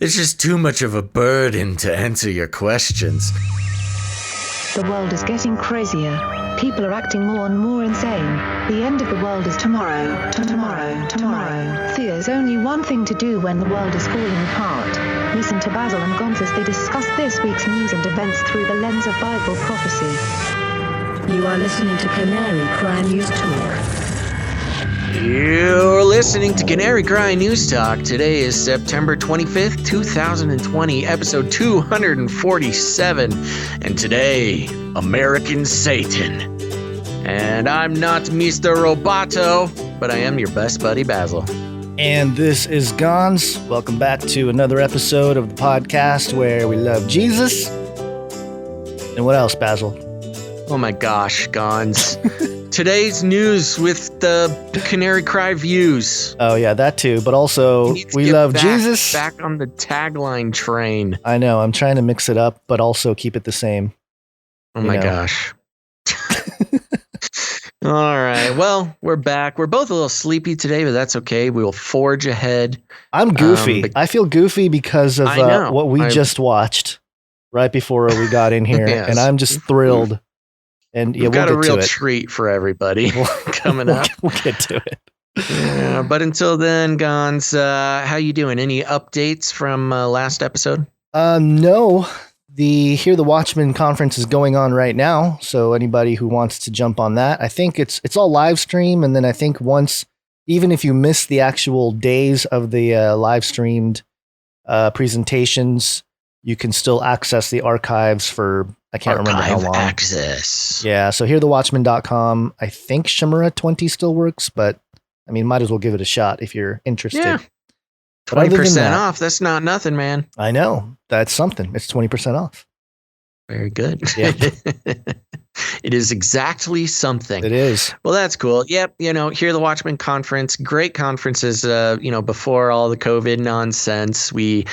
It's just too much of a burden to answer your questions. The world is getting crazier. People are acting more and more insane. The end of the world is tomorrow. Tomorrow. There's only one thing to do when the world is falling apart. Listen to Basil and Gonz as they discuss this week's news and events through the lens of Bible prophecy. You are listening to Canary Cry News Talk. You're listening to Canary Cry News Talk. Today is September 25th, 2020, episode 247. And today, American Satan. And I'm not Mr. Roboto, but I am your best buddy, Basil. And this is Gonz. Welcome back to another episode of the podcast where we love Jesus. And what else, Basil? Oh my gosh, Gonz. Today's news with the Canary Cry views. Oh yeah, that too. But also, we love Jesus. Back on the tagline train. I know. I'm trying to mix it up, but also keep it the same. Oh my gosh. All right. Well, we're back. We're both a little sleepy today, but that's okay. We will forge ahead. I'm goofy. I feel goofy because of what we just watched right before we got in here, yes. And I'm just thrilled. And yeah, we've got a real treat for everybody coming up. We'll get to it. Yeah, but until then, Gonz, how you doing? Any updates from last episode? No. The Hear the Watchman conference is going on right now, so anybody who wants to jump on that, I think it's all live stream, and then I think once, even if you miss the actual days of the live streamed presentations, you can still access the archives for, I can't remember how long. Access. Yeah, so hearthewatchman.com. I think Shimura 20 still works, but I mean, might as well give it a shot if you're interested. Yeah. 20% off. That's not nothing, man. I know. That's something. It's 20% off. Very good. Yeah. It is exactly something. It is. Well, that's cool. Yep. Hear the Watchman conference, great conferences, before all the COVID nonsense. We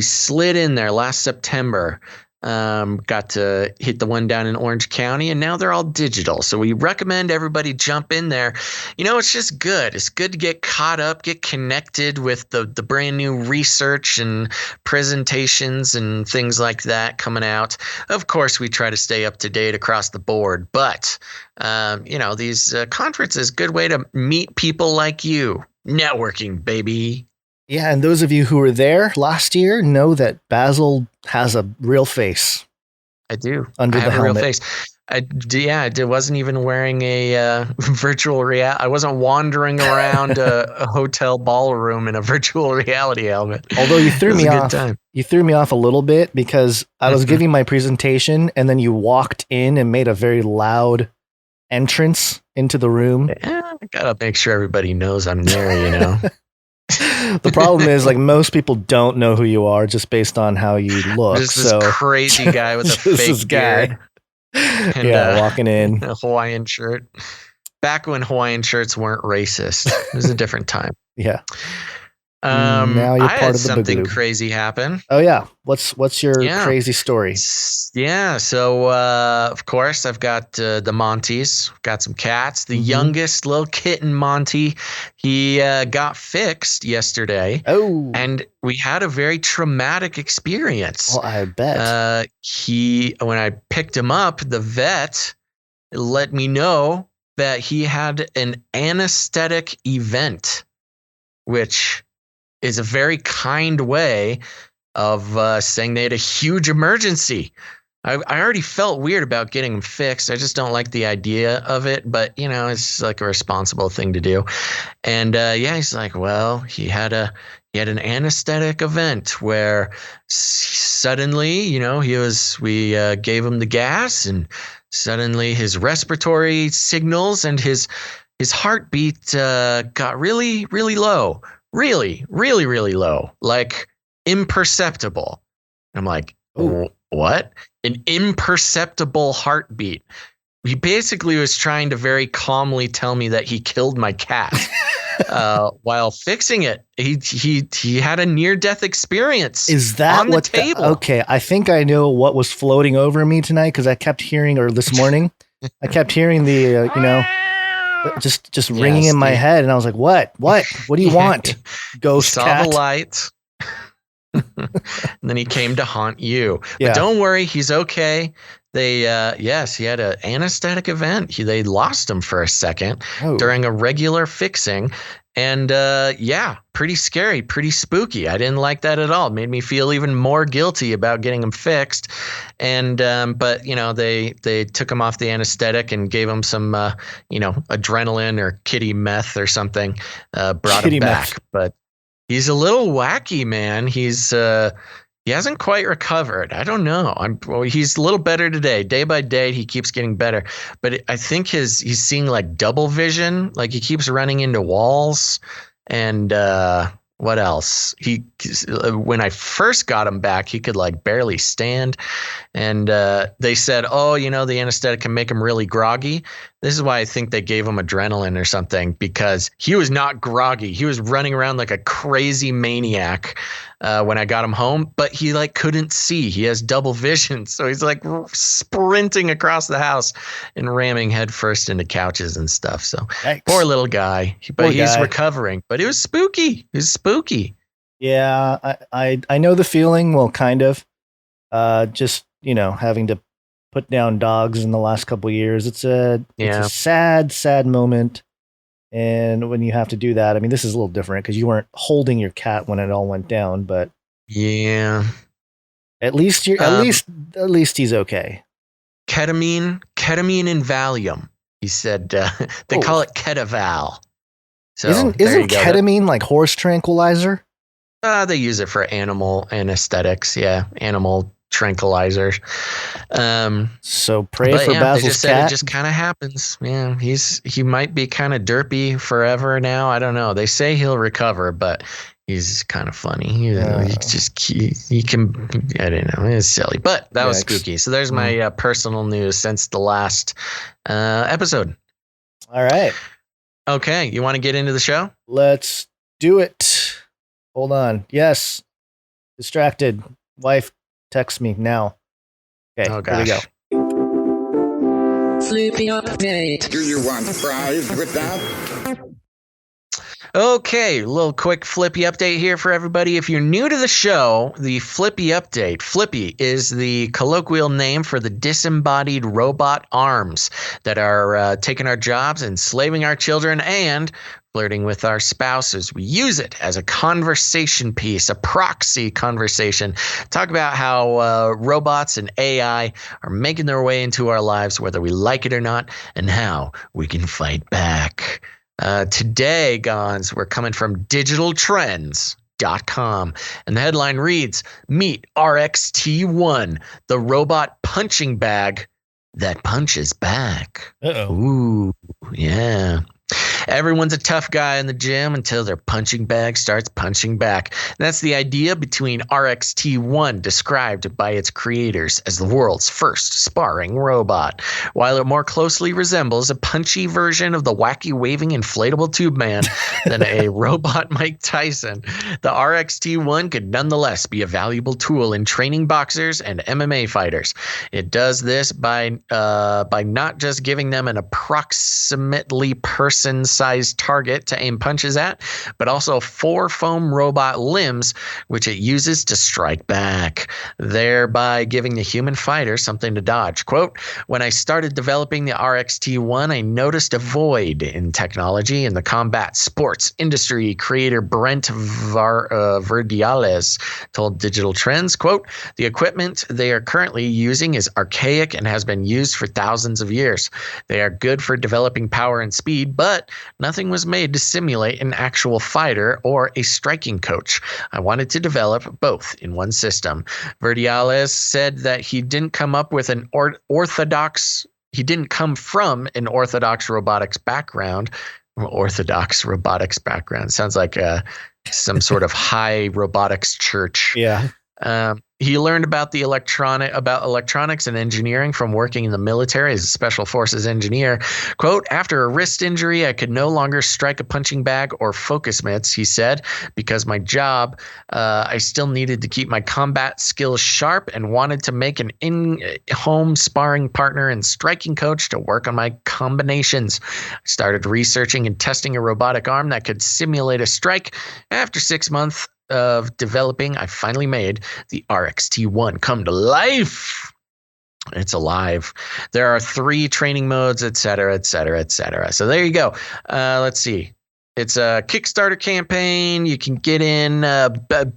slid in there last September. Got to hit the one down in Orange County, and now they're all digital. So we recommend everybody jump in there. It's just good. It's good to get caught up, get connected with the brand new research and presentations and things like that coming out. Of course, we try to stay up to date across the board, but these conferences, good way to meet people like you. Networking, baby. Yeah, and those of you who were there last year know that Basil has a real face. I do. Under the helmet. A real face. I wasn't even wearing a virtual reality. I wasn't wandering around a hotel ballroom in a virtual reality helmet. Although you threw me off. You threw me off a little bit because I was giving my presentation and then you walked in and made a very loud entrance into the room. Yeah, I gotta make sure everybody knows I'm there, The problem is, most people don't know who you are just based on how you look. Just this crazy guy with a fake beard. And, walking in. A Hawaiian shirt. Back when Hawaiian shirts weren't racist. It was a different time. Yeah. Now you're part of the something crazy happen. Oh yeah. What's your crazy story? Yeah. So of course I've got the Monties, got some cats. The youngest little kitten Monty, he got fixed yesterday. Oh. And we had a very traumatic experience. Well, I bet. When I picked him up, the vet let me know that he had an anesthetic event, which is a very kind way of saying they had a huge emergency. I already felt weird about getting him fixed. I just don't like the idea of it, but it's like a responsible thing to do. And he's like, well, he had an anesthetic event where suddenly, we gave him the gas, and suddenly his respiratory signals and his heartbeat got really, really low. Really, really, really low, like imperceptible. I'm like, what? An imperceptible heartbeat. He basically was trying to very calmly tell me that he killed my cat while fixing it. He had a near-death experience. Is that on the table? Okay, I think I know what was floating over me tonight because I kept hearing, or this morning, I kept hearing the just ringing in my head, and I was like, "What? What do you want, ghost saw cat?" the light. And then he came to haunt you. Yeah. But don't worry, he's okay. They, yes, he had an anesthetic event. They lost him for a second during a regular fixing. And yeah, pretty scary, pretty spooky. I didn't like that at all. It made me feel even more guilty about getting him fixed. And but you know, they took him off the anesthetic and gave him some you know, adrenaline or kitty meth or something. Brought him back. But he's a little wacky, man. He hasn't quite recovered. I don't know. He's a little better today. Day by day, he keeps getting better. But I think he's seeing like double vision. Like he keeps running into walls. And what else? When I first got him back, he could like barely stand. And they said, oh, you know, the anesthetic can make him really groggy. This is why I think they gave him adrenaline or something, because he was not groggy. He was running around like a crazy maniac when I got him home, but he like couldn't see. He has double vision. So he's like sprinting across the house and ramming headfirst into couches and stuff. So Yikes. Poor little guy, but he's recovering. But it was spooky. It was spooky. Yeah, I know the feeling. Well, kind of. Just, you know, having to put down dogs in the last couple of years. It's a sad moment. And when you have to do that, I mean, this is a little different because you weren't holding your cat when it all went down, but yeah, at least at least he's okay. Ketamine and Valium. He said they call it Ketaval. So isn't ketamine like horse tranquilizer? They use it for animal anesthetics. Yeah, animal tranquilizers. So pray for Basil's cat. It just kind of happens. Yeah, he might be kind of derpy forever now. I don't know. They say he'll recover, but he's kind of funny. He can. I don't know. It's silly, but that was spooky. So there's my personal news since the last episode. All right. Okay, you want to get into the show? Let's do it. Hold on. Yes. Distracted. Wife text me now. Okay, here we go. Flippy update. Do you want fries with that? Okay, a little quick Flippy update here for everybody. If you're new to the show, the Flippy update. Flippy is the colloquial name for the disembodied robot arms that are taking our jobs, enslaving our children, and flirting with our spouses. We use it as a conversation piece, a proxy conversation. Talk about how robots and AI are making their way into our lives, whether we like it or not, and how we can fight back. Today, Gons, we're coming from digitaltrends.com. And the headline reads, Meet RXT1, the robot punching bag that punches back. Uh-oh. Ooh, yeah. Everyone's a tough guy in the gym until their punching bag starts punching back. And that's the idea between RXT1, described by its creators as the world's first sparring robot. While it more closely resembles a punchy version of the wacky waving inflatable tube man than a robot Mike Tyson, the RXT1 could nonetheless be a valuable tool in training boxers and MMA fighters. It does this by not just giving them an approximately person-sized target to aim punches at, but also 4 foam robot limbs, which it uses to strike back, thereby giving the human fighter something to dodge. Quote, when I started developing the RXT1, I noticed a void in technology in the combat sports industry. Creator Brent Verdiales told Digital Trends, quote, the equipment they are currently using is archaic and has been used for thousands of years. They are good for developing power and speed, but nothing was made to simulate an actual fighter or a striking coach. I wanted to develop both in one system. Verdiales said that he didn't come from an orthodox robotics background. Orthodox robotics background sounds like some sort of high robotics church. Yeah. He learned about electronics and engineering from working in the military as a special forces engineer. Quote, after a wrist injury, I could no longer strike a punching bag or focus mitts, he said, because my job, I still needed to keep my combat skills sharp and wanted to make an in-home sparring partner and striking coach to work on my combinations. I started researching and testing a robotic arm that could simulate a strike. After 6 months of developing, I finally made the RXT1 come to life. It's alive. There are 3 training modes, et cetera, et cetera, et cetera. So there you go. Let's see. It's a Kickstarter campaign. You can get in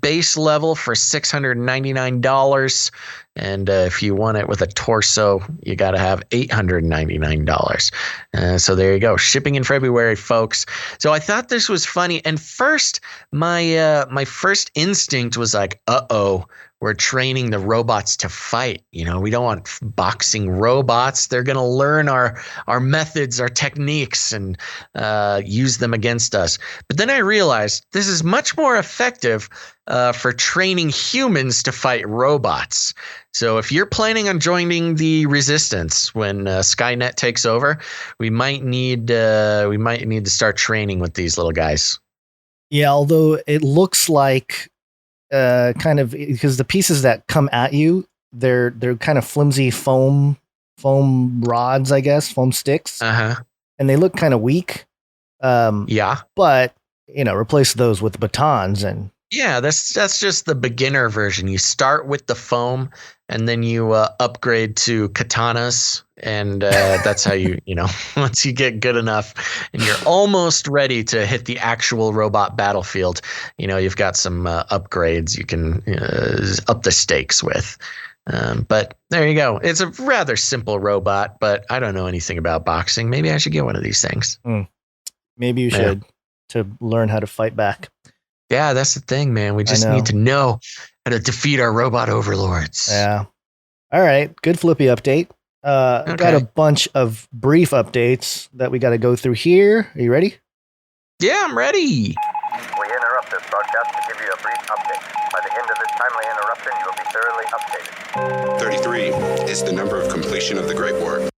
base level for $699. And if you want it with a torso, you got to have $899. So there you go. Shipping in February, folks. So I thought this was funny. And first, my first instinct was like, uh-oh, we're training the robots to fight. You know, we don't want boxing robots. They're going to learn our methods, our techniques, and use them against us. But then I realized this is much more effective for training humans to fight robots. So if you're planning on joining the resistance when Skynet takes over, we might need to start training with these little guys. Yeah, although it looks like kind of, because the pieces that come at you, they're kind of flimsy foam rods, I guess, foam sticks. Uh-huh. And they look kind of weak. Yeah. But, replace those with batons and. Yeah, that's just the beginner version. You start with the foam, and then you upgrade to katanas, and that's how you once you get good enough, and you're almost ready to hit the actual robot battlefield. You've got some upgrades you can up the stakes with. But there you go. It's a rather simple robot, but I don't know anything about boxing. Maybe I should get one of these things. Maybe you should, to learn how to fight back. Yeah, that's the thing, man. We just need to know how to defeat our robot overlords. Yeah. All right. Good Flippy update. Got a bunch of brief updates that we got to go through here. Are you ready? Yeah, I'm ready. We interrupt this broadcast to give you a brief update. By the end of this timely interruption, you will be thoroughly updated. 33 is the number of completion of the Great War. Of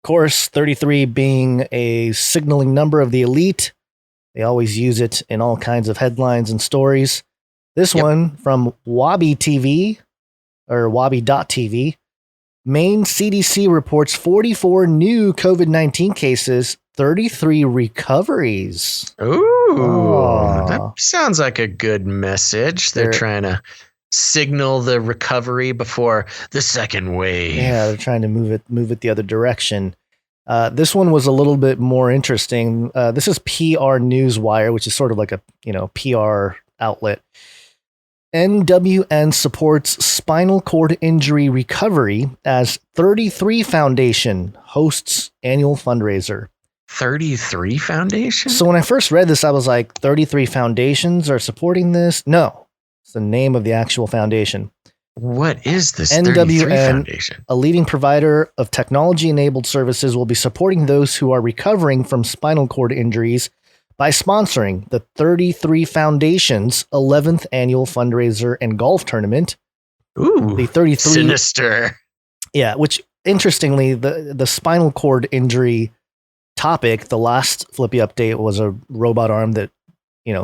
course, 33 being a signaling number of the elite. They always use it in all kinds of headlines and stories. This one from Wabi TV, or Wabi.tv. Maine CDC reports 44 new COVID-19 cases, 33 recoveries. Ooh, that sounds like a good message. They're trying to signal the recovery before the second wave. Yeah, they're trying to move it the other direction. This one was a little bit more interesting. This is PR Newswire, which is sort of like a PR outlet. NWN supports spinal cord injury recovery as 33 Foundation hosts annual fundraiser. 33 Foundation? So when I first read this, I was like, 33 foundations are supporting this? No, it's the name of the actual foundation. What is this 33 Foundation? A leading provider of technology-enabled services, will be supporting those who are recovering from spinal cord injuries by sponsoring the 33 Foundation's 11th annual fundraiser and golf tournament. Ooh, the 33 sinister. Yeah, which interestingly, the spinal cord injury topic, the last Flippy update was a robot arm that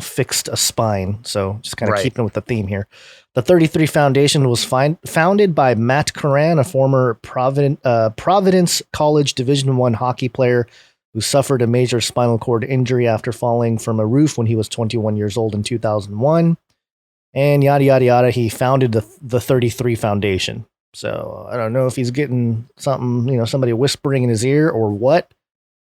fixed a spine. So just kind of keeping with the theme here. The 33 Foundation was founded by Matt Curran, a former Providence College Division I hockey player who suffered a major spinal cord injury after falling from a roof when he was 21 years old in 2001. And yada, yada, yada. He founded the 33 Foundation. So I don't know if he's getting something, somebody whispering in his ear or what.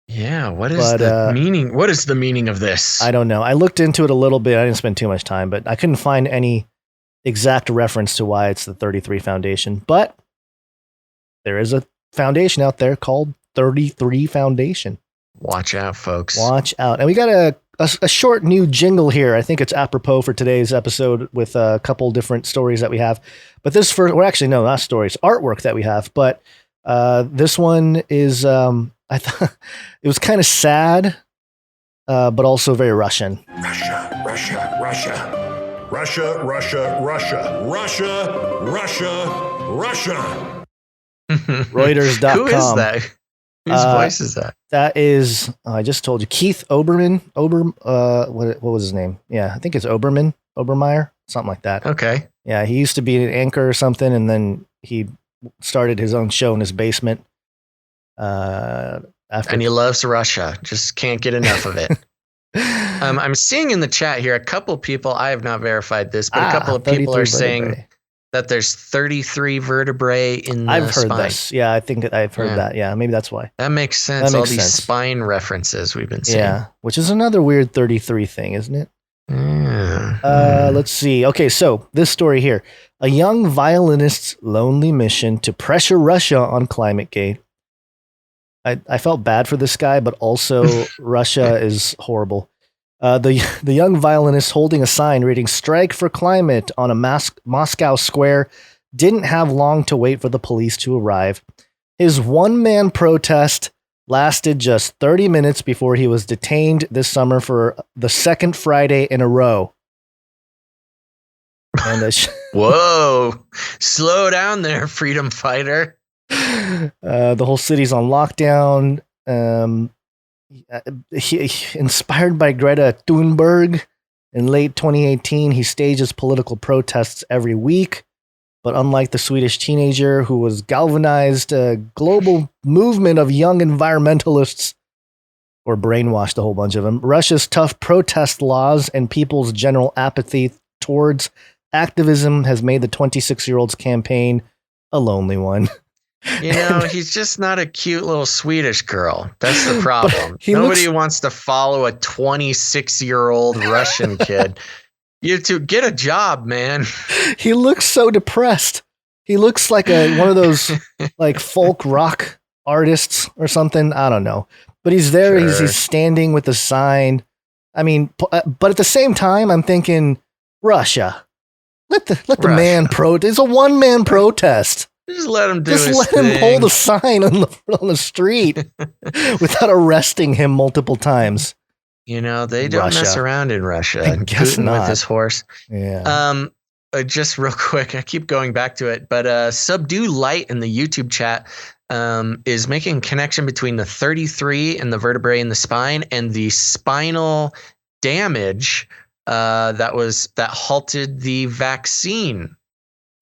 Yeah, what is the meaning? What is the meaning of this? I don't know. I looked into it a little bit. I didn't spend too much time, but I couldn't find any exact reference to why it's the 33 Foundation. But there is a foundation out there called 33 Foundation. Watch out, folks. Watch out. And we got a short new jingle here. I think it's apropos for today's episode with a couple different stories that we have. But this first, or actually, no, not stories, artwork that we have. But this one is... I thought it was kind of sad, but also very Russian. Russia, Russia, Russia. Russia, Russia, Russia. Russia, Russia, Russia. Reuters.com. Who is that? Whose voice is that? That is, I just told you, Keith Olbermann. What was his name? Yeah, I think it's Obermeyer, something like that. Okay. Yeah, he used to be an anchor or something, and then he started his own show in his basement. And he loves Russia. Just can't get enough of it. I'm seeing in the chat here a couple people, I have not verified this, but a couple of people are saying that there's 33 vertebrae in the I've heard spine. this. Yeah, I think I've heard that. Yeah, maybe that's why. That makes sense. All these spine references we've been seeing. Yeah, which is another weird 33 thing, isn't it? Yeah. Let's see. Okay, so this story here. A young violinist's lonely mission to pressure Russia on ClimateGate. I felt bad for this guy, but also Russia is horrible. The young violinist holding a sign reading "Strike for Climate" on a Moscow square didn't have long to wait for the police to arrive. His one-man protest lasted just 30 minutes before he was detained this summer for the second Friday in a row. And whoa, slow down there, freedom fighter. The whole city's on lockdown. He inspired by Greta Thunberg in late 2018, he stages political protests every week. But unlike the Swedish teenager who was galvanized a global movement of young environmentalists, or brainwashed a whole bunch of them, Russia's tough protest laws and people's general apathy towards activism has made the 26-year-old's campaign a lonely one. You know, he's just not a cute little Swedish girl. That's the problem. Nobody wants to follow a 26-year-old Russian kid. You two get a job, man. He looks so depressed. He looks like one of those like folk rock artists or something. I don't know. But he's there. Sure. He's standing with the sign. I mean, but at the same time, I'm thinking, Russia, let the man protest. It's a one-man protest. Just let him do Just his let thing. him hold a sign on the street without arresting him multiple times. You know, they don't mess around in Russia. I guess Putin not. with his horse. Yeah. Just real quick, I keep going back to it, but Subdue Light in the YouTube chat is making a connection between the 33 and the vertebrae in the spine and the spinal damage that halted the vaccine.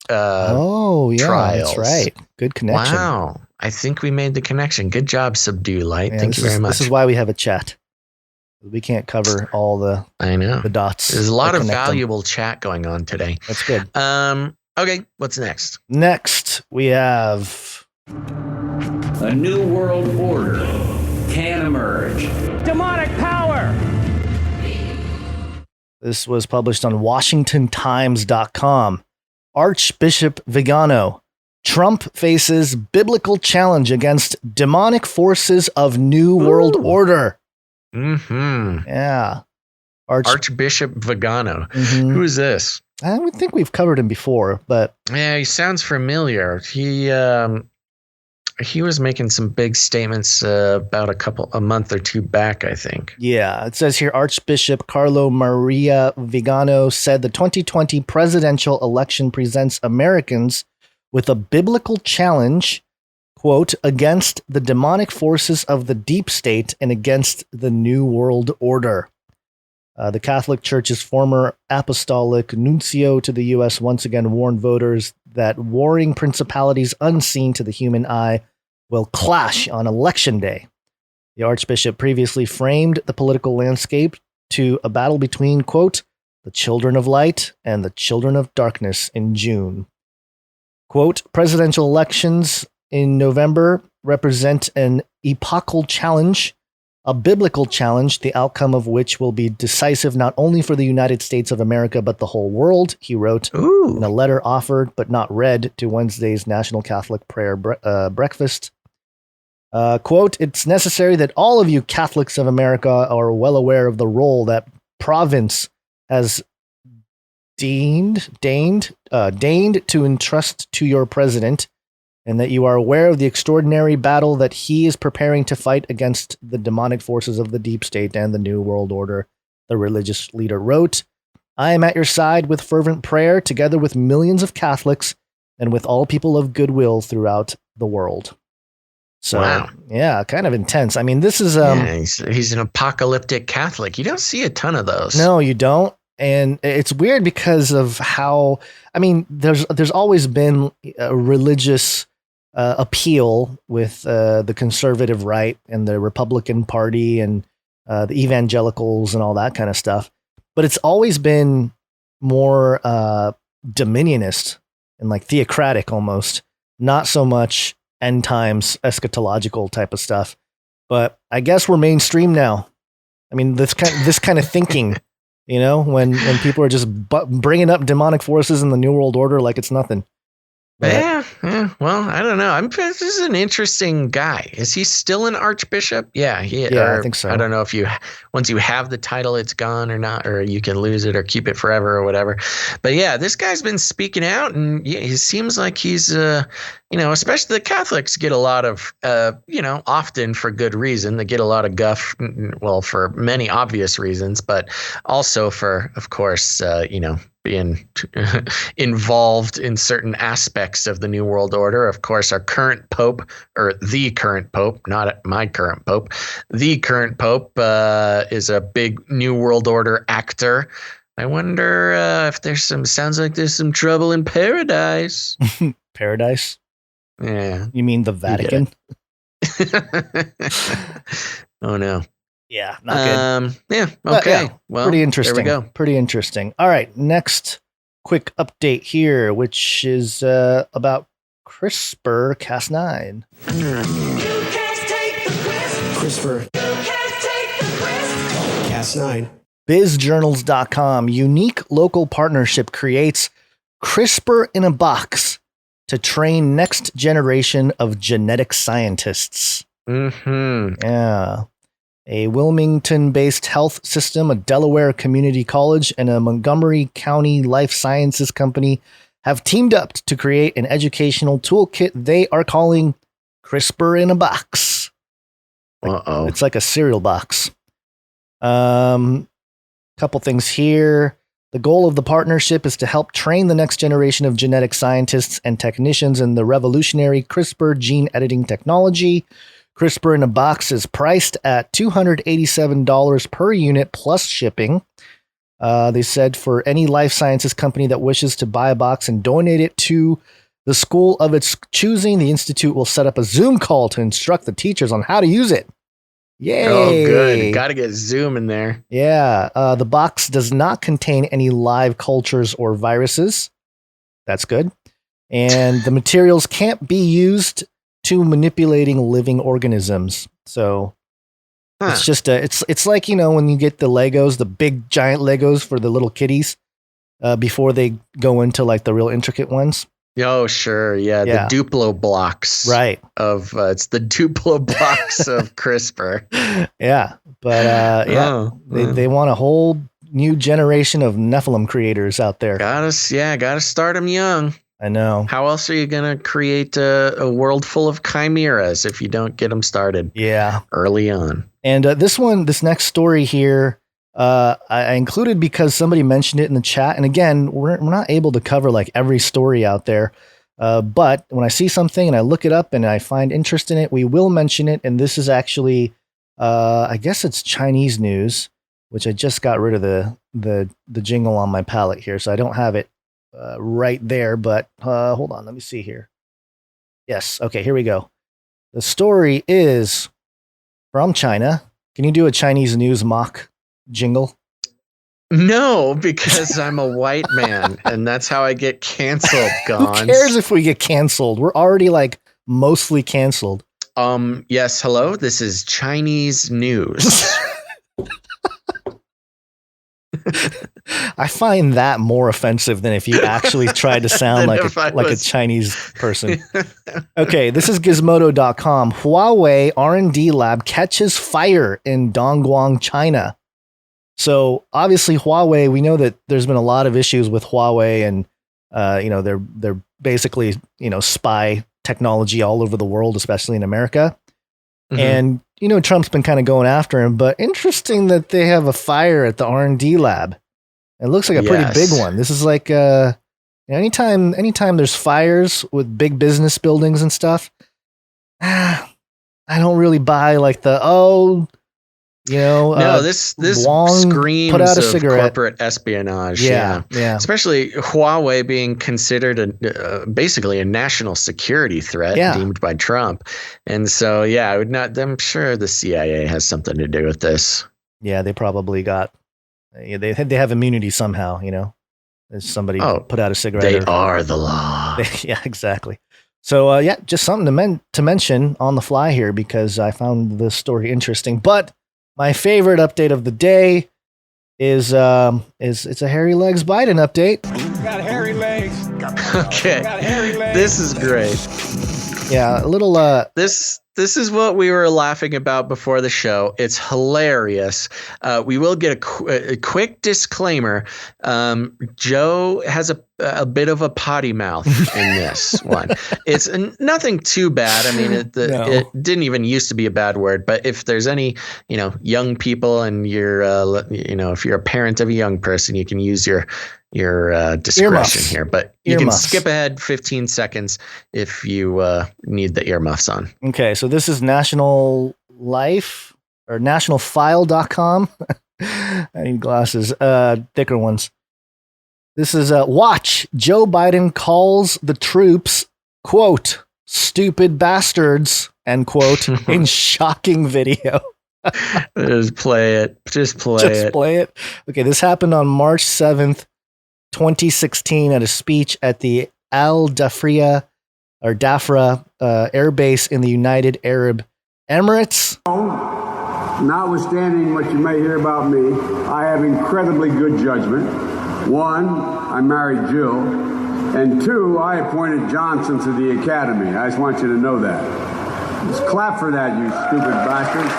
Trials. That's right. Good connection. Wow. I think we made the connection. Good job, Subdue Light. Yeah, Thank you very much. This is why we have a chat. We can't cover all the dots. There's a lot of valuable chat going on today. That's good. Okay, what's next? Next, we have a new world order can emerge. Demonic power. This was published on WashingtonTimes.com. Archbishop Vigano. Trump faces biblical challenge against demonic forces of New World Order. Mm-hmm. Yeah. Archbishop Vigano. Mm-hmm. Who is this? I would think we've covered him before, but yeah, he sounds familiar. He was making some big statements about a month or two back, I think. Yeah, it says here Archbishop Carlo Maria Vigano said the 2020 presidential election presents Americans with a biblical challenge, quote, against the demonic forces of the deep state and against the New World Order. The Catholic Church's former apostolic nuncio to the U.S. once again warned voters that warring principalities unseen to the human eye will clash on Election Day. The Archbishop previously framed the political landscape to a battle between, quote, the children of light and the children of darkness in June. Quote, presidential elections in November represent an epochal challenge, a biblical challenge, the outcome of which will be decisive not only for the United States of America, but the whole world, he wrote in a letter offered but not read to Wednesday's National Catholic Prayer Breakfast. Quote, it's necessary that all of you Catholics of America are well aware of the role that province has deigned to entrust to your president, and that you are aware of the extraordinary battle that he is preparing to fight against the demonic forces of the deep state and the New World Order, the religious leader wrote. I am at your side with fervent prayer, together with millions of Catholics and with all people of goodwill throughout the world. So, wow. Yeah, kind of intense. I mean, this is... he's an apocalyptic Catholic. You don't see a ton of those. No, you don't. And it's weird because of how... I mean, there's always been a religious... appeal with the conservative right and the Republican Party and the evangelicals and all that kind of stuff. But it's always been more dominionist and like theocratic almost, not so much end times eschatological type of stuff. But I guess we're mainstream now. I mean, this kind of thinking, you know, when people are just bringing up demonic forces in the New World Order like it's nothing. Yeah. Well, I don't know. This is an interesting guy. Is he still an archbishop? Yeah, I think so. I don't know if once you have the title, it's gone or not, or you can lose it or keep it forever or whatever. But yeah, this guy's been speaking out, and yeah, he seems like he's, especially the Catholics get a lot of, often for good reason. They get a lot of guff, well, for many obvious reasons, but also for, of course, being involved in certain aspects of the New World Order. Of course, our current Pope, or the current Pope, not my current Pope, the current Pope is a big New World Order actor. I wonder if sounds like there's some trouble in paradise. Paradise? Yeah. You mean the Vatican? Oh, no. Yeah, not good. Yeah, okay. Yeah, well, pretty interesting. There we go. Pretty interesting. All right, next quick update here, which is about CRISPR Cas9. CRISPR Cas9. BizJournals.com. Unique local partnership creates CRISPR in a box to train next generation of genetic scientists. Mm-hmm. Yeah. A Wilmington-based health system, a Delaware community college, and a Montgomery County life sciences company have teamed up to create an educational toolkit they are calling CRISPR in a box. Uh-oh. It's like a cereal box. Couple things here. The goal of the partnership is to help train the next generation of genetic scientists and technicians in the revolutionary CRISPR gene editing technology. CRISPR in a box is priced at $287 per unit plus shipping. They said for any life sciences company that wishes to buy a box and donate it to the school of its choosing, the institute will set up a Zoom call to instruct the teachers on how to use it. Yay! Oh, good. Got to get Zoom in there. Yeah. The box does not contain any live cultures or viruses. That's good. And the materials can't be used to manipulating living organisms. So it's just it's like, when you get the Legos, the big giant Legos for the little kiddies, before they go into like the real intricate ones. Oh, sure. Yeah. The Duplo blocks. Right. It's the Duplo blocks of CRISPR. Yeah. But they want a whole new generation of Nephilim creators out there. Gotta start them young. I know. How else are you going to create a world full of chimeras if you don't get them started? Yeah. Early on. And this next story here, I included because somebody mentioned it in the chat. And again, we're not able to cover like every story out there. But when I see something and I look it up and I find interest in it, we will mention it. And this is actually, I guess it's Chinese news, which I just got rid of the jingle on my palette here. So I don't have it right there, but hold on, let me see here. Yes, okay, here we go. The story is from China. Can you do a Chinese news mock jingle? No, because I'm a white man, and that's how I get canceled, Gons. Who cares if we get canceled? We're already like mostly canceled. Yes, hello, this is Chinese news. I find that more offensive than if you actually tried to sound like a Chinese person. Okay, this is Gizmodo.com. Huawei R&D lab catches fire in Dongguan, China. So obviously Huawei, we know that there's been a lot of issues with Huawei, and they're basically spy technology all over the world, especially in America. Mm-hmm. And Trump's been kind of going after him, but interesting that they have a fire at the R&D lab. It looks like a pretty big one. This is like anytime there's fires with big business buildings and stuff, I don't really buy like no, this Wong screams put out a of cigarette. Corporate espionage. Yeah. Especially Huawei being considered basically a national security threat deemed by Trump. And so, I would not. I'm sure the CIA has something to do with this. Yeah, they probably got. They have immunity somehow. As somebody put out a cigarette. They are the law. Yeah, exactly. So just something to mention on the fly here because I found this story interesting. But my favorite update of the day is it's a Hairy Legs Biden update. Got hairy legs. Okay, Got hairy legs. this is great. Yeah, a little. This is what we were laughing about before the show. It's hilarious. We will get a quick disclaimer. Joe has a bit of a potty mouth in this one. It's nothing too bad. I mean, it didn't even used to be a bad word. But if there's any, young people and you're, if you're a parent of a young person, you can use your discretion Earmuffs. here. But you can skip ahead 15 seconds if you need the earmuffs on. Okay, so this is National Life or nationalfile.com. I need glasses, thicker ones. This is watch. Joe Biden calls the troops, quote, stupid bastards, end quote, in shocking video. Just play it. Just play it. Okay, this happened on March 7th, 2016 at a speech at the Al Dafra Air Base in the United Arab Emirates. Notwithstanding what you may hear about me, I have incredibly good judgment. One, I married Jill. And two, I appointed Johnson to the academy. I just want you to know that. Just clap for that, you stupid bastard.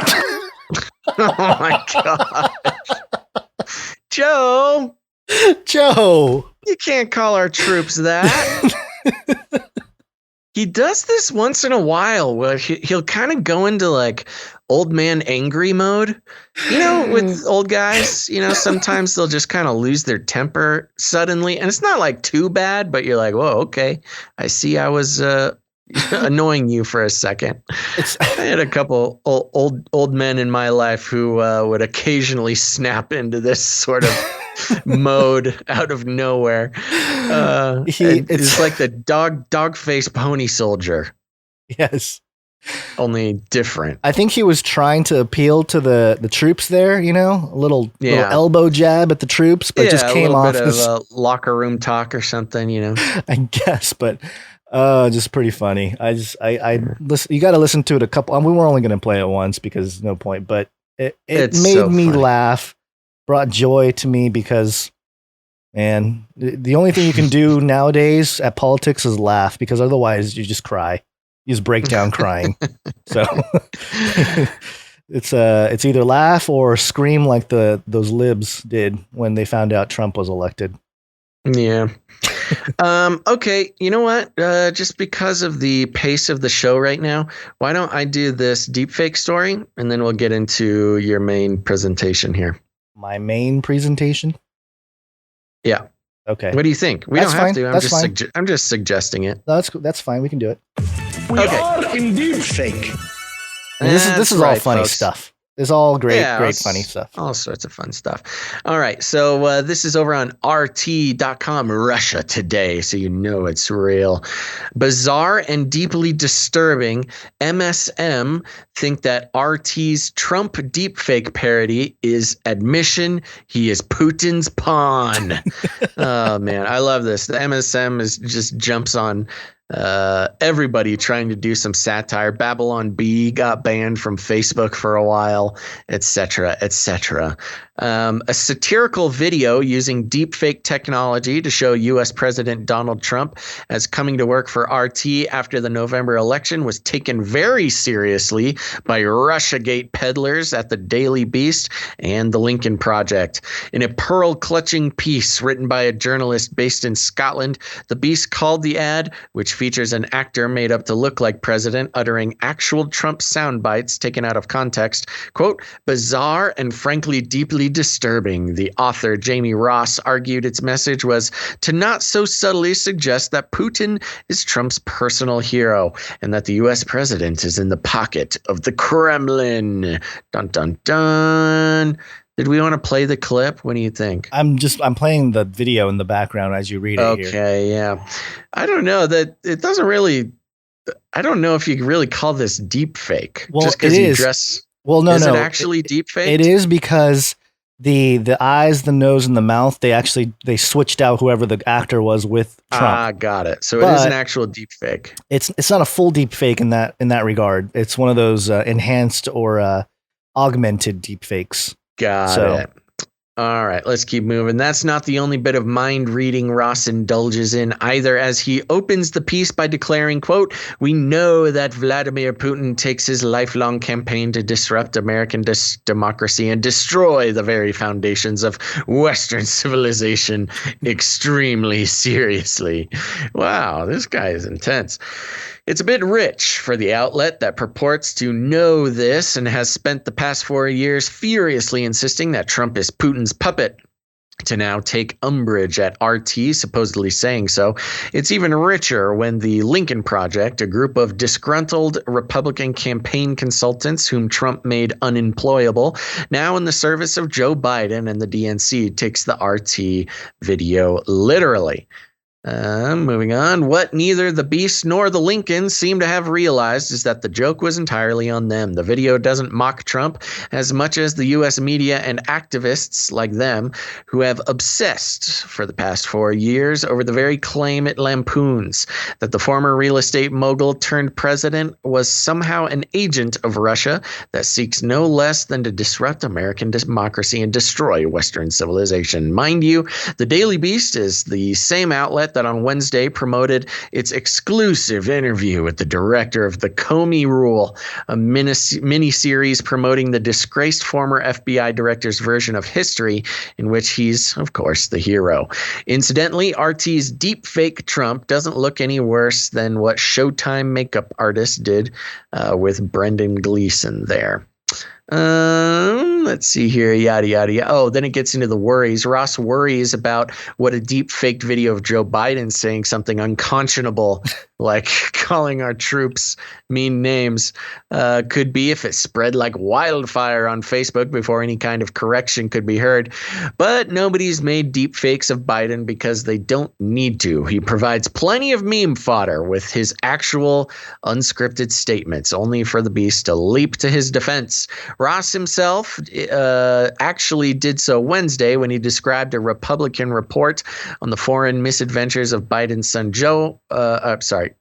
Oh my gosh. Joe, you can't call our troops that. He does this once in a while where he'll kind of go into like old man angry mode. With old guys, sometimes they'll just kind of lose their temper suddenly. And it's not like too bad, but you're like, whoa, okay. I see I was annoying you for a second. I had a couple old men in my life who would occasionally snap into this sort of mode out of nowhere. It's like the dog face pony soldier. Yes. Only different. I think he was trying to appeal to the troops there, a little elbow jab at the troops, but just came off as a locker room talk or something, I guess, but just pretty funny. I listen, you got to listen to it a couple. We were only going to play it once because no point, but it made me laugh, brought joy to me because, man, the only thing you can do nowadays at politics is laugh because otherwise you just cry. You just break down crying. So it's either laugh or scream like those libs did when they found out Trump was elected. Yeah. Okay. You know what? Just because of the pace of the show right now, why don't I do this deepfake story and then we'll get into your main presentation here. My main presentation? Yeah. Okay. What do you think? We don't have to. I'm just suggesting it. No, that's fine. We can do it. We are indeed fake. This is all funny stuff. It's all great funny stuff. All sorts of fun stuff. All right. So this is over on RT.com, Russia Today. So it's real. Bizarre and deeply disturbing. MSM think that RT's Trump deepfake parody is admission he is Putin's pawn. Oh, man. I love this. The MSM just jumps on everybody trying to do some satire. Babylon Bee got banned from Facebook for a while, etc., etc. A satirical video using deepfake technology to show U.S. President Donald Trump as coming to work for RT after the November election was taken very seriously by Russiagate peddlers at the Daily Beast and the Lincoln Project. In a pearl-clutching piece written by a journalist based in Scotland, the Beast called the ad, which features an actor made up to look like president uttering actual Trump sound bites taken out of context, quote, bizarre and frankly deeply disturbing. The author, Jamie Ross, argued its message was to not so subtly suggest that Putin is Trump's personal hero and that the U.S. president is in the pocket of the Kremlin. Dun, dun, dun. Did we want to play the clip? What do you think? I'm playing the video in the background as you read it here. Okay, yeah. I don't know that it doesn't really. I don't know if you can really call this deep fake. Well, just because you dress. Well, no, Is no. it actually deep fake? It is because the eyes, the nose, and the mouth, they switched out whoever the actor was with Trump. Got it. So it is an actual deep fake. It's not a full deep fake in that regard. It's one of those enhanced or augmented deep fakes. Got it. All right, let's keep moving. That's not the only bit of mind reading Ross indulges in either, as he opens the piece by declaring, quote, "We know that Vladimir Putin takes his lifelong campaign to disrupt American democracy and destroy the very foundations of Western civilization extremely seriously." Wow, this guy is intense. It's a bit rich for the outlet that purports to know this and has spent the past 4 years furiously insisting that Trump is Putin's puppet, to now take umbrage at RT supposedly saying so. It's even richer when the Lincoln Project, a group of disgruntled Republican campaign consultants whom Trump made unemployable, now in the service of Joe Biden and the DNC, takes the RT video literally. Moving on. What neither the Beast nor the Lincolns seem to have realized is that the joke was entirely on them. The video doesn't mock Trump as much as the U.S. media and activists like them who have obsessed for the past 4 years over the very claim it lampoons, that the former real estate mogul turned president was somehow an agent of Russia that seeks no less than to disrupt American democracy and destroy Western civilization. Mind you, the Daily Beast is the same outlet that on Wednesday promoted its exclusive interview with the director of the Comey Rule, a mini-series promoting the disgraced former FBI director's version of history, in which he's, of course, the hero. Incidentally, RT's deepfake Trump doesn't look any worse than what Showtime makeup artist did with Brendan Gleeson there. Let's see here. Yada, yada, yada. Oh, then it gets into the worries. Ross worries about what a deep faked video of Joe Biden saying something unconscionable, like calling our troops mean names, could be if it spread like wildfire on Facebook before any kind of correction could be heard. But nobody's made deep fakes of Biden because they don't need to. He provides plenty of meme fodder with his actual unscripted statements, only for the Beast to leap to his defense. Ross himself actually did so Wednesday when he described a Republican report on the foreign misadventures of Biden's son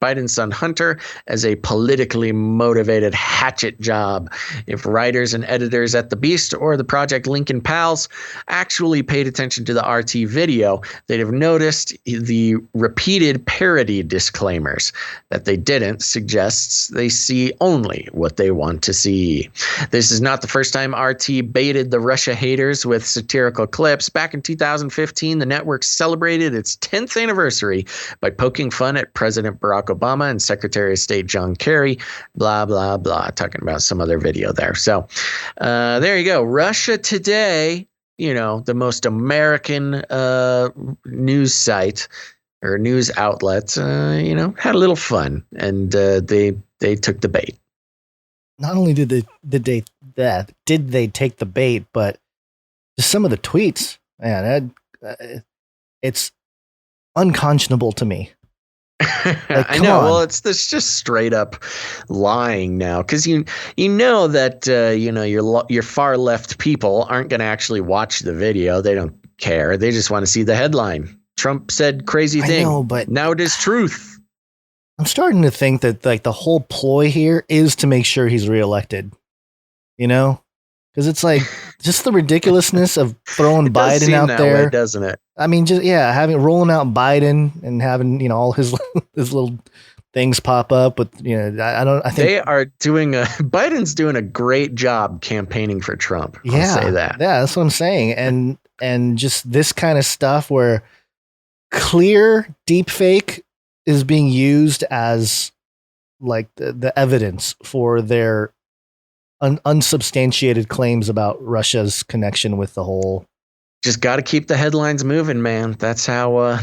Biden's son Hunter as a politically motivated hatchet job. If writers and editors at The Beast or the Project Lincoln pals actually paid attention to the RT video, they'd have noticed the repeated parody disclaimers. That they didn't suggests they see only what they want to see. This is not the first time RT baited the Russia haters with satirical clips. Back in 2015, the network celebrated its 10th anniversary by poking fun at President Barack Obama and Secretary of State John Kerry, blah, blah, blah, talking about some other video there. So there you go. Russia Today, the most American news site or news outlet, had a little fun, and they took the bait. Not only did they take the bait, but just some of the tweets, man, it's unconscionable to me. Like, I know. Well, it's just straight up lying now, because you know that your far left people aren't going to actually watch the video. They don't care. They just want to see the headline. Trump said crazy thing. I know, but now it is truth. I'm starting to think that like the whole ploy here is to make sure he's reelected. Because it's like just the ridiculousn's of throwing Biden out there, way, doesn't it? I mean, just rolling out Biden and having all his little things pop up. But I think they are doing Biden's doing a great job campaigning for Trump. I'll say that. Yeah, that's what I'm saying. And just this kind of stuff where clear deep fake is being used as like the evidence for their unsubstantiated claims about Russia's connection with the whole. Just got to keep the headlines moving, man. That's how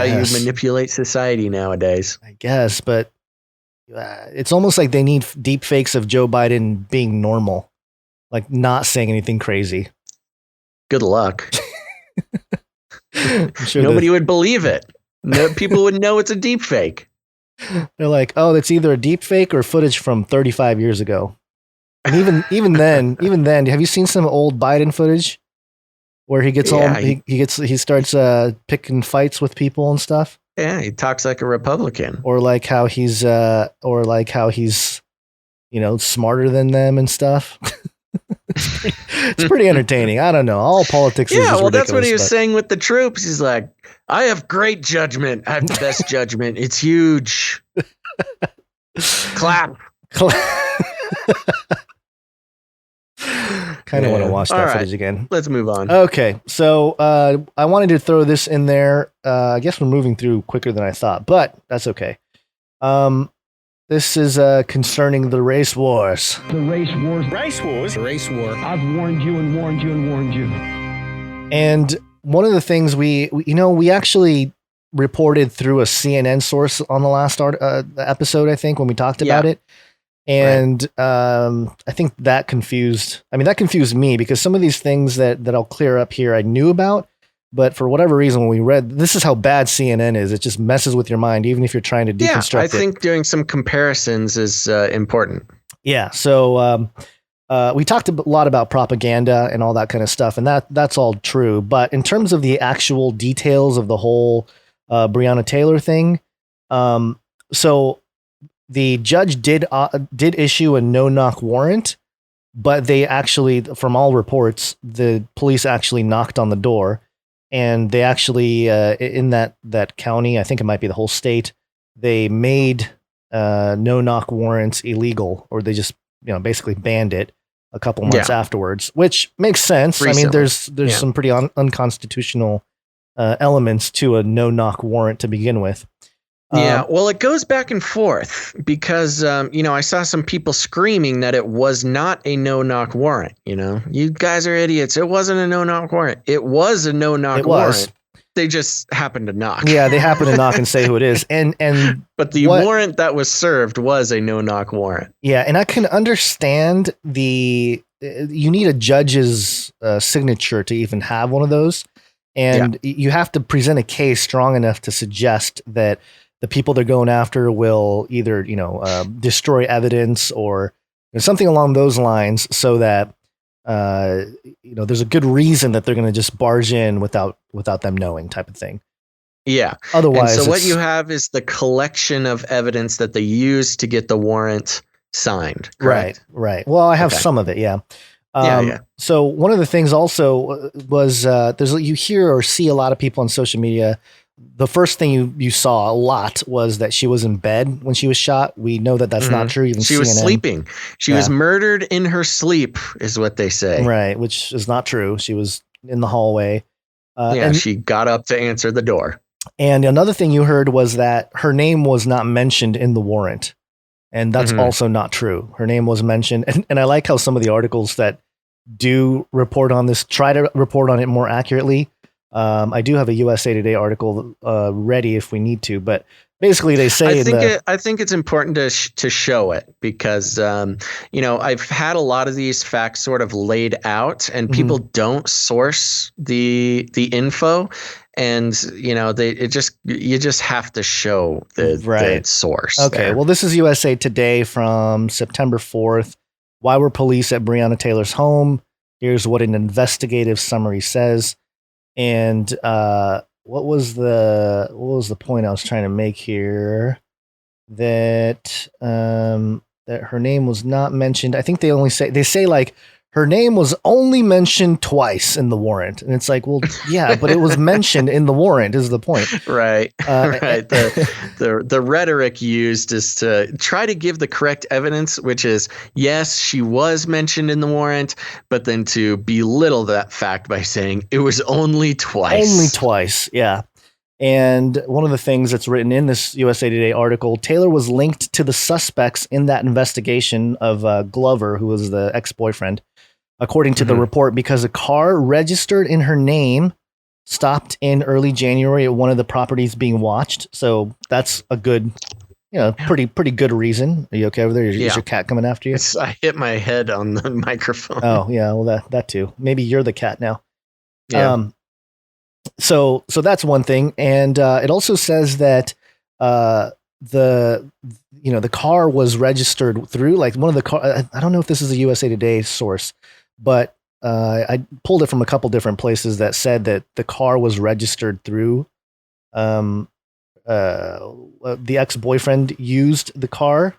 you manipulate society nowadays. I guess, but it's almost like they need deep fakes of Joe Biden being normal, like not saying anything crazy. Good luck. Sure nobody would believe it. No, people would know it's a deep fake. They're like, oh, that's either a deep fake or footage from 35 years ago. And even then, have you seen some old Biden footage where he gets he starts picking fights with people and stuff? Yeah, he talks like a Republican. Or like how he's smarter than them and stuff. It's pretty entertaining. I don't know. All politics is just that's what he was saying with the troops. He's like, I have great judgment. I have the best judgment. It's huge. Clap. Kind of want to watch that footage again. Let's move on. Okay, so I wanted to throw this in there. I guess we're moving through quicker than I thought, but that's okay. This is concerning the race wars. The race wars. Race wars. Race war. I've warned you and warned you and warned you. And one of the things we actually reported through a CNN source on the last episode, I think, when we talked about it. And I think that confused me because some of these things that I'll clear up here I knew about, but for whatever reason, when we read, this is how bad CNN is. It just messes with your mind, even if you're trying to deconstruct it. Yeah, I think doing some comparisons is important. Yeah. So we talked a lot about propaganda and all that kind of stuff, and that's all true. But in terms of the actual details of the whole Breonna Taylor thing, so the judge did issue a no-knock warrant, but they actually, from all reports, the police actually knocked on the door. And they actually, in that county, I think it might be the whole state, they made no-knock warrants illegal, or they just basically banned it a couple months afterwards, which makes sense. Recently. I mean, there's some pretty unconstitutional elements to a no-knock warrant to begin with. Well, it goes back and forth because, I saw some people screaming that it was not a no-knock warrant. You guys are idiots. It wasn't a no-knock warrant. It was a no-knock warrant. They just happened to knock. Yeah, they happened to knock and say who it is. But the warrant that was served was a no-knock warrant. Yeah, and I can understand you need a judge's signature to even have one of those. And you have to present a case strong enough to suggest that the people they're going after will either, destroy evidence or something along those lines, so that there's a good reason that they're going to just barge in without them knowing, type of thing. Yeah. Otherwise, and so what you have is the collection of evidence that they use to get the warrant signed. Correct? Right. Well, I have some of it. Yeah. So one of the things also was you hear or see a lot of people on social media. The first thing you saw a lot was that she was in bed when she was shot. We know that that's not true. Even she was sleeping. She was murdered in her sleep, is what they say. Right, which is not true. She was in the hallway. And she got up to answer the door. And another thing you heard was that her name was not mentioned in the warrant. And that's also not true. Her name was mentioned. And I like how some of the articles that do report on this try to report on it more accurately. I do have a USA Today article ready if we need to, but basically they say I think it's important to show it because I've had a lot of these facts sort of laid out, and people don't source the info, and you just have to show the source. Okay, there. Well, this is USA Today from September 4th. Why were police at Breonna Taylor's home? Here's what an investigative summary says. And what was the point I was trying to make here? That that her name was not mentioned. I think they say like her name was only mentioned twice in the warrant, and it's like, well, yeah, but it was mentioned in the warrant is the point, right? Right. The rhetoric used is to try to give the correct evidence, which is yes, she was mentioned in the warrant, but then to belittle that fact by saying it was only twice. Only twice, yeah. And one of the things that's written in this USA Today article, Taylor was linked to the suspects in that investigation of Glover, who was the ex-boyfriend, according to the report, because a car registered in her name stopped in early January at one of the properties being watched. So that's a good, pretty good reason. Are you okay over there? Is your cat coming after you? I hit my head on the microphone. Oh, yeah. Well, that too. Maybe you're the cat now. Yeah. So that's one thing. And it also says that the car was registered through like one of the car. I don't know if this is a USA Today source, but I pulled it from a couple different places that said that the car was registered through the ex-boyfriend used the car.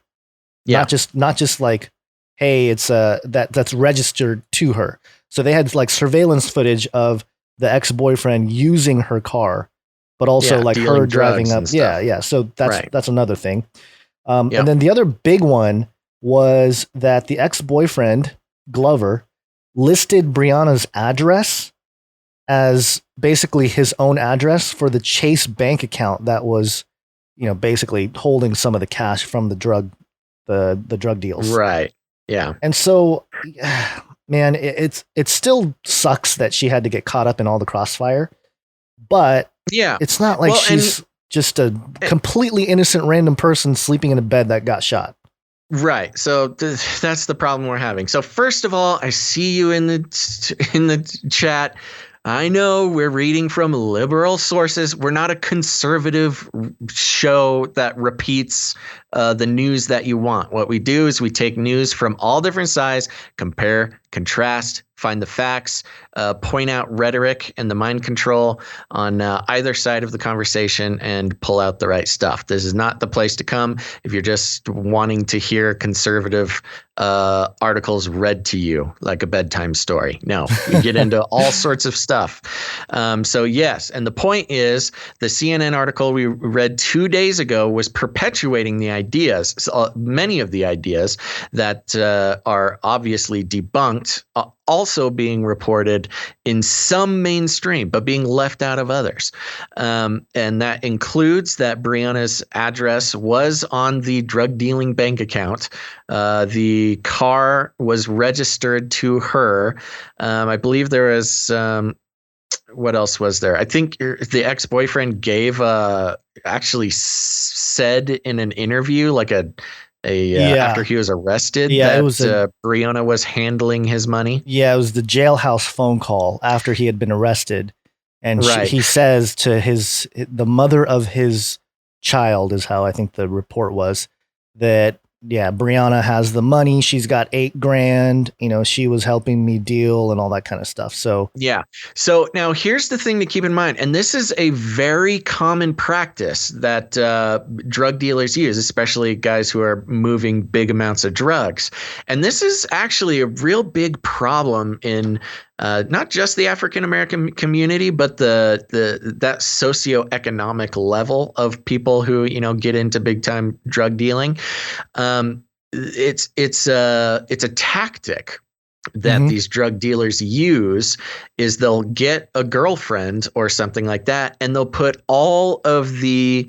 Yeah. Not just like, hey, it's that's registered to her. So they had like surveillance footage of the ex-boyfriend using her car, but also like her driving up. Yeah. So that's another thing. And then the other big one was that the ex-boyfriend, Glover, listed Breonna's address as basically his own address for the Chase bank account that was, basically holding some of the cash from the drug deals. Right. Yeah. And so, man, it still sucks that she had to get caught up in all the crossfire, but it's not like she's just a completely innocent random person sleeping in a bed that got shot. Right. So that's the problem we're having. So first of all, I see you in the chat. I know we're reading from liberal sources. We're not a conservative show that repeats the news that you want. What we do is we take news from all different sides, compare, contrast, find the facts, point out rhetoric and the mind control on either side of the conversation and pull out the right stuff. This is not the place to come if you're just wanting to hear conservative articles read to you like a bedtime story. No, we get into all sorts of stuff. So yes, and the point is the CNN article we read 2 days ago was perpetuating the ideas, many of the ideas that are obviously debunked, also being reported in some mainstream, but being left out of others. And that includes that Breonna's address was on the drug dealing bank account. The car was registered to her. I believe there was, what else was there? I think the ex-boyfriend actually said in an interview, like after he was arrested, that Breonna was handling his money. Yeah, it was the jailhouse phone call after he had been arrested. And he says to the mother of his child, is how I think the report was, that, Breonna has the money. She's got $8,000. She was helping me deal and all that kind of stuff. So, yeah. So now here's the thing to keep in mind. And this is a very common practice that drug dealers use, especially guys who are moving big amounts of drugs. And this is actually a real big problem in not just the African-American community, but that socioeconomic level of people who, get into big time drug dealing. It's a tactic that these drug dealers use is they'll get a girlfriend or something like that, and they'll put all of the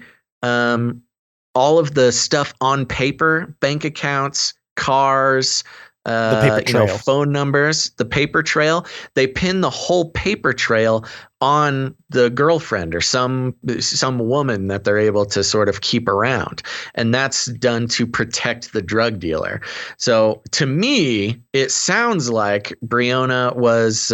stuff on paper, bank accounts, cars, the paper trail. Phone numbers, the paper trail. They pin the whole paper trail on the girlfriend or some woman that they're able to sort of keep around. And that's done to protect the drug dealer. So to me, it sounds like Breonna was,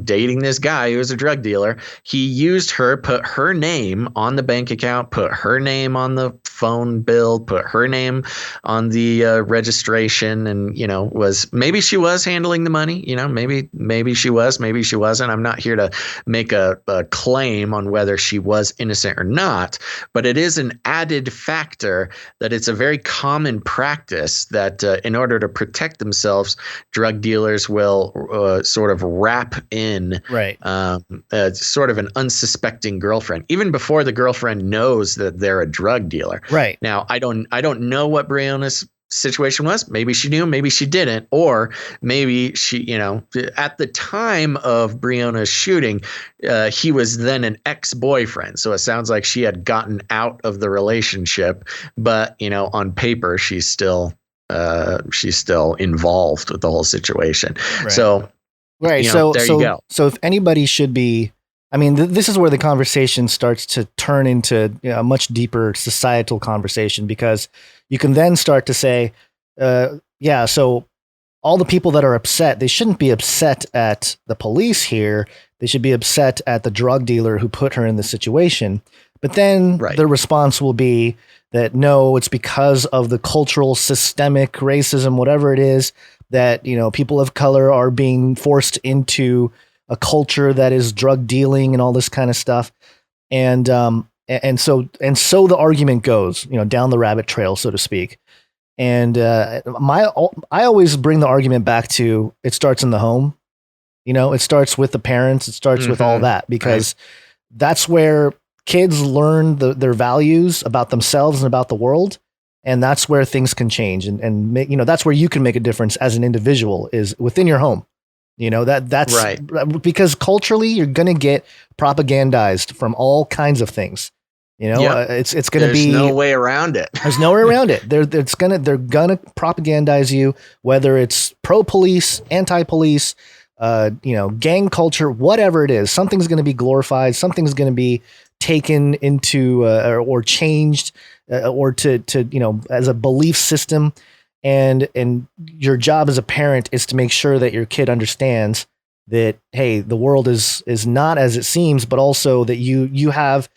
dating this guy who was a drug dealer. He used her, put her name on the bank account, put her name on the phone bill, put her name on the registration, and, maybe she was handling the money, maybe she was, maybe she wasn't. I'm not here to make a claim on whether she was innocent or not, but it is an added factor that it's a very common practice that in order to protect themselves, drug dealers will sort of wrap in sort of an unsuspecting girlfriend, even before the girlfriend knows that they're a drug dealer. Right. Now, I don't know what Breonna's situation was. Maybe she knew, maybe she didn't, or maybe she, at the time of Breonna's shooting, he was then an ex-boyfriend. So it sounds like she had gotten out of the relationship, but on paper, she's still involved with the whole situation. Right. So, right. So there you go. So if anybody should be, this is where the conversation starts to turn into a much deeper societal conversation, because you can then start to say, so all the people that are upset, they shouldn't be upset at the police here. They should be upset at the drug dealer who put her in this situation. But then Right. the response will be that no, it's because of the cultural systemic racism, whatever it is, that, you know, people of color are being forced into a culture that is drug dealing and all this kind of stuff. And so the argument goes, you know, down the rabbit trail, so to speak. And I always bring the argument back to, it starts in the home. You know, it starts with the parents. It starts with all that, because that's where kids learn their values about themselves and about the world. And that's where things can change. And make, you know, that's where you can make a difference as an individual, is within your home. You know, that's right. Because culturally you're going to get propagandized from all kinds of things. You know, it's going to be, there's no way around it. There's no way around it. They're gonna propagandize you, whether it's pro-police, anti-police, you know, gang culture, whatever it is. Something's going to be glorified. Something's going to be taken into or changed or to you know, as a belief system. And your job as a parent is to make sure that your kid understands that, hey, the world is not as it seems, but also that you have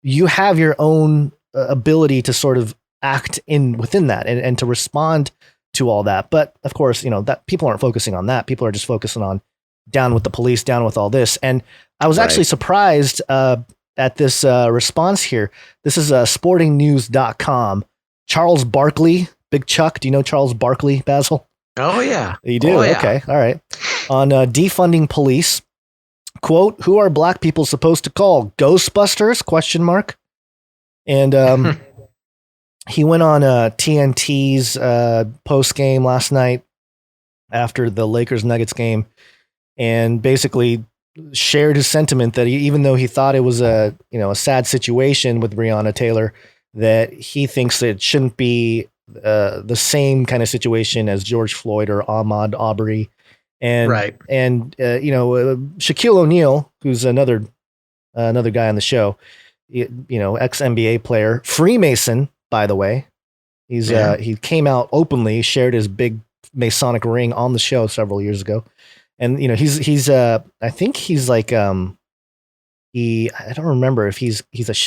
your own ability to sort of act within that and to respond to all that. But of course, you know, that people aren't focusing on that. People are just focusing on down with the police, down with all this. And I was actually surprised at this response here. This is sportingnews.com. Charles Barkley, Big Chuck. Do you know Charles Barkley, Basil? Oh, yeah. You do? Oh, yeah. Okay. All right. On defunding police. Quote, who are black people supposed to call? Ghostbusters? ? And he went on TNT's post game last night after the Lakers Nuggets game, and basically shared his sentiment that even though he thought it was a sad situation with Breonna Taylor, that he thinks that it shouldn't be the same kind of situation as George Floyd or Ahmaud Arbery. And Shaquille O'Neal, who's another guy on the show, you know, ex-NBA player, Freemason, by the way. He came out openly, shared his big Masonic ring on the show several years ago. And, you know, he's I think he's like, I don't remember if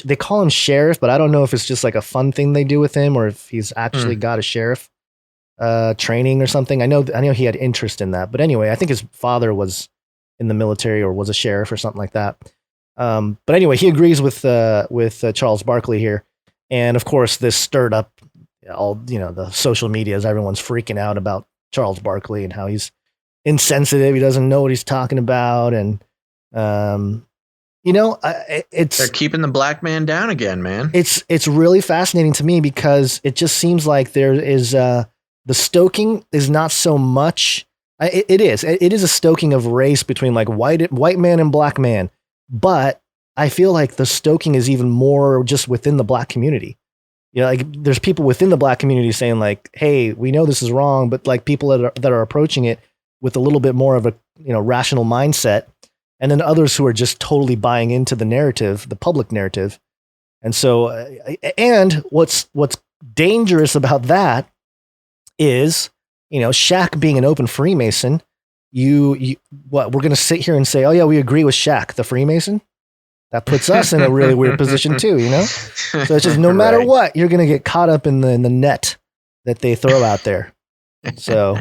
they call him sheriff, but I don't know if it's just like a fun thing they do with him or if he's actually got a sheriff training or something. I know he had interest in that, but anyway, I think his father was in the military or was a sheriff or something like that. But anyway, he agrees with Charles Barkley here. And of course, this stirred up all, you know, the social medias. Everyone's freaking out about Charles Barkley and how he's insensitive. He doesn't know what he's talking about. And, you know, they're keeping the black man down again, man. It's really fascinating to me because it just seems like there is, the stoking is not so much. It is a stoking of race between like white man and black man. But I feel like the stoking is even more just within the black community. You know, like there's people within the black community saying like, hey, we know this is wrong, but like people that are approaching it with a little bit more of a, you know, rational mindset. And then others who are just totally buying into the narrative, the public narrative. And so, and what's dangerous about that is, you know, Shaq being an open Freemason, we're going to sit here and say, oh yeah, we agree with Shaq, the Freemason. That puts us in a really weird position too, you know? So it's just no matter what, you're going to get caught up in the net that they throw out there. So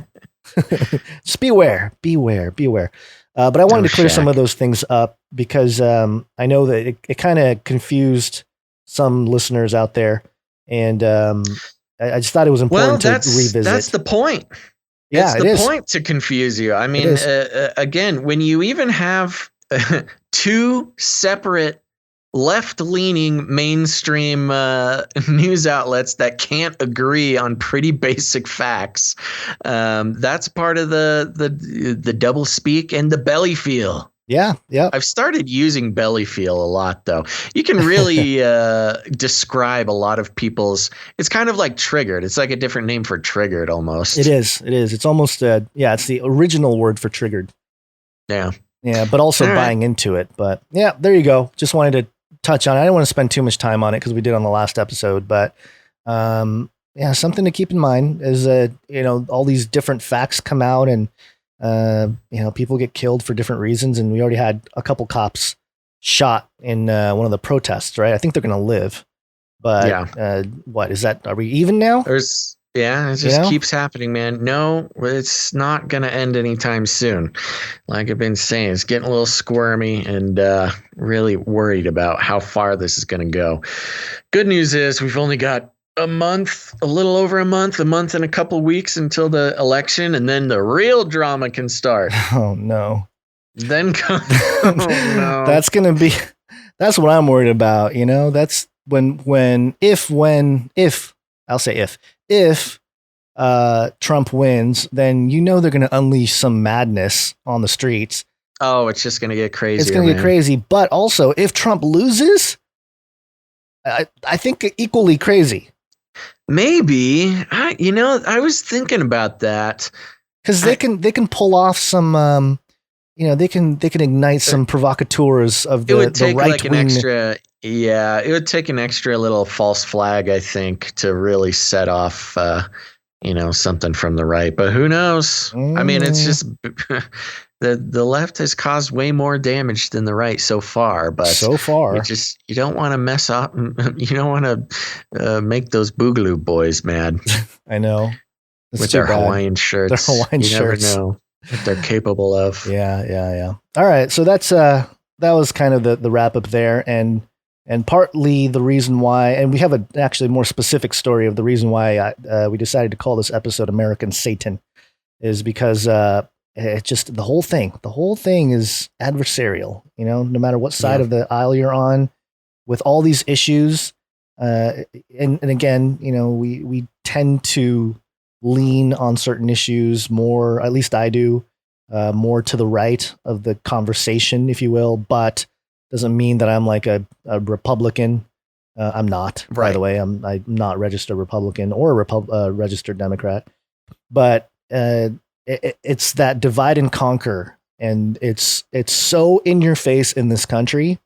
just beware. But I wanted to clear some of those things up because I know that it kind of confused some listeners out there. And I just thought it was important to revisit. That's the point. Yeah, it's the point to confuse you. I mean, again, when you even have two separate left-leaning mainstream news outlets that can't agree on pretty basic facts, that's part of the double speak and the belly feel. Yeah. I've started using belly feel a lot, though. You can really describe a lot of people's. It's kind of like triggered. It's like a different name for triggered, almost. It is. It's almost it's the original word for triggered. Yeah. But also buying into it. But yeah, there you go. Just wanted to touch on it. I didn't want to spend too much time on it because we did on the last episode, but something to keep in mind is you know, all these different facts come out and you know, people get killed for different reasons, and we already had a couple cops shot in one of the protests, right? I think they're going to live. But what is that? Are we even now? It just keeps happening, man. No, it's not going to end anytime soon. Like I've been saying, it's getting a little squirmy and really worried about how far this is going to go. Good news is we've only got a little over a month and a couple weeks until the election, and then the real drama can start. Oh, no. Then no. That's what I'm worried about. That's if Trump wins, then they're going to unleash some madness on the streets. Oh, it's just going to get crazy. It's going to get crazy. But also, if Trump loses, I think equally crazy. Maybe. I was thinking about that. Because they can pull off some, they can ignite some provocateurs of the right wing. It would take like an extra. Yeah, it would take an extra little false flag, I think, to really set off, something from the right. But who knows? I mean, it's just the left has caused way more damage than the right so far. But you don't want to mess up. You don't want to make those Boogaloo boys mad. I know. With their Hawaiian shirts. You never know what they're capable of. Yeah. All right, so that was kind of the wrap up there, and partly the reason why, and we have actually more specific story of the reason why we decided to call this episode American Satan, is because it's just the whole thing is adversarial, no matter what side of the aisle you're on, with all these issues. And again, we tend to lean on certain issues more, at least I do, more to the right of the conversation, if you will, but doesn't mean that I'm like a Republican. I'm not, by the way. I'm not registered Republican or a registered Democrat. But it's that divide and conquer, and it's so in your face in this country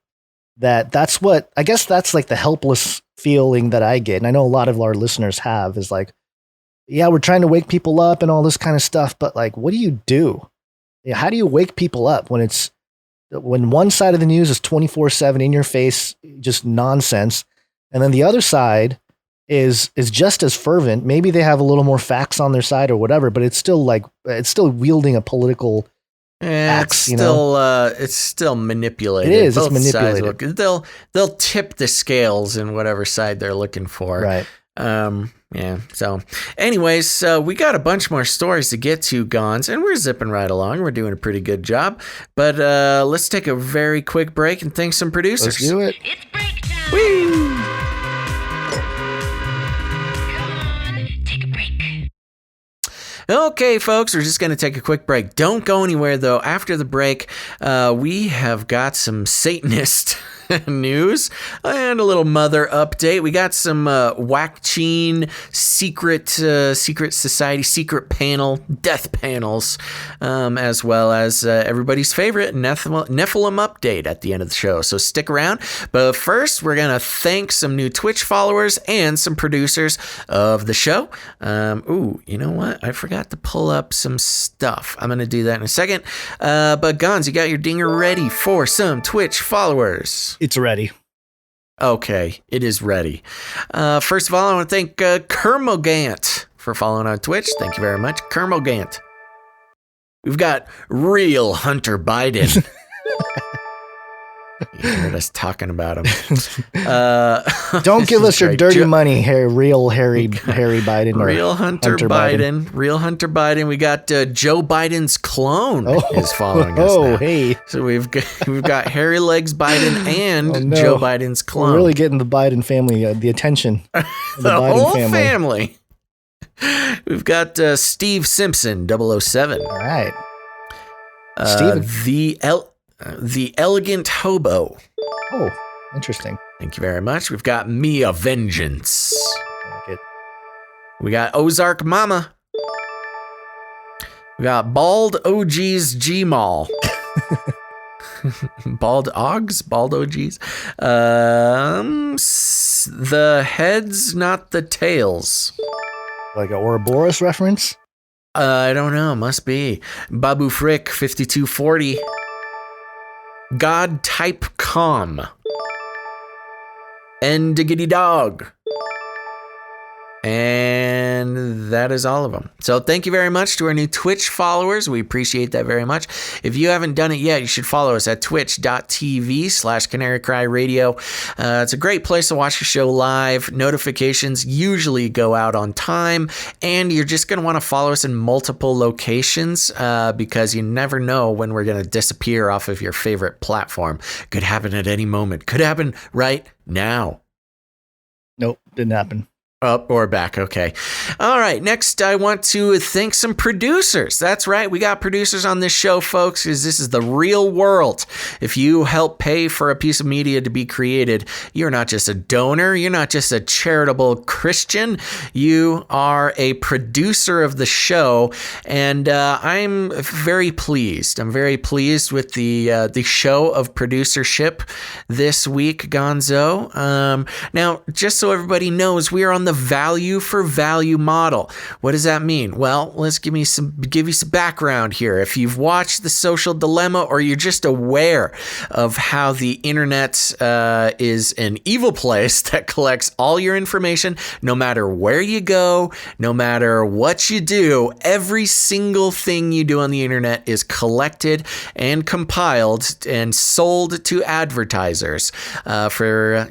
that's what I guess that's like the helpless feeling that I get, and I know a lot of our listeners have, is like, yeah, we're trying to wake people up and all this kind of stuff, but like, what do you do? How do you wake people up when one side of the news is 24/7 in your face, just nonsense, and then the other side is just as fervent? Maybe they have a little more facts on their side or whatever, but it's still wielding a political axe. It's still manipulated. It is. Both it's manipulated. They'll tip the scales in whatever side they're looking for. Right. Yeah. So anyways, we got a bunch more stories to get to, Gons, and we're zipping right along. We're doing a pretty good job. But let's take a very quick break and thank some producers. Let's do it. It's break time. Woo! Come on, take a break. Okay, folks, we're just going to take a quick break. Don't go anywhere, though. After the break, we have got some Satanist news and a little mother update. We got some waccine secret society, secret panel, death panels, as well as everybody's favorite Nephilim update at the end of the show. So stick around. But first, we're going to thank some new Twitch followers and some producers of the show. You know what? I forgot to pull up some stuff. I'm going to do that in a second. But Gons, you got your dinger ready for some Twitch followers? It's ready. Okay, it is ready. First of all, I want to thank Kermogant for following on Twitch. Thank you very much, Kermogant. We've got Real Hunter Biden. You heard us talking about him. Don't give us your dirty money, real Harry Biden. Real Hunter Biden. Real Hunter Biden. We got Joe Biden's clone is following us now. Hey. So we've got Hairy Legs Biden and Joe Biden's clone. We're really getting the Biden family the attention. The whole family. We've got Steve Simpson, 007. All right. Steven. The Elegant Hobo. Oh, interesting. Thank you very much. We've got Mia Vengeance. I like it. We got Ozark Mama. We got Bald OG's G-Mall. Bald OGs? Bald OGs? The heads, not the tails. Like an Ouroboros reference? I don't know. Must be. Babu Frick, 5240. God Type Com, and Diggity Dog. And that is all of them. So thank you very much to our new Twitch followers. We appreciate that very much. If you haven't done it yet, you should follow us at twitch.tv/Canary Cry Radio. It's a great place to watch the show live. Notifications usually go out on time, and you're just going to want to follow us in multiple locations because you never know when we're going to disappear off of your favorite platform. Could happen at any moment. Could happen right now. Nope, didn't happen. Up or back. Okay. All right. Next, I want to thank some producers. That's right. We got producers on this show, folks, because this is the real world. If you help pay for a piece of media to be created, you're not just a donor. You're not just a charitable Christian. You are a producer of the show. And I'm very pleased. I'm very pleased with the show of producership this week, Gonzo. Now, just so everybody knows, we are on the value for value model. What does that mean? Well, let's give you some background here. If you've watched The Social Dilemma, or you're just aware of how the internet is an evil place that collects all your information, no matter where you go, no matter what you do, every single thing you do on the internet is collected and compiled and sold to advertisers for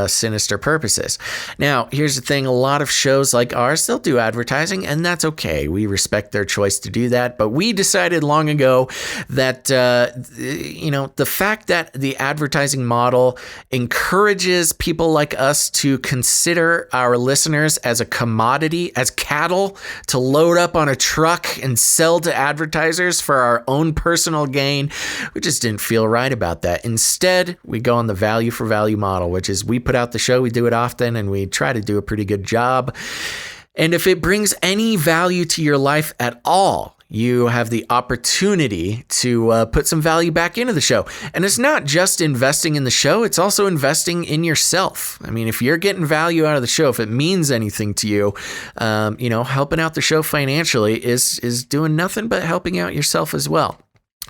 sinister purposes. Now, here's the thing. A lot of shows like ours, they'll do advertising, and that's okay. We respect their choice to do that. But we decided long ago that, the fact that the advertising model encourages people like us to consider our listeners as a commodity, as cattle to load up on a truck and sell to advertisers for our own personal gain, we just didn't feel right about that. Instead, we go on the value for value model, which is we put out the show, we do it often, and we try to do a pretty good job. And if it brings any value to your life at all, you have the opportunity to put some value back into the show. And it's not just investing in the show, it's also investing in yourself. I mean, if you're getting value out of the show, if it means anything to you, helping out the show financially is doing nothing but helping out yourself as well.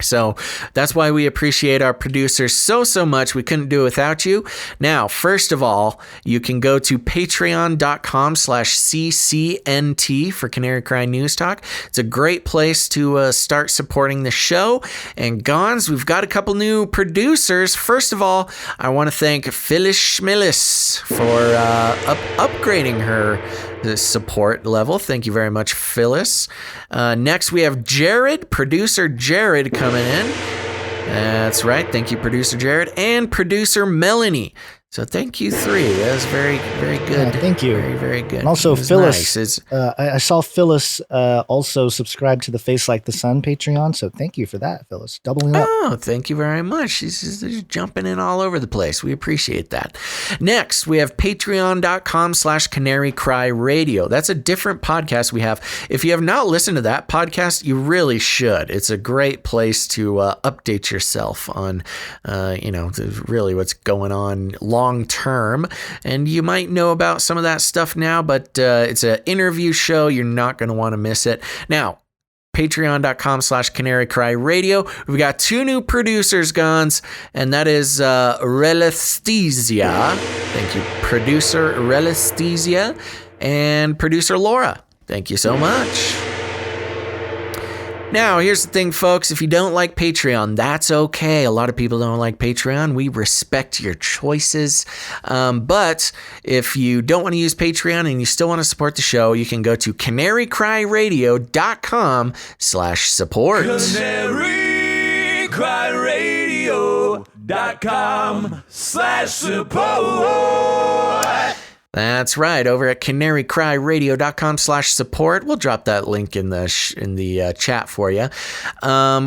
So that's why we appreciate our producers so much. We couldn't do it without you. Now, first of all, you can go to patreon.com/CCNT for Canary Cry News Talk. It's a great place to start supporting the show. And Gons, we've got a couple new producers. First of all, I want to thank Phyllis Schmillis for upgrading her support level. Thank you very much, Phyllis. Next, we have Jared, producer Jared, coming in. That's right. Thank you, producer Jared, and producer Melanie. So thank you, three. That was very, very good. Yeah, thank you. Very, very good. And also, Phyllis. Nice. I saw Phyllis also subscribe to the Face Like the Sun Patreon. So thank you for that, Phyllis. Doubling up. Oh, thank you very much. She's jumping in all over the place. We appreciate that. Next, we have patreon.com/Canary Cry Radio. That's a different podcast we have. If you have not listened to that podcast, you really should. It's a great place to update yourself on, really what's going on long term. And you might know about some of that stuff now, but it's an interview show. You're not going to want to miss it. Now, patreon.com/Canary Cry Radio. We've got two new producers, Gons, and that is Relisthesia. Thank you, producer Relisthesia, and producer Laura. Thank you so much. Now, here's the thing, folks. If you don't like Patreon, that's okay. A lot of people don't like Patreon. We respect your choices. But if you don't want to use Patreon and you still want to support the show, you can go to canarycryradio.com/support. canarycryradio.com/support. That's right. Over at canarycryradio.com/support. We'll drop that link in the chat for you.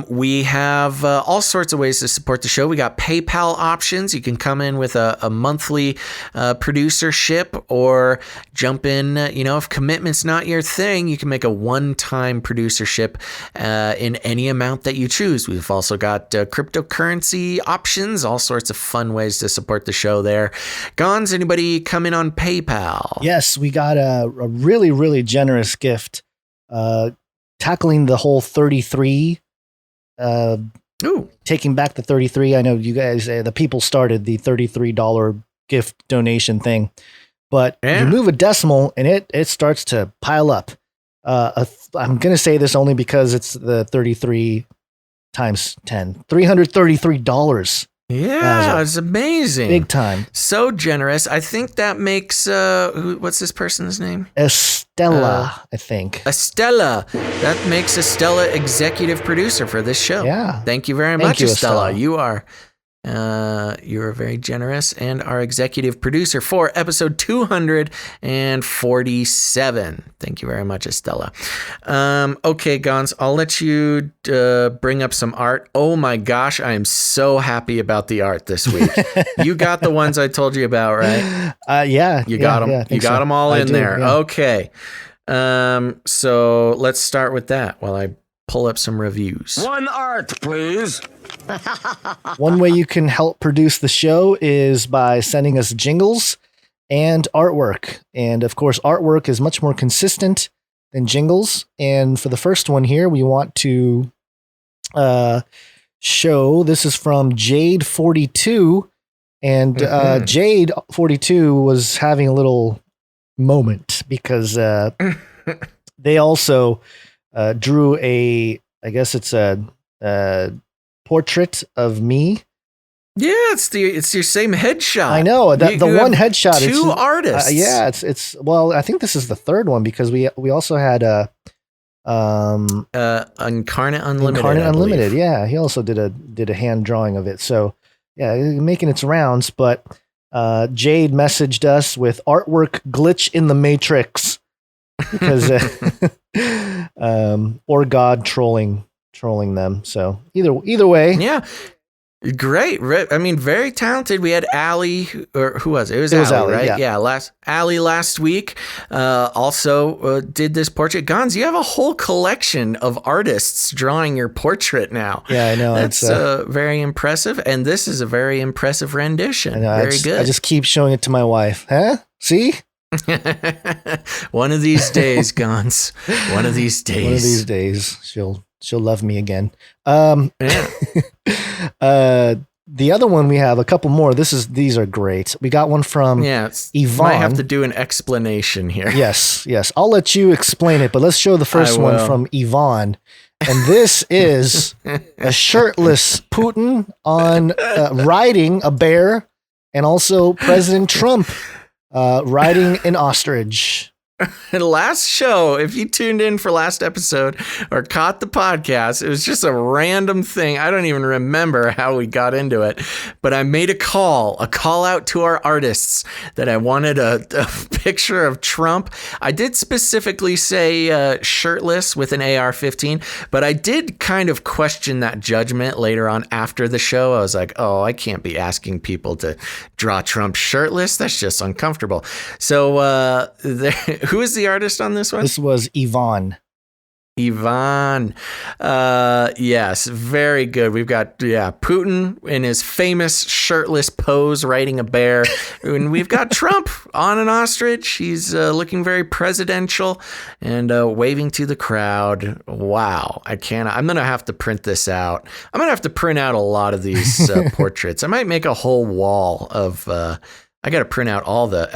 We have all sorts of ways to support the show. We got PayPal options. You can come in with a monthly producership, or jump in. If commitment's not your thing, you can make a one-time producership in any amount that you choose. We've also got cryptocurrency options. All sorts of fun ways to support the show there. Gons, anybody come in on PayPal? Yes, we got a really, really generous gift tackling the whole 33 Ooh. Taking back the 33. I know you guys, the people started the $33 gift donation thing, but you move a decimal and it starts to pile up. I'm going to say this only because it's the 33 times 10, $333. Yeah, it's amazing. Big time. So generous. I think that makes, what's this person's name? Estella, I think. Estella. That makes Estella executive producer for this show. Yeah. Thank you very much, Estella. You are very generous and our executive producer for episode 247. Thank you very much, Estella. Okay, Gons, I'll let you bring up some art. Oh my gosh, I am so happy about the art this week. You got the ones I told you about, right? Yeah. You got them. You got them all in there. Yeah. Okay. So let's start with that while I pull up some reviews. One art, please. One way you can help produce the show is by sending us jingles and artwork. And of course, artwork is much more consistent than jingles. And for the first one here, we want to show, this is from Jade42. And Jade42 was having a little moment because they also drew I guess it's a portrait of me. Yeah, it's your same headshot. I know the one headshot. Two artists. Yeah, it's well, I think this is the third one because we also had Incarnate Unlimited. Incarnate Unlimited. Yeah, he also did a hand drawing of it. So yeah, making its rounds. But Jade messaged us with artwork glitch in the Matrix because or God trolling them. So either way. Yeah. Great. I mean, very talented. We had Allie, or who was it? It was Allie, right? Yeah. Allie last week also did this portrait. Gons, you have a whole collection of artists drawing your portrait now. Yeah, I know. That's very impressive. And this is a very impressive rendition. I know, very good. I just keep showing it to my wife. Huh? See? One of these days, Gons. One of these days. One of these days, she'll love me again. The other one, we have a couple more. These are great. We got one from Yvonne. Might have to do an explanation here. Yes. I'll let you explain it, but let's show the first one from Yvonne. And this is a shirtless Putin on riding a bear, and also President Trump riding an ostrich. Last show, if you tuned in for last episode or caught the podcast, it was just a random thing. I don't even remember how we got into it, but I made a call out to our artists that I wanted a picture of Trump. I did specifically say shirtless with an AR-15, but I did kind of question that judgment later on after the show. I was like, oh, I can't be asking people to draw Trump shirtless. That's just uncomfortable. So who is the artist on this one? This was Yvonne. Yes, very good. We've got Putin in his famous shirtless pose riding a bear, and we've got Trump on an ostrich. He's looking very presidential and waving to the crowd. Wow, I'm gonna have to print this out. I'm gonna have to print out a lot of these portraits. I might make a whole wall of. I got to print out all the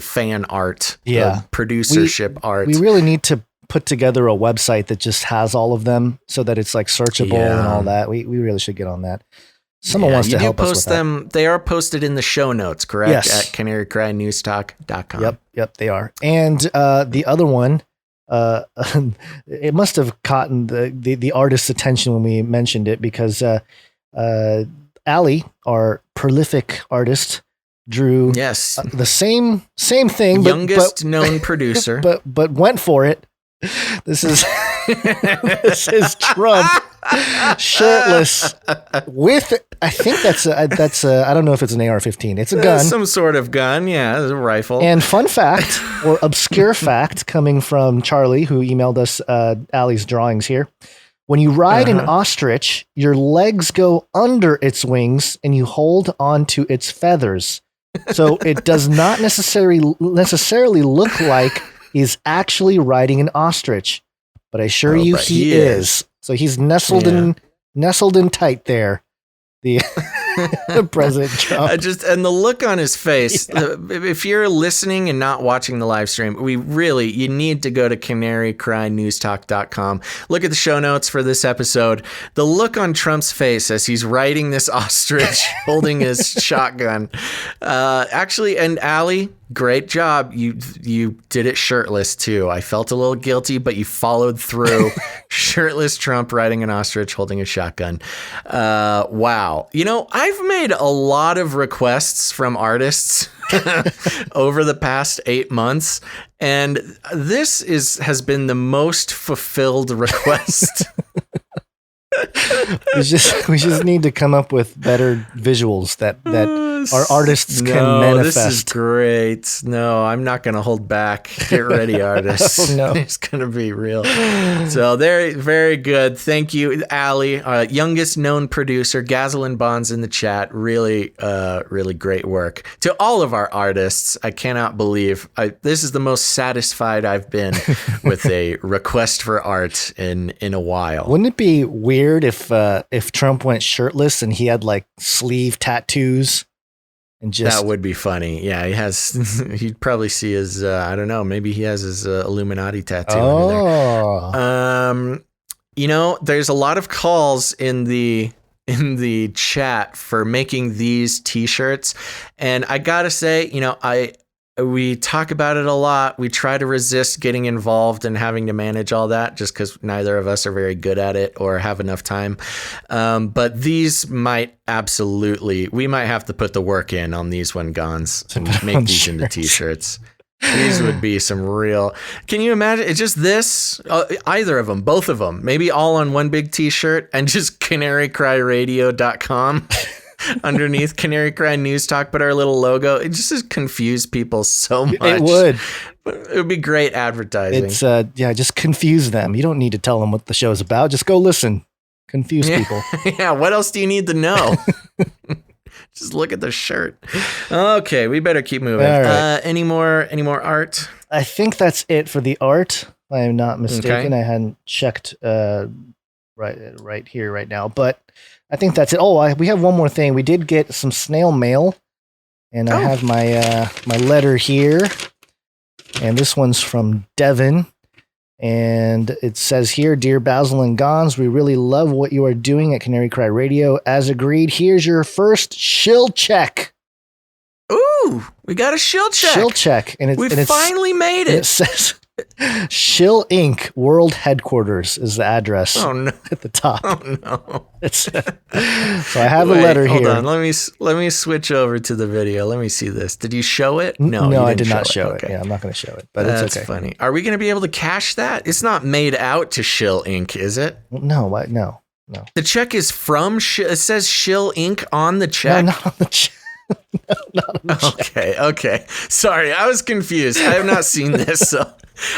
fan art, the producership art. We really need to put together a website that just has all of them so that it's like searchable and all that. We really should get on that. Someone wants to help us with them. They are posted in the show notes, correct? Yes. At canarycrynewstalk.com. Yep, they are. And the other one, it must have caught the artist's attention when we mentioned it because Allie, our prolific artist, drew the same thing, youngest known producer, but went for it. This is Trump shirtless with, I think that's I don't know if it's an AR-15. It's a gun, some sort of gun. Yeah, it's a rifle. And fun fact or obscure fact coming from Charlie, who emailed us Allie's drawings here. When you ride an ostrich, your legs go under its wings and you hold on to its feathers. So it does not necessarily look like he's actually riding an ostrich. But I assure you he is. So he's nestled in tight there. The President Trump. And the look on his face. If you're listening and not watching the live stream, you need to go to canarycrynewstalk.com. Look at the show notes for this episode. The look on Trump's face as he's riding this ostrich holding his shotgun. Actually, and Allie, great job. You did it shirtless too. I felt a little guilty, but you followed through. Shirtless Trump riding an ostrich holding a shotgun. Wow. I've made a lot of requests from artists over the past 8 months, and this has been the most fulfilled request. We just need to come up with better visuals that our artists can manifest. This is great. No, I'm not going to hold back. Get ready, artists. Oh, no. It's going to be real. So very, very good. Thank you, Allie, youngest known producer, Gazelle Bonds in the chat. Really, really great work. To all of our artists, I cannot believe this is the most satisfied I've been with a request for art in a while. Wouldn't it be weird if Trump went shirtless and he had like sleeve tattoos? That would be funny. Yeah, he'd probably see his, I don't know, maybe he has his Illuminati tattoo under there. There's a lot of calls in the chat for making these t-shirts. And I gotta say, we talk about it a lot. We try to resist getting involved and having to manage all that just because neither of us are very good at it or have enough time. But these we might have to put the work in on these when Gons and make these into t-shirts. These would be some real. Can you imagine? It's just this, either of them, both of them, maybe all on one big t-shirt and just canarycryradio.com. Underneath Canary Cry News Talk, but our little logo, it just confused people so much. It would. It would be great advertising. It's just confuse them. You don't need to tell them what the show's about. Just go listen. Confuse people. Yeah, what else do you need to know? Just look at the shirt. Okay, we better keep moving. All right. Any more art? I think that's it for the art. If I am not mistaken. Okay. I hadn't checked right here right now, but I think that's it. Oh, we have one more thing. We did get some snail mail, and I have my letter here, and this one's from Devin, and it says here, "Dear Basil and Gons, we really love what you are doing at Canary Cry Radio. As agreed, here's your first shill check." Ooh, we got a shill check. Shill check, and we finally made it. It says Shill Inc. World Headquarters is the address. Oh no! At the top. Oh no! So I have a letter here. Hold on, let me switch over to the video. Let me see this. Did you show it? No, I did not show it. Yeah, I'm not going to show it, but that's it's okay. Funny. Are we going to be able to cash that? It's not made out to Shill Inc., is it? No. The check is from it says Shill Inc. on the check. No, not on the check. No, not on the check. Okay. Sorry, I was confused. I have not seen this, so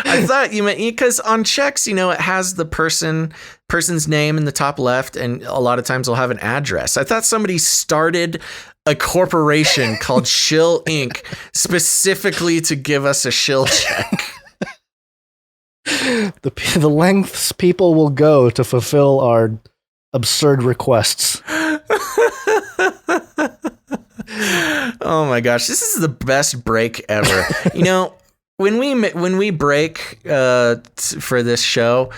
I thought you meant, because on checks, it has the person's name in the top left, and a lot of times they'll have an address. I thought somebody started a corporation called Shill Inc. specifically to give us a shill check. The lengths people will go to fulfill our absurd requests. Oh my gosh, this is the best break ever. When we break for this show,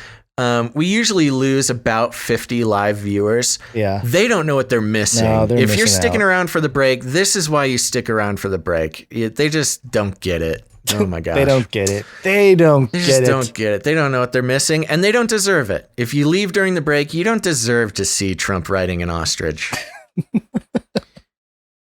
we usually lose about 50 live viewers. Yeah. They don't know what they're missing. No, if you're sticking around for the break, this is why you stick around for the break. They just don't get it. Oh my gosh. They don't get it. They don't get it. They don't know what they're missing, and they don't deserve it. If you leave during the break, you don't deserve to see Trump riding an ostrich.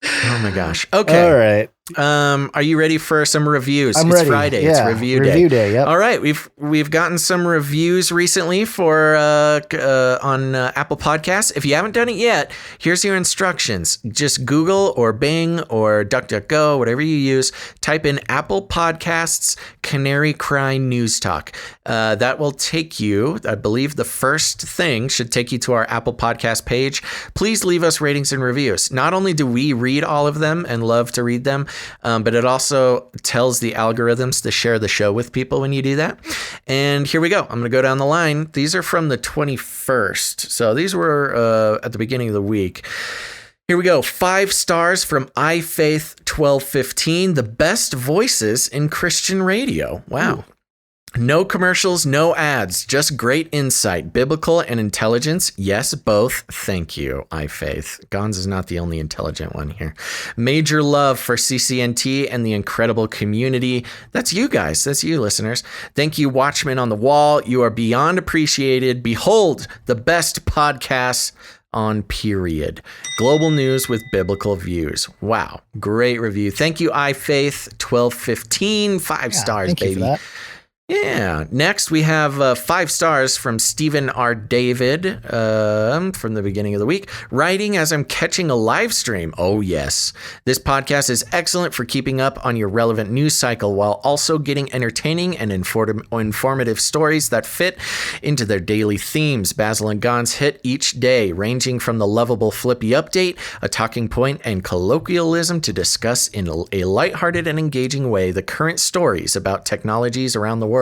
Oh my gosh. Okay. All right. Are you ready for some reviews? I'm it's ready. Friday. Yeah. It's review day. Yep. All right. We've gotten some reviews recently for on Apple Podcasts. If you haven't done it yet, here's your instructions. Just Google or Bing or DuckDuckGo, whatever you use. Type in Apple Podcasts Canary Cry News Talk. That will take you, I believe the first thing should take you to our Apple Podcast page. Please leave us ratings and reviews. Not only do we read all of them and love to read them, but it also tells the algorithms to share the show with people when you do that. And here we go. I'm going to go down the line. These are from the 21st. So these were at the beginning of the week. Here we go. 5 stars from iFaith 1215, the best voices in Christian radio. Wow. Ooh. No commercials, no ads, just great insight, biblical and intelligence. Yes, both. Thank you, iFaith. Gons is not the only intelligent one here. Major love for CCNT and the incredible community. That's you guys. That's you, listeners. Thank you, Watchmen on the Wall. You are beyond appreciated. Behold, the best podcasts on period. Global news with biblical views. Wow. Great review. Thank you, iFaith 1215. 5 stars, thank baby. you for that. Yeah. Next, we have 5 stars from Stephen R. David from the beginning of the week. Writing as I'm catching a live stream. Oh, yes. This podcast is excellent for keeping up on your relevant news cycle while also getting entertaining and informative stories that fit into their daily themes. Basil and Gons hit each day, ranging from the lovable Flippy update, a talking point, and colloquialism to discuss in a lighthearted and engaging way the current stories about technologies around the world,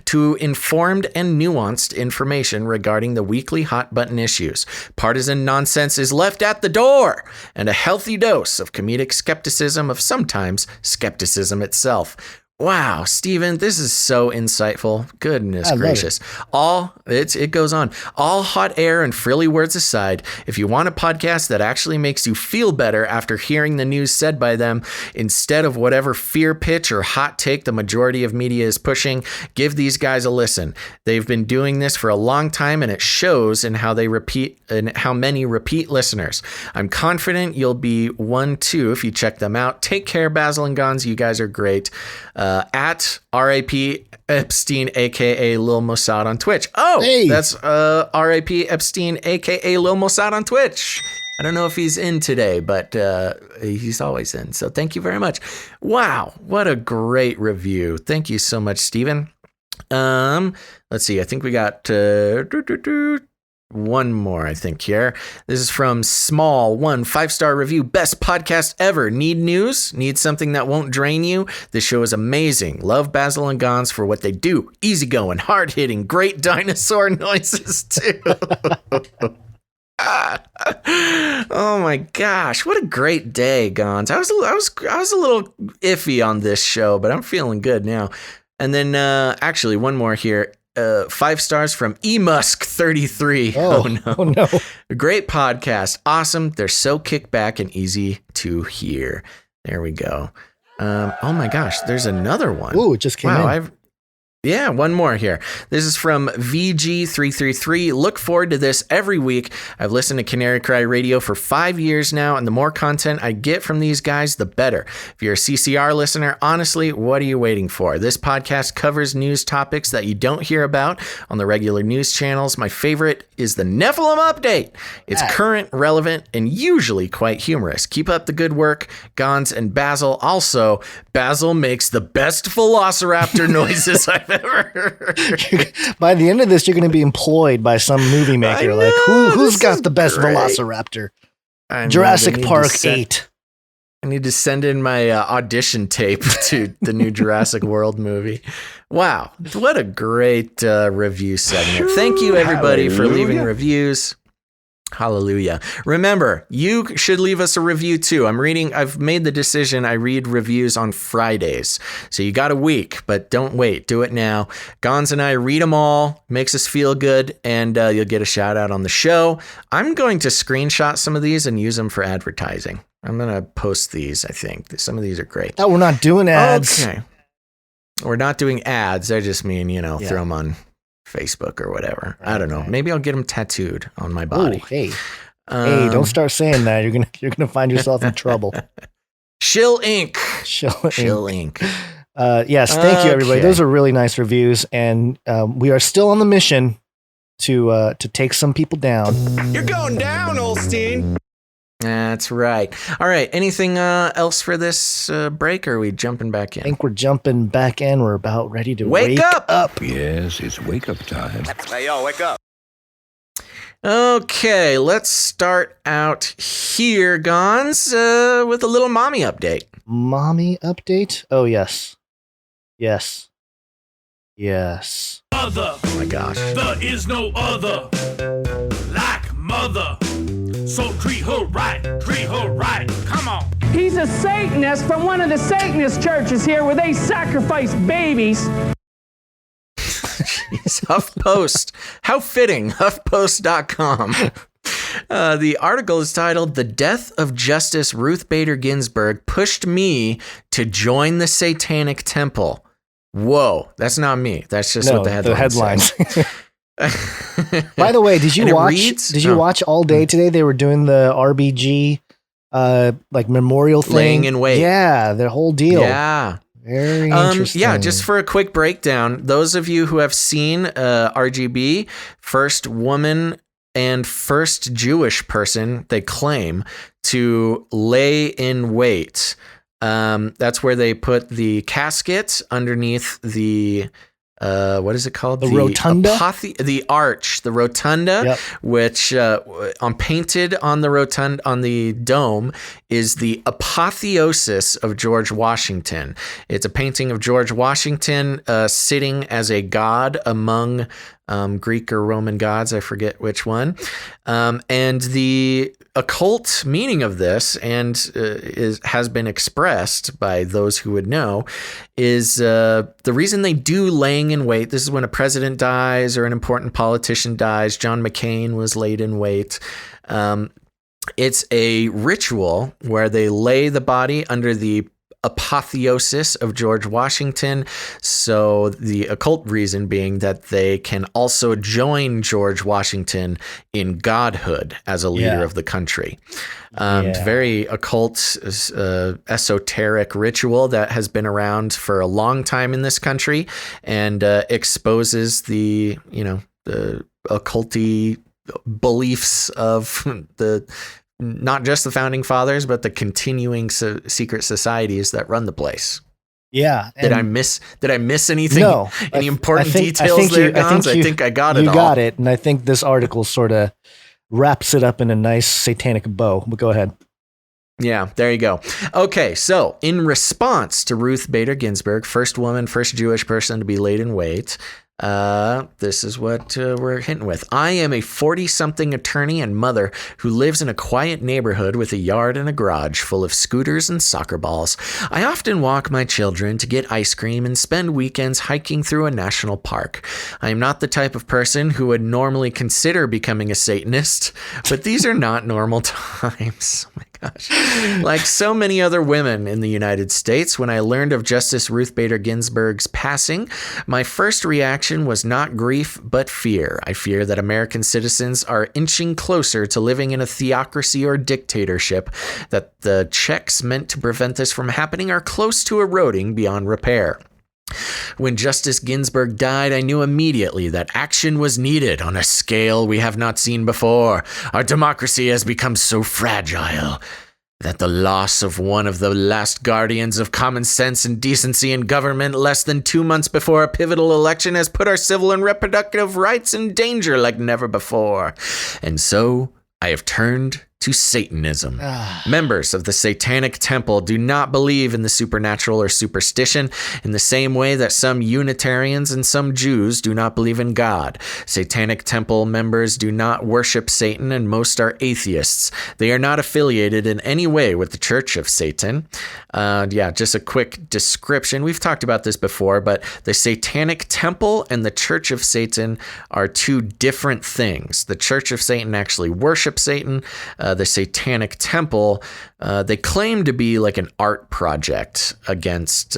to informed and nuanced information regarding the weekly hot button issues. Partisan nonsense is left at the door, and a healthy dose of comedic skepticism of sometimes skepticism itself. Wow, Stephen, this is so insightful. Goodness gracious. It goes on. All hot air and frilly words aside, if you want a podcast that actually makes you feel better after hearing the news said by them, instead of whatever fear pitch or hot take the majority of media is pushing, give these guys a listen. They've been doing this for a long time, and it shows in how many repeat listeners. I'm confident you'll be one too if you check them out. Take care, Basil and Gons. You guys are great. At R.A.P. Epstein, a.k.a. Lil Mossad on Twitch. Oh, hey. That's R.A.P. Epstein, a.k.a. Lil Mossad on Twitch. I don't know if he's in today, but he's always in. So thank you very much. Wow, what a great review. Thank you so much, Stephen. Let's see. I think we got one more, I think, here. This is from Small One, 5-star review. Best podcast ever. Need news? Need something that won't drain you? This show is amazing. Love Basil and Gons for what they do. Easygoing, hard-hitting, great dinosaur noises, too. Oh my gosh, what a great day, Gons. I was a little iffy on this show, but I'm feeling good now. And then actually one more here. 5 stars from emusk33. Oh no. Great podcast. Awesome. They're so kick back and easy to hear. There we go. Oh my gosh, there's another one. Ooh, it just came in. Yeah, one more here. This is from VG333. Look forward to this every week. I've listened to Canary Cry Radio for 5 years now, and the more content I get from these guys, the better. If you're a CCR listener, honestly, what are you waiting for? This podcast covers news topics that you don't hear about on the regular news channels. My favorite is the Nephilim update. It's current, relevant, and usually quite humorous. Keep up the good work, Gons and Basil. Also, Basil makes the best velociraptor noises I've ever heard. By the end of this, you're going to be employed by some movie maker. Like, who's got the best velociraptor? Jurassic Park 8. I need to send in my audition tape to the new Jurassic World movie. Wow, what a great review segment. Thank you, everybody, for leaving reviews. Hallelujah. Remember, you should leave us a review too. I've made the decision. I read reviews on Fridays. So you got a week, but don't wait. Do it now. Gons and I read them all. Makes us feel good. And you'll get a shout out on the show. I'm going to screenshot some of these and use them for advertising. I'm going to post these, I think. Some of these are great. We're not doing ads. Okay. We're not doing ads. I just mean, throw them on Facebook or whatever. Right, I don't know. Right. Maybe I'll get them tattooed on my body. Ooh, hey, don't start saying that. You're gonna find yourself in trouble. Shill Inc. Shill Inc. Yes, thank you, everybody. Those are really nice reviews, and we are still on the mission to take some people down. You're going down, Olstein. That's right. All right. Anything else for this break, or are we jumping back in? I think we're jumping back in. We're about ready to wake up. Yes, it's wake up time. Hey, yo, wake up. Okay, let's start out here, Gons, with a little mommy update. Mommy update? Oh, yes. Yes. Yes. Other. Oh my gosh. There is no other like mother. So treat her right. Come on. He's a Satanist from one of the Satanist churches here where they sacrifice babies. Jeez, HuffPost. How fitting. HuffPost.com. The article is titled, "The Death of Justice Ruth Bader Ginsburg Pushed Me to Join the Satanic Temple." Whoa, that's not me. That's just what the headlines say. By the way, did you watch all day today? They were doing the RBG like memorial thing. Laying in wait. Yeah, the whole deal. Yeah. Very interesting. Yeah, just for a quick breakdown, those of you who have seen RGB, first woman and first Jewish person, they claim, to lay in wait. That's where they put the casket underneath the what is it called? The rotunda? The arch, the rotunda, yep. Which painted on the rotunda, on the dome, is the Apotheosis of George Washington. It's a painting of George Washington sitting as a god among Greek or Roman gods, I forget which one. And the occult meaning of this, and has been expressed by those who would know, is the reason they do laying in wait. This is when a president dies or an important politician dies. John McCain was laid in wait. It's a ritual where they lay the body under the Apotheosis of George Washington. So the occult reason being that they can also join George Washington in godhood as a leader of the country. Very occult, esoteric ritual that has been around for a long time in this country, and exposes the occulty beliefs of the not just the founding fathers, but the continuing secret societies that run the place. Yeah. Did I miss anything? No. Any important details there, Gons? I think I got it all. You got it. And I think this article sort of wraps it up in a nice satanic bow. But go ahead. Yeah, there you go. Okay, so in response to Ruth Bader Ginsburg, first woman, first Jewish person to be laid in wait, this is what we're hinting with. "I am a 40-something attorney and mother who lives in a quiet neighborhood with a yard and a garage full of scooters and soccer balls. I often walk my children to get ice cream and spend weekends hiking through a national park. I am not the type of person who would normally consider becoming a Satanist, but these are not normal times." Oh my gosh. Like so many other women in the United States, when I learned of Justice Ruth Bader Ginsburg's passing, my first reaction was not grief, but fear. I fear that American citizens are inching closer to living in a theocracy or dictatorship, that the checks meant to prevent this from happening are close to eroding beyond repair. When Justice Ginsburg died, I knew immediately that action was needed on a scale we have not seen before. Our democracy has become so fragile that the loss of one of the last guardians of common sense and decency in government less than 2 months before a pivotal election has put our civil and reproductive rights in danger like never before. And so I have turned to Satanism. Members of the Satanic Temple do not believe in the supernatural or superstition in the same way that some Unitarians and some Jews do not believe in God. Satanic Temple members do not worship Satan, and most are atheists. They are not affiliated in any way with the Church of Satan. Just a quick description. We've talked about this before, but the Satanic Temple and the Church of Satan are two different things. The Church of Satan actually worships Satan. The Satanic Temple, they claim to be like an art project against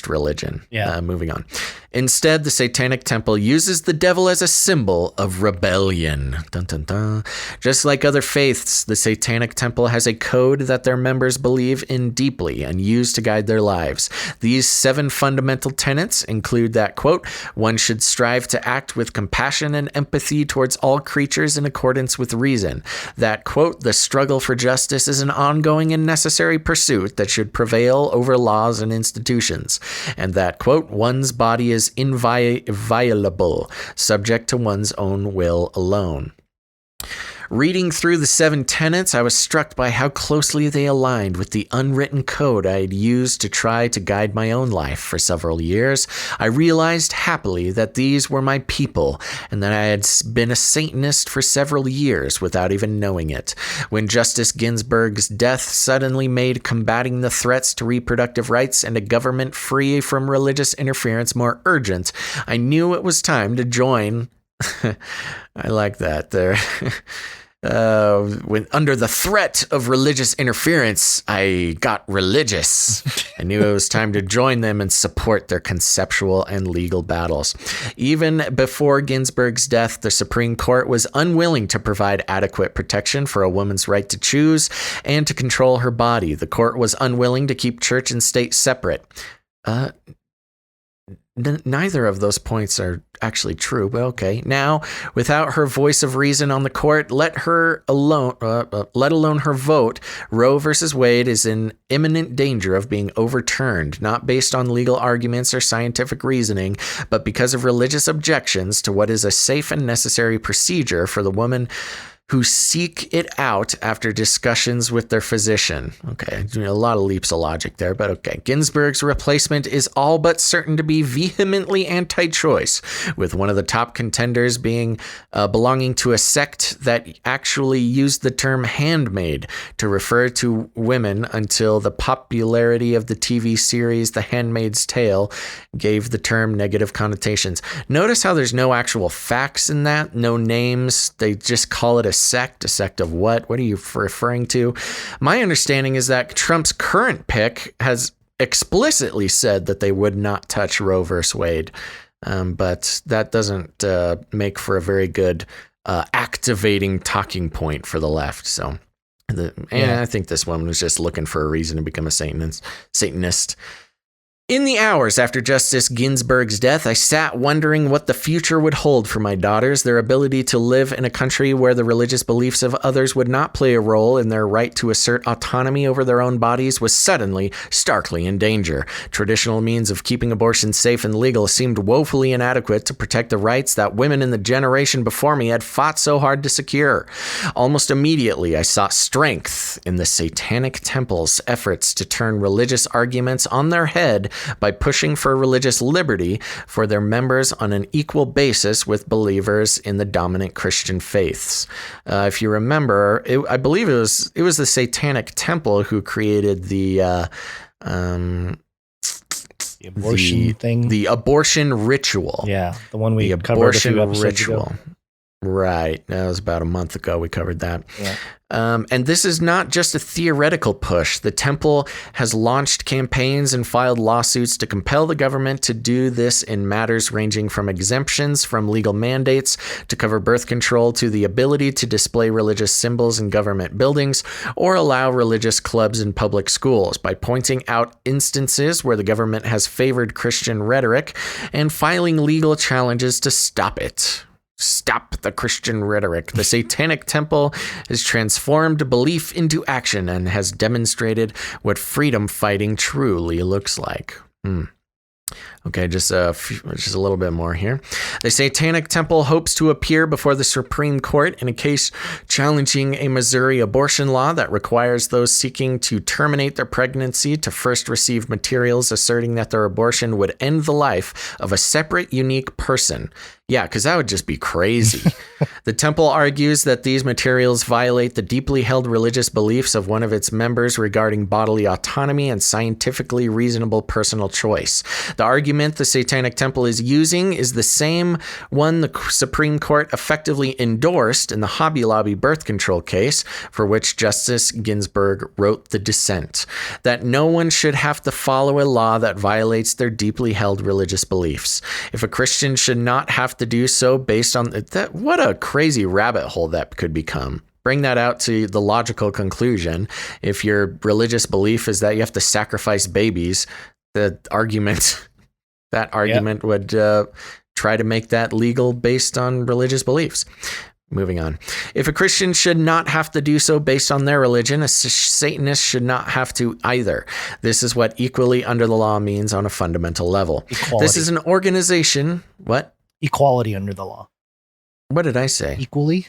religion. Moving on. Instead, the Satanic Temple uses the devil as a symbol of rebellion. Dun, dun, dun. Just like other faiths, the Satanic Temple has a code that their members believe in deeply and use to guide their lives. These 7 fundamental tenets include that, quote, "One should strive to act with compassion and empathy towards all creatures in accordance with reason." That, quote, "The struggle for justice is an ongoing and necessary pursuit that should prevail over laws and institutions." And that, quote, "One's body is inviolable, subject to one's own will alone. Reading through the 7 tenets, I was struck by how closely they aligned with the unwritten code I had used to try to guide my own life for several years. I realized happily that these were my people and that I had been a Satanist for several years without even knowing it. When Justice Ginsburg's death suddenly made combating the threats to reproductive rights and a government free from religious interference more urgent, I knew it was time to join. I like that there. When under the threat of religious interference, I got religious. I knew it was time to join them and support their conceptual and legal battles. Even before Ginsburg's death, the Supreme Court was unwilling to provide adequate protection for a woman's right to choose and to control her body. The court was unwilling to keep church and state separate. Neither of those points are actually true, but okay. Now, without her voice of reason on the court, let alone her vote, Roe versus Wade is in imminent danger of being overturned, not based on legal arguments or scientific reasoning, but because of religious objections to what is a safe and necessary procedure for the woman who seek it out after discussions with their physician. Okay, a lot of leaps of logic there, but okay. Ginsburg's replacement is all but certain to be vehemently anti-choice, with one of the top contenders being belonging to a sect that actually used the term handmaid to refer to women until the popularity of the TV series The Handmaid's Tale gave the term negative connotations. Notice how there's no actual facts in that, no names. They just call it a sect of what? What are you referring to? My understanding is that Trump's current pick has explicitly said that they would not touch Roe versus Wade, but that doesn't make for a very good activating talking point for the left. So, I think this woman was just looking for a reason to become a Satanist. In the hours after Justice Ginsburg's death, I sat wondering what the future would hold for my daughters. Their ability to live in a country where the religious beliefs of others would not play a role in their right to assert autonomy over their own bodies was suddenly, starkly in danger. Traditional means of keeping abortion safe and legal seemed woefully inadequate to protect the rights that women in the generation before me had fought so hard to secure. Almost immediately, I sought strength in the Satanic Temple's efforts to turn religious arguments on their head by pushing for religious liberty for their members on an equal basis with believers in the dominant Christian faiths. If you remember, I believe it was the Satanic Temple who created the abortion thing, the abortion ritual. Yeah, the one we covered a few episodes ago. Right. That was about a month ago. We covered that. Yeah. And this is not just a theoretical push. The temple has launched campaigns and filed lawsuits to compel the government to do this in matters ranging from exemptions from legal mandates to cover birth control to the ability to display religious symbols in government buildings or allow religious clubs in public schools by pointing out instances where the government has favored Christian rhetoric and filing legal challenges to stop it. Stop the Christian rhetoric. The Satanic Temple has transformed belief into action and has demonstrated what freedom fighting truly looks like. Okay, just a little bit more here. The Satanic Temple hopes to appear before the Supreme Court in a case challenging a Missouri abortion law that requires those seeking to terminate their pregnancy to first receive materials asserting that their abortion would end the life of a separate, unique person. Yeah, because that would just be crazy. The temple argues that these materials violate the deeply held religious beliefs of one of its members regarding bodily autonomy and scientifically reasonable personal choice. The argument the Satanic Temple is using is the same one the Supreme Court effectively endorsed in the Hobby Lobby birth control case, for which Justice Ginsburg wrote the dissent, that no one should have to follow a law that violates their deeply held religious beliefs. If a Christian should not have to do so based on that, what a crazy rabbit hole that could become. Bring that out to the logical conclusion. If your religious belief is that you have to sacrifice babies, that argument would try to make that legal based on religious beliefs. Moving on. If a Christian should not have to do so based on their religion, a Satanist should not have to either. This is what equally under the law means on a fundamental level. Equality. This is an organization. What? Equality under the law. What did I say? Equally?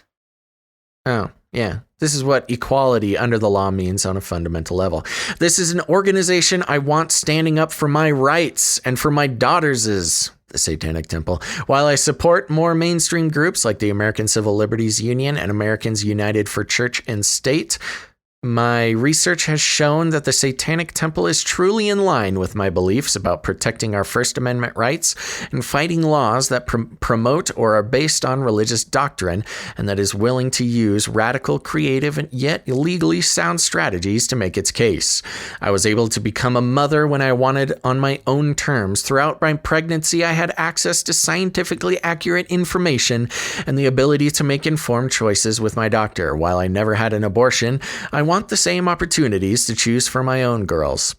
Oh, yeah. This is what equality under the law means on a fundamental level. This is an organization I want standing up for my rights and for my daughters'. The Satanic Temple. While I support more mainstream groups like the American Civil Liberties Union and Americans United for Church and State, my research has shown that the Satanic Temple is truly in line with my beliefs about protecting our First Amendment rights and fighting laws that promote or are based on religious doctrine, and that is willing to use radical, creative, and yet legally sound strategies to make its case. I was able to become a mother when I wanted on my own terms. Throughout my pregnancy, I had access to scientifically accurate information and the ability to make informed choices with my doctor. While I never had an abortion, I want the same opportunities to choose for my own girls.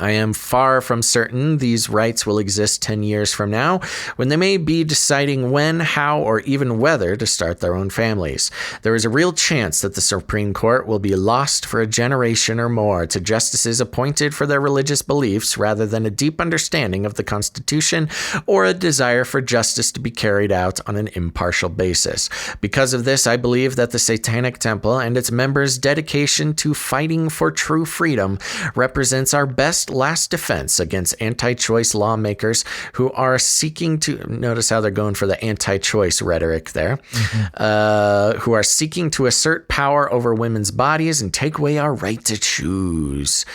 I am far from certain these rights will exist 10 years from now, when they may be deciding when, how, or even whether to start their own families. There is a real chance that the Supreme Court will be lost for a generation or more to justices appointed for their religious beliefs rather than a deep understanding of the Constitution or a desire for justice to be carried out on an impartial basis. Because of this, I believe that the Satanic Temple and its members' dedication to fighting for true freedom represents our best last defense against anti-choice lawmakers who are seeking to, notice how they're going for the anti-choice rhetoric there, who are seeking to assert power over women's bodies and take away our right to choose.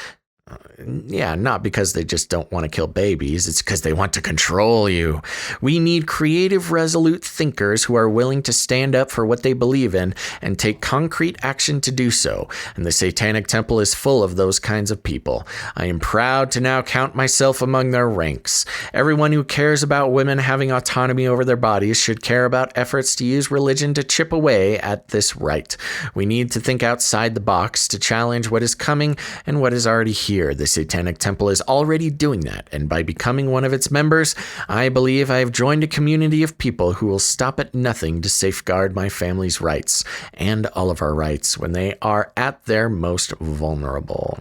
Yeah, not because they just don't want to kill babies. It's because they want to control you. We need creative, resolute thinkers who are willing to stand up for what they believe in and take concrete action to do so. And the Satanic Temple is full of those kinds of people. I am proud to now count myself among their ranks. Everyone who cares about women having autonomy over their bodies should care about efforts to use religion to chip away at this right. We need to think outside the box to challenge what is coming and what is already here. The Satanic Temple is already doing that, and by becoming one of its members, I believe I have joined a community of people who will stop at nothing to safeguard my family's rights and all of our rights when they are at their most vulnerable.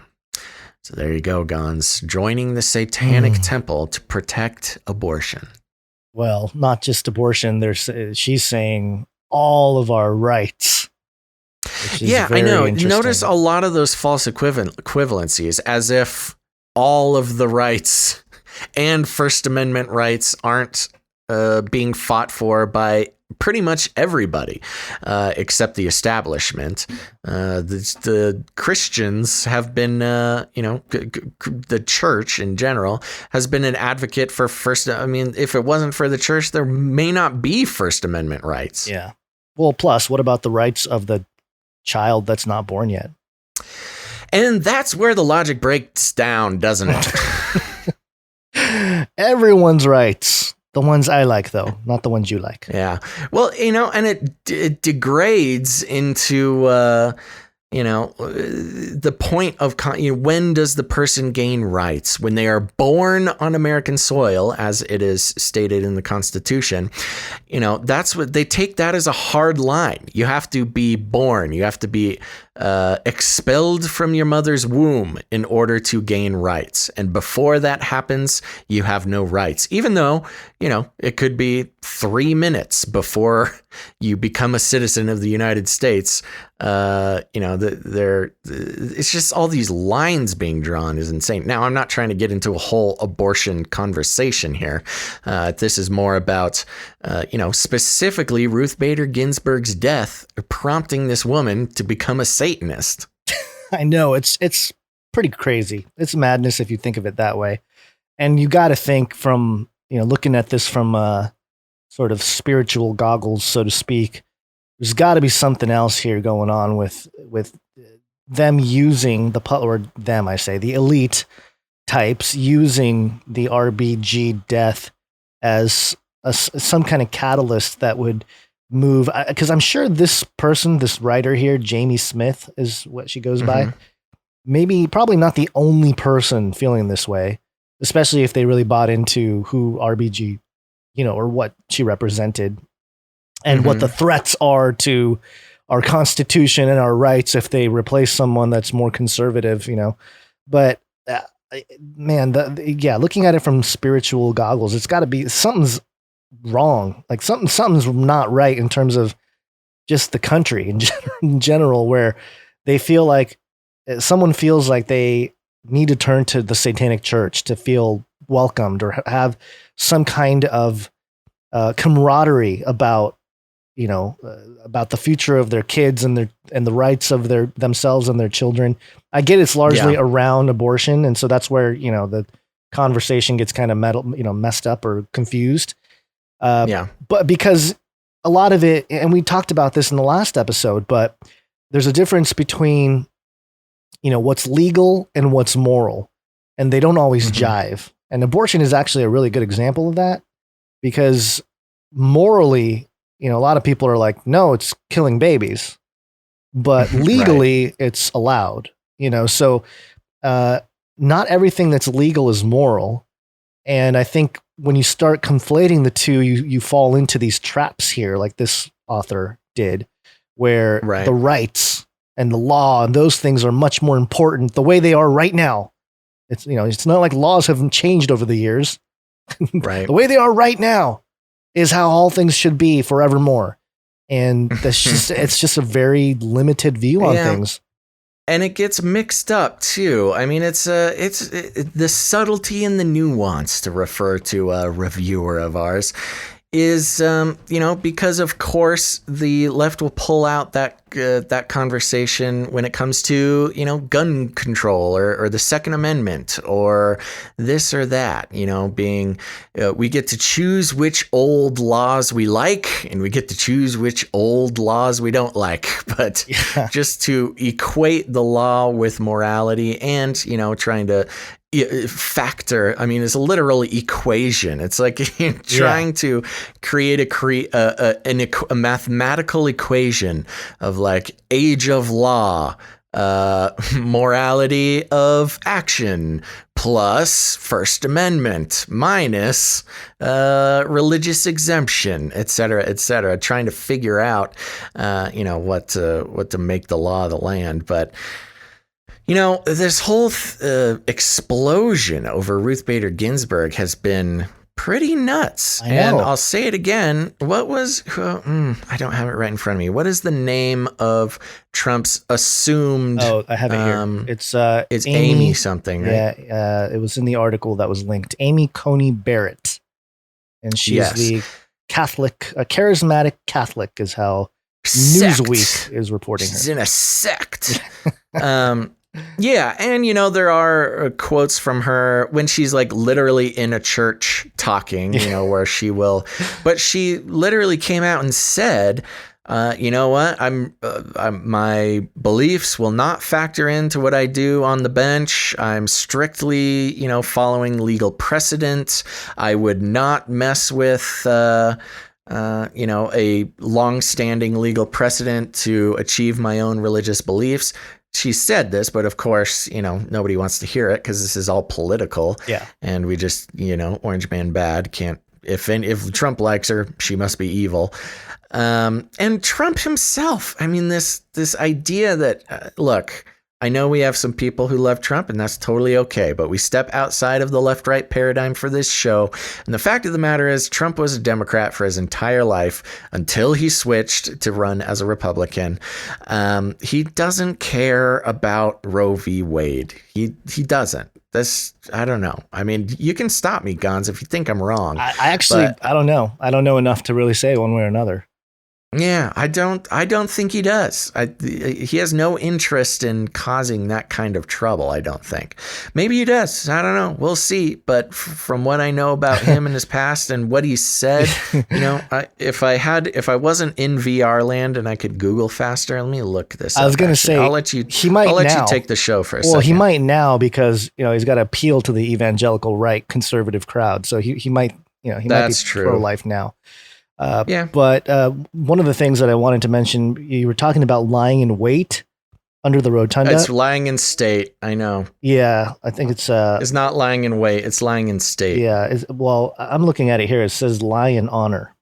So there you go, Gons, joining the Satanic Temple to protect abortion. Well, not just abortion. She's saying all of our rights. Yeah, I know. Notice a lot of those false equivalencies, as if all of the rights and First Amendment rights aren't being fought for by pretty much everybody, except the establishment. The Christians have been, the church in general has been an advocate for if it wasn't for the church, there may not be First Amendment rights. Yeah. Well, plus, what about the rights of the child that's not born yet? And that's where the logic breaks down, doesn't it? Everyone's rights. The ones I like, though, not the ones you like. Yeah. Well, and it degrades into, the point of, when does the person gain rights? When they are born on American soil, as it is stated in the Constitution, that's what they take that as a hard line. You have to be born. You have to be expelled from your mother's womb in order to gain rights. And before that happens, you have no rights, even though, it could be 3 minutes before you become a citizen of the United States. It's just all these lines being drawn is insane. Now, I'm not trying to get into a whole abortion conversation here. This is more about, specifically Ruth Bader Ginsburg's death prompting this woman to become a Satanist. I know it's pretty crazy. It's madness if you think of it that way. And you got to think from, looking at this from sort of spiritual goggles, so to speak. There's got to be something else here going on with them using the elite types using the RBG death as some kind of catalyst that would move. Because I'm sure this writer here, Jamie Smith is what she goes by. Probably not the only person feeling this way, especially if they really bought into who RBG, or what she represented. and what the threats are to our Constitution and our rights if they replace someone that's more conservative, But man, looking at it from spiritual goggles, it's got to be something's wrong. Like something's not right in terms of just the country in general, where they feel like someone feels like they need to turn to the Satanic Church to feel welcomed or have some kind of camaraderie about about the future of their kids and the rights of themselves and their children. I get it's largely around abortion, and so that's where the conversation gets kind of messed up or confused. But because a lot of it, and we talked about this in the last episode, but there's a difference between what's legal and what's moral, and they don't always jive. And abortion is actually a really good example of that, because morally, a lot of people are like, no, it's killing babies, but legally it's allowed, so not everything that's legal is moral. And I think when you start conflating the two, you fall into these traps here, like this author did, where the rights and the law and those things are much more important the way they are right now. It's, it's not like laws haven't changed over the years. The way they are right now is how all things should be forevermore. And that's it's just a very limited view on things. And it gets mixed up too. I mean, it's the subtlety and the nuance, to refer to a reviewer of ours, is, because of course the left will pull out that conversation when it comes to, gun control or the Second Amendment or this or that, being, we get to choose which old laws we like and we get to choose which old laws we don't like. But just to equate the law with morality and, trying to factor, I mean, it's a literal equation. It's like trying to create a mathematical equation of like age of law, morality of action, plus First Amendment, minus religious exemption, et cetera, trying to figure out, what to make the law of the land. But this whole explosion over Ruth Bader Ginsburg has been pretty nuts. And I'll say it again. What was, I don't have it right in front of me. What is the name of Trump's assumed? Oh, I have it here. It's Amy something, right? Yeah. It was in the article that was linked. Amy Coney Barrett. And she's the Catholic, a charismatic Catholic is how Newsweek is reporting her. She's in a sect. Yeah, and there are quotes from her when she's like literally in a church talking, where she will, but she literally came out and said, you know what, I'm my beliefs will not factor into what I do on the bench. I'm strictly, following legal precedent. I would not mess with, a long-standing legal precedent to achieve my own religious beliefs. She said this, but of course, nobody wants to hear it because this is all political. Yeah. And we just, orange man bad can't, if Trump likes her, she must be evil. And Trump himself, I mean, this idea that, look, I know we have some people who love Trump, and that's totally okay, but we step outside of the left-right paradigm for this show. And the fact of the matter is, Trump was a Democrat for his entire life until he switched to run as a Republican. He doesn't care about Roe v. Wade. He doesn't. I don't know. I mean, you can stop me, Gons, if you think I'm wrong. I don't know. I don't know enough to really say one way or another. Yeah, I don't think he does. He has no interest in causing that kind of trouble, I don't think. Maybe he does. I don't know. We'll see. But from what I know about him in his past and what he said, if I wasn't in VR land and I could Google faster, let me look this up. I was going to say, I'll let you take the show for a second. Well, he might now because, he's got to appeal to the evangelical right conservative crowd. So he might, he might be pro-life now. But one of the things that I wanted to mention, you were talking about lying in wait under the rotunda. It's lying in state. I know. Yeah, I think it's not lying in wait. It's lying in state. Yeah. I'm looking at it here. It says lie in honor.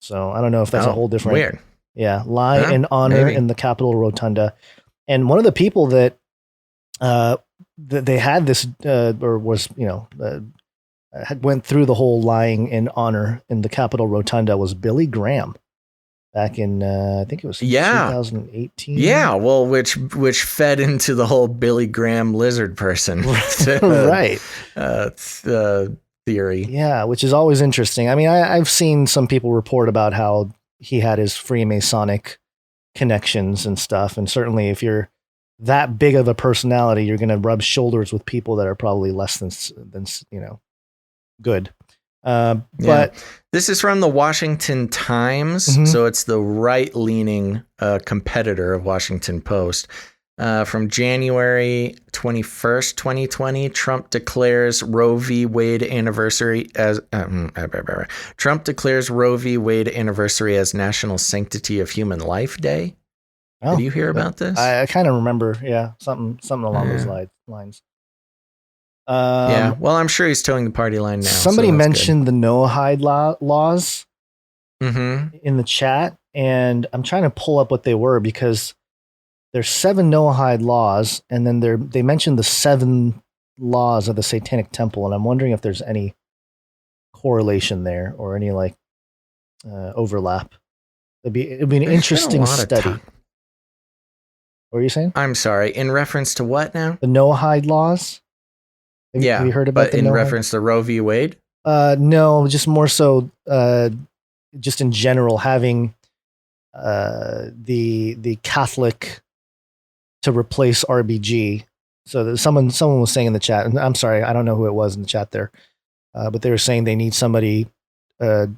So I don't know if that's a whole different. Weird. Yeah, lie in honor in the Capitol Rotunda, and one of the people that they had this or was had went through the whole lying in honor in the Capitol Rotunda was Billy Graham back in I think it was 2018. Yeah, well, which fed into the whole Billy Graham lizard person right theory. Yeah, which is always interesting. I mean, I've seen some people report about how he had his Freemasonic connections and stuff, and certainly if you're that big of a personality, you're going to rub shoulders with people that are probably less than good. But this is from the Washington Times, so it's the right-leaning competitor of Washington Post. From January 21st, 2020, Trump declares Roe v. Wade anniversary as National Sanctity of Human Life Day. Did you hear about this? I kind of remember, something along those lines. Well, I'm sure he's towing the party line now. Somebody mentioned the Noahide laws in the chat, and I'm trying to pull up what they were because there's 7 Noahide laws, and then they mentioned the 7 laws of the Satanic Temple, and I'm wondering if there's any correlation there or any overlap. It'd be an interesting study. What were you saying? I'm sorry. In reference to what now? The Noahide laws. Have you heard about but in reference to Roe v. Wade? No, just more so, just in general, having the Catholic to replace RBG. So someone was saying in the chat, and I'm sorry, I don't know who it was in the chat there, but they were saying they need somebody to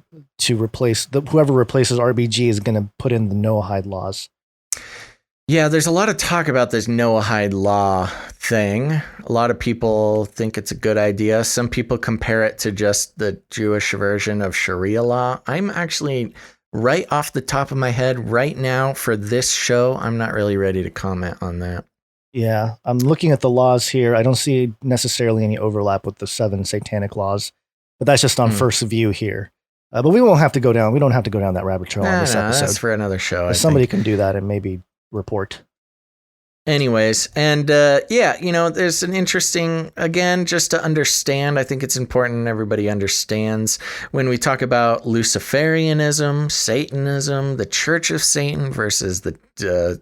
replace whoever replaces RBG is going to put in the Noahide laws. Yeah, there's a lot of talk about this Noahide law thing. A lot of people think it's a good idea. Some people compare it to just the Jewish version of Sharia law. I'm actually, right off the top of my head right now for this show, I'm not really ready to comment on that. Yeah, I'm looking at the laws here. I don't see necessarily any overlap with the 7 satanic laws, but that's just on first view here. But we won't have to go down. We don't have to go down that rabbit trail on this episode. That's for another show. Somebody can do that and maybe report. Anyways, and there's an interesting, again, just to understand, I think it's important everybody understands when we talk about Luciferianism, Satanism, the Church of Satan versus the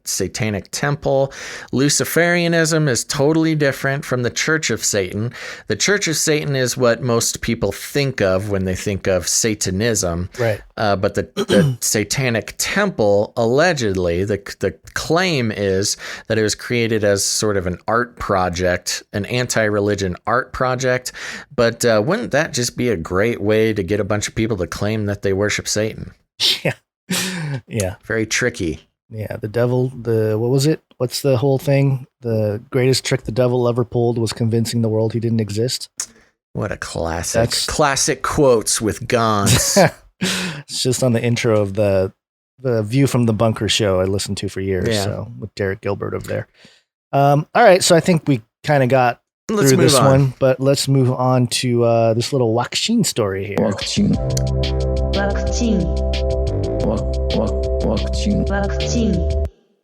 Satanic Temple. Luciferianism is totally different from the Church of Satan. The Church of Satan is what most people think of when they think of Satanism. Right. But the Satanic Temple, allegedly, the claim is that it was created as sort of an art project, an anti-religion art project. But wouldn't that just be a great way to get a bunch of people to claim that they worship Satan? Yeah. Yeah. Very tricky. Yeah. The devil, what was it? What's the whole thing? The greatest trick the devil ever pulled was convincing the world he didn't exist. What a classic. Classic quotes with guns. It's just on the intro of the View from the Bunker show I listened to for years. So with Derek Gilbert over there. All right. So I think we kind of got through this one, but let's move on to this little waccine story here. Waccine.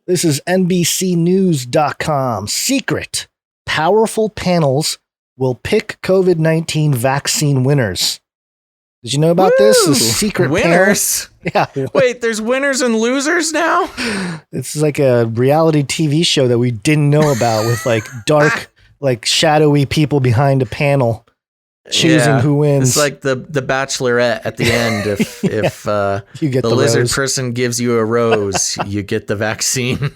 This is NBCnews.com. Secret. Powerful panels will pick COVID-19 vaccine winners. Did you know about this? The secret winners? Panel? Yeah. Wait, there's winners and losers now? It's like a reality TV show that we didn't know about with like dark, like shadowy people behind a panel choosing who wins. It's like the Bachelorette at the end. If you get the lizard person gives you a rose, you get the vaccine.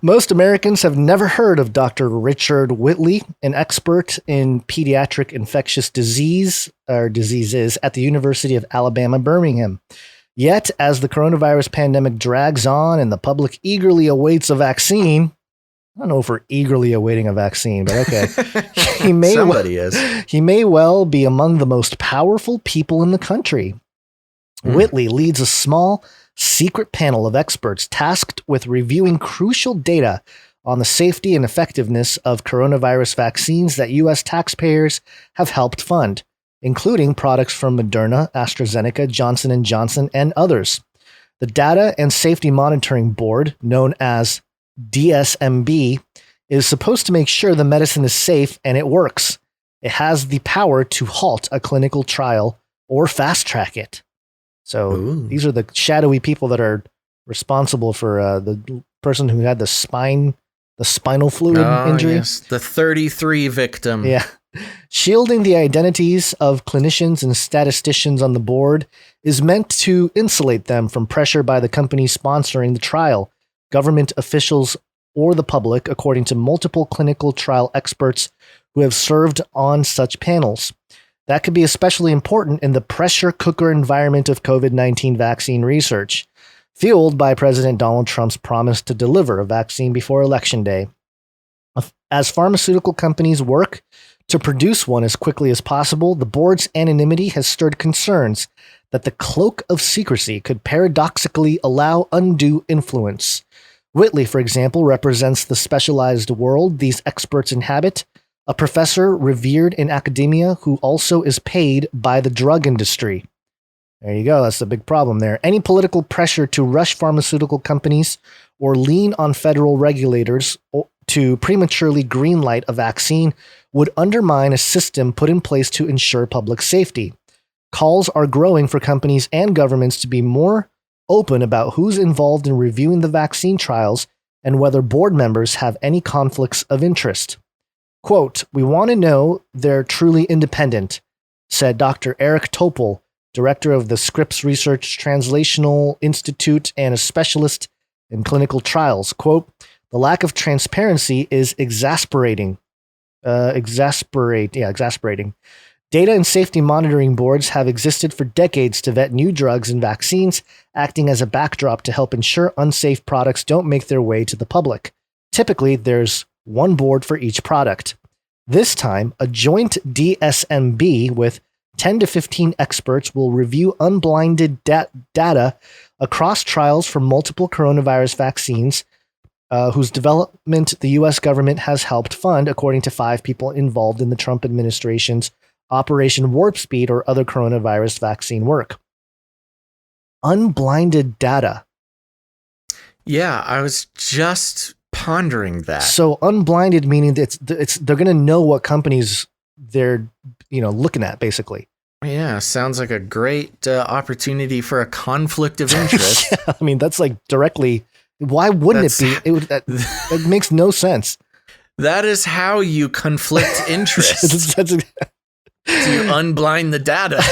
Most Americans have never heard of Dr. Richard Whitley, an expert in pediatric infectious diseases at the University of Alabama, Birmingham. Yet, as the coronavirus pandemic drags on and the public eagerly awaits a vaccine, I don't know if we're eagerly awaiting a vaccine, but okay. He may well be among the most powerful people in the country. Whitley leads a small, secret panel of experts tasked with reviewing crucial data on the safety and effectiveness of coronavirus vaccines that U.S. taxpayers have helped fund. including products from Moderna, AstraZeneca, Johnson & Johnson, and others. The Data and Safety Monitoring Board, known as DSMB, is supposed to make sure the medicine is safe and it works. It has the power to halt a clinical trial or fast track it. So these are the shadowy people that are responsible for the person who had the spinal fluid injury. Yes, the 33 victim. Yeah. Shielding the identities of clinicians and statisticians on the board is meant to insulate them from pressure by the company sponsoring the trial, government officials, or the public, according to multiple clinical trial experts who have served on such panels. That could be especially important in the pressure cooker environment of COVID-19 vaccine research, fueled by President Donald Trump's promise to deliver a vaccine before Election Day. As pharmaceutical companies work to produce one as quickly as possible, the board's anonymity has stirred concerns that the cloak of secrecy could paradoxically allow undue influence. Whitley, for example, represents the specialized world these experts inhabit, a professor revered in academia who also is paid by the drug industry. There you go. That's the big problem there. Any political pressure to rush pharmaceutical companies or lean on federal regulators to prematurely greenlight a vaccine would undermine a system put in place to ensure public safety. Calls are growing for companies and governments to be more open about who's involved in reviewing the vaccine trials and whether board members have any conflicts of interest. Quote, "We want to know they're truly independent," said Dr. Eric Topol, director of the Scripps Research Translational Institute and a specialist in clinical trials. Quote, "The lack of transparency is exasperating. Exasperating. Data and safety monitoring boards have existed for decades to vet new drugs and vaccines, acting as a backdrop to help ensure unsafe products don't make their way to the public. Typically, there's one board for each product. This time, a joint DSMB with 10 to 15 experts will review unblinded data across trials for multiple coronavirus vaccines, whose development the U.S. government has helped fund, according to 5 people involved in the Trump administration's Operation Warp Speed or other coronavirus vaccine work." Unblinded data. Yeah, I was just pondering that. So unblinded meaning that they're going to know what companies they're looking at, basically. Yeah, sounds like a great opportunity for a conflict of interest. Yeah, I mean, that's like directly. Why wouldn't it be? It makes no sense. That is how you conflict interest. Do you unblind the data?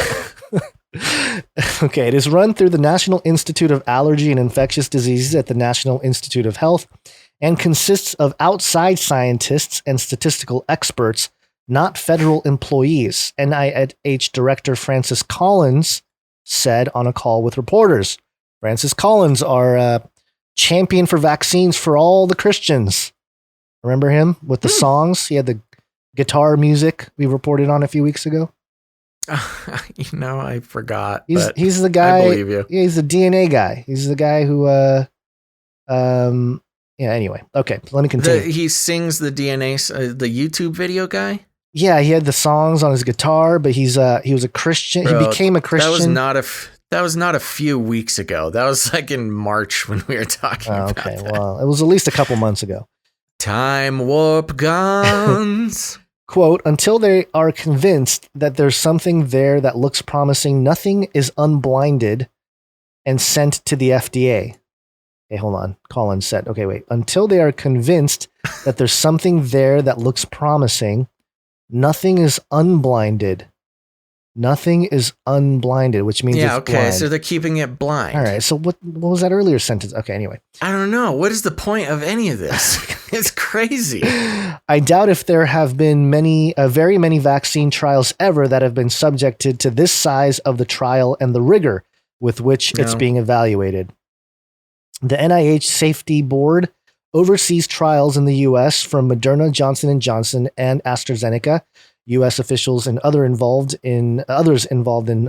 Okay, it is run through the National Institute of Allergy and Infectious Diseases at the National Institute of Health and consists of outside scientists and statistical experts, not federal employees, NIH Director Francis Collins said on a call with reporters. Francis Collins, our champion for vaccines for all the Christians. Remember him with the songs? He had the guitar music we reported on a few weeks ago. I forgot. He's the guy. I believe you. Yeah, he's the DNA guy. He's the guy who. Anyway, okay. Let me continue. He sings the DNA, the YouTube video guy. Yeah, he had the songs on his guitar, but he was a Christian. Bro, he became a Christian. That was not a few weeks ago. That was like in March when we were talking about okay, that. Well, it was at least a couple months ago. Time warp guns. Quote, "Until they are convinced that there's something there that looks promising, nothing is unblinded and sent to the FDA." Okay, hold on. Collins said, okay, wait. "Until they are convinced that there's something there that looks promising, nothing is unblinded." Nothing is unblinded, which means it's blind. So they're keeping it blind. All right, so what was that earlier sentence? Okay, anyway. I don't know. What is the point of any of this? It's crazy. "I doubt if there have been very many vaccine trials ever that have been subjected to this size of the trial and the rigor with which it's being evaluated. The NIH Safety Board oversees trials in the U.S. from Moderna, Johnson & Johnson, and AstraZeneca. U.S. officials and others involved in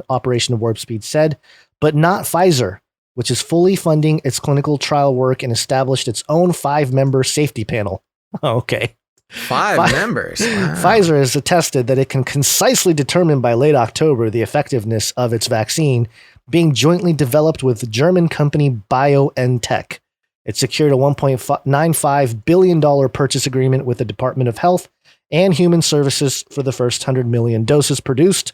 Operation Warp Speed said, but not Pfizer, which is fully funding its clinical trial work and established its own 5-member safety panel." Okay. 5 members. Wow. Pfizer has attested that it can concisely determine by late October the effectiveness of its vaccine being jointly developed with German company BioNTech. It secured a $1.95 billion purchase agreement with the Department of Health and Human Services for the first 100 million doses produced.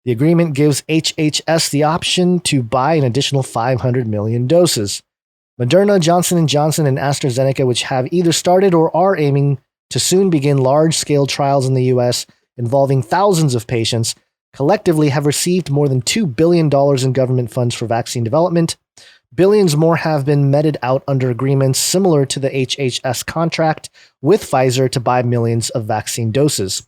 The agreement gives HHS the option to buy an additional 500 million doses. Moderna, Johnson & Johnson, and AstraZeneca, which have either started or are aiming to soon begin large-scale trials in the U.S. involving thousands of patients, collectively have received more than $2 billion in government funds for vaccine development. Billions more have been meted out under agreements similar to the HHS contract with Pfizer to buy millions of vaccine doses.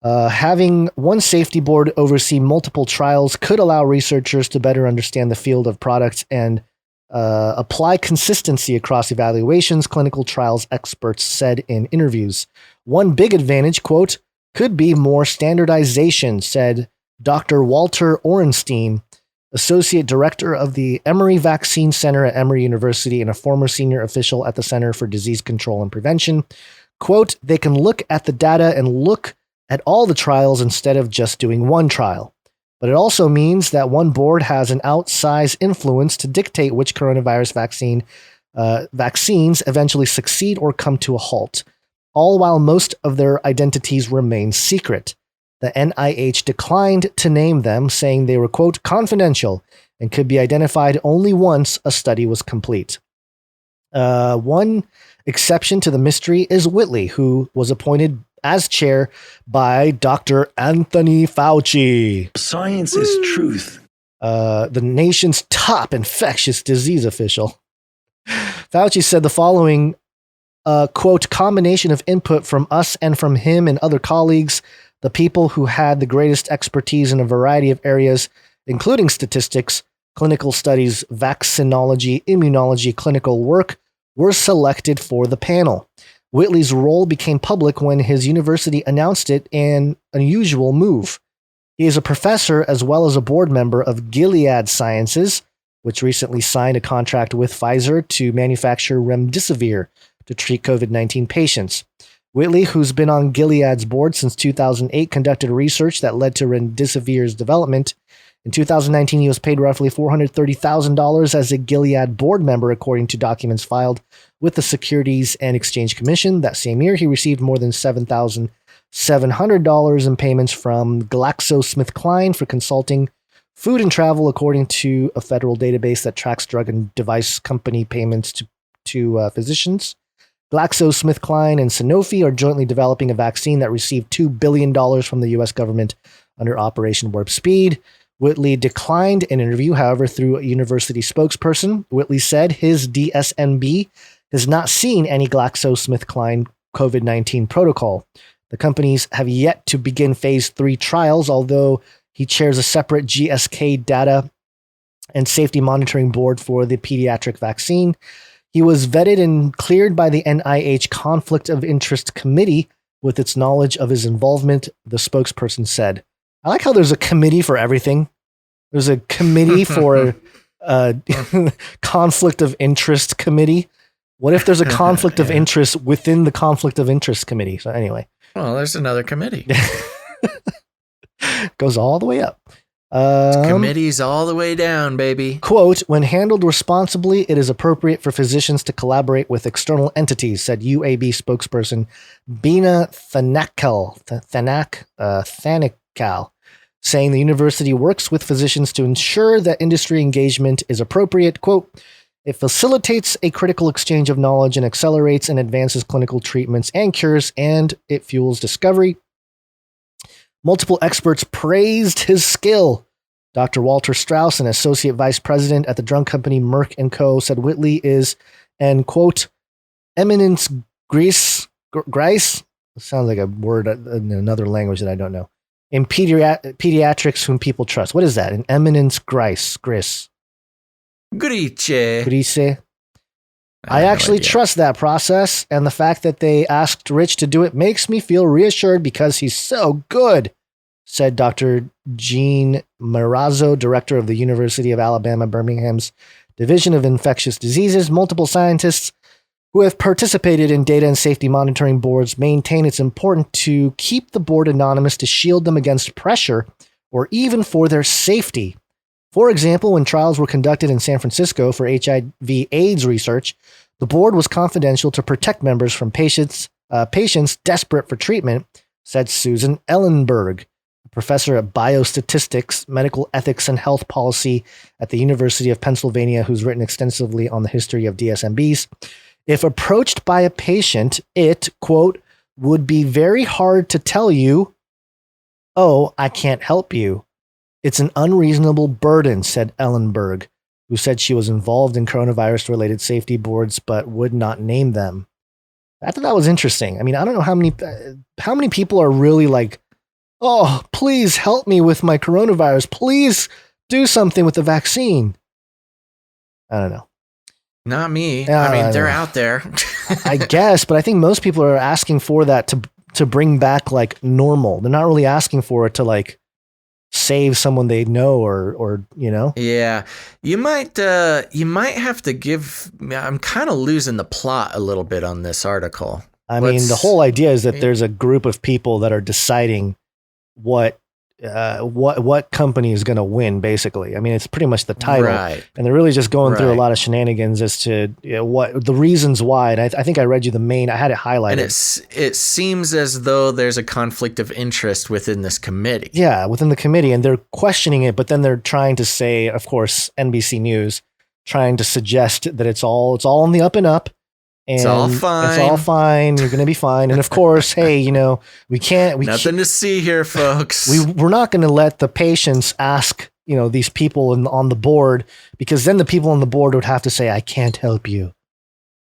Having one safety board oversee multiple trials could allow researchers to better understand the field of products and apply consistency across evaluations, clinical trials experts said in interviews. One big advantage, quote, could be more standardization, said Dr. Walter Orenstein, Associate Director of the Emory Vaccine Center at Emory University and a former senior official at the Center for Disease Control and Prevention. Quote, they can look at the data and look at all the trials instead of just doing one trial. But it also means that one board has an outsized influence to dictate which coronavirus vaccines eventually succeed or come to a halt, all while most of their identities remain secret. The NIH declined to name them, saying they were, quote, confidential and could be identified only once a study was complete. One exception to the mystery is Whitley, who was appointed as chair by Dr. Anthony Fauci. Science is truth. The nation's top infectious disease official. Fauci said the following, quote, combination of input from us and from him and other colleagues, the people who had the greatest expertise in a variety of areas, including statistics, clinical studies, vaccinology, immunology, clinical work, were selected for the panel. Whitley's role became public when his university announced it, an unusual move. He is a professor as well as a board member of Gilead Sciences, which recently signed a contract with Pfizer to manufacture remdesivir to treat COVID-19 patients. Whitley, who's been on Gilead's board since 2008, conducted research that led to remdesivir's development. In 2019, he was paid roughly $430,000 as a Gilead board member, according to documents filed with the Securities and Exchange Commission. That same year, he received more than $7,700 in payments from GlaxoSmithKline for consulting, food, and travel, according to a federal database that tracks drug and device company payments to physicians. GlaxoSmithKline and Sanofi are jointly developing a vaccine that received $2 billion from the U.S. government under Operation Warp Speed. Whitley declined an interview, however, through a university spokesperson. Whitley said his DSMB has not seen any GlaxoSmithKline COVID-19 protocol. The companies have yet to begin phase 3 trials, although he chairs a separate GSK data and safety monitoring board for the pediatric vaccine. He was vetted and cleared by the NIH Conflict of Interest Committee with its knowledge of his involvement, the spokesperson said. I like how there's a committee for everything. There's a committee for conflict of interest committee. What if there's a conflict of interest within the conflict of interest committee? So anyway. Well, there's another committee. Goes all the way up. Committees all the way down, baby. Quote, when handled responsibly, it is appropriate for physicians to collaborate with external entities, said UAB spokesperson Bina Thanakal, saying the university works with physicians to ensure that industry engagement is appropriate. Quote, it facilitates a critical exchange of knowledge and accelerates and advances clinical treatments and cures, and it fuels discovery. Multiple experts praised his skill. Dr. Walter Strauss, an associate vice president at the drug company Merck & Co., said Whitley is an, quote, eminence gris, sounds like a word in another language that I don't know, in pediatrics whom people trust. What is that? An eminence gris. Grice. I actually trust that process, and the fact that they asked Rich to do it makes me feel reassured because he's so good, said Dr. Gene Marazzo, director of the University of Alabama, Birmingham's Division of Infectious Diseases. Multiple scientists who have participated in data and safety monitoring boards maintain it's important to keep the board anonymous to shield them against pressure or even for their safety. For example, when trials were conducted in San Francisco for HIV/AIDS research, the board was confidential to protect members from patients desperate for treatment, said Susan Ellenberg, a professor of biostatistics, medical ethics, and health policy at the University of Pennsylvania, who's written extensively on the history of DSMBs. If approached by a patient, it, quote, would be very hard to tell you, oh, I can't help you. It's an unreasonable burden, said Ellenberg, who said she was involved in coronavirus-related safety boards but would not name them. I thought that was interesting. I mean, I don't know how many people are really like, oh, please help me with my coronavirus. Please do something with the vaccine. I don't know. Not me. I mean, they're out there. I guess, but I think most people are asking for that to bring back like normal. They're not really asking for it to like save someone they know or you know. Yeah, you might have to give. I'm kind of losing the plot a little bit on this article. I mean, the whole idea is that there's a group of people that are deciding what company is going to win, basically. I mean, it's pretty much the title, right. And they're really just going through a lot of shenanigans as to what the reasons why. And I think I read you the main. I had it highlighted. And it seems as though there's a conflict of interest within this committee. Yeah, within the committee, and they're questioning it, but then they're trying to say, of course, NBC News trying to suggest that it's all on the up and up. And it's all fine. It's all fine. You're going to be fine. And of course, hey, you know, nothing to see here, folks. We're not going to let the patients ask, you know, these people on the board, because then the people on the board would have to say, I can't help you.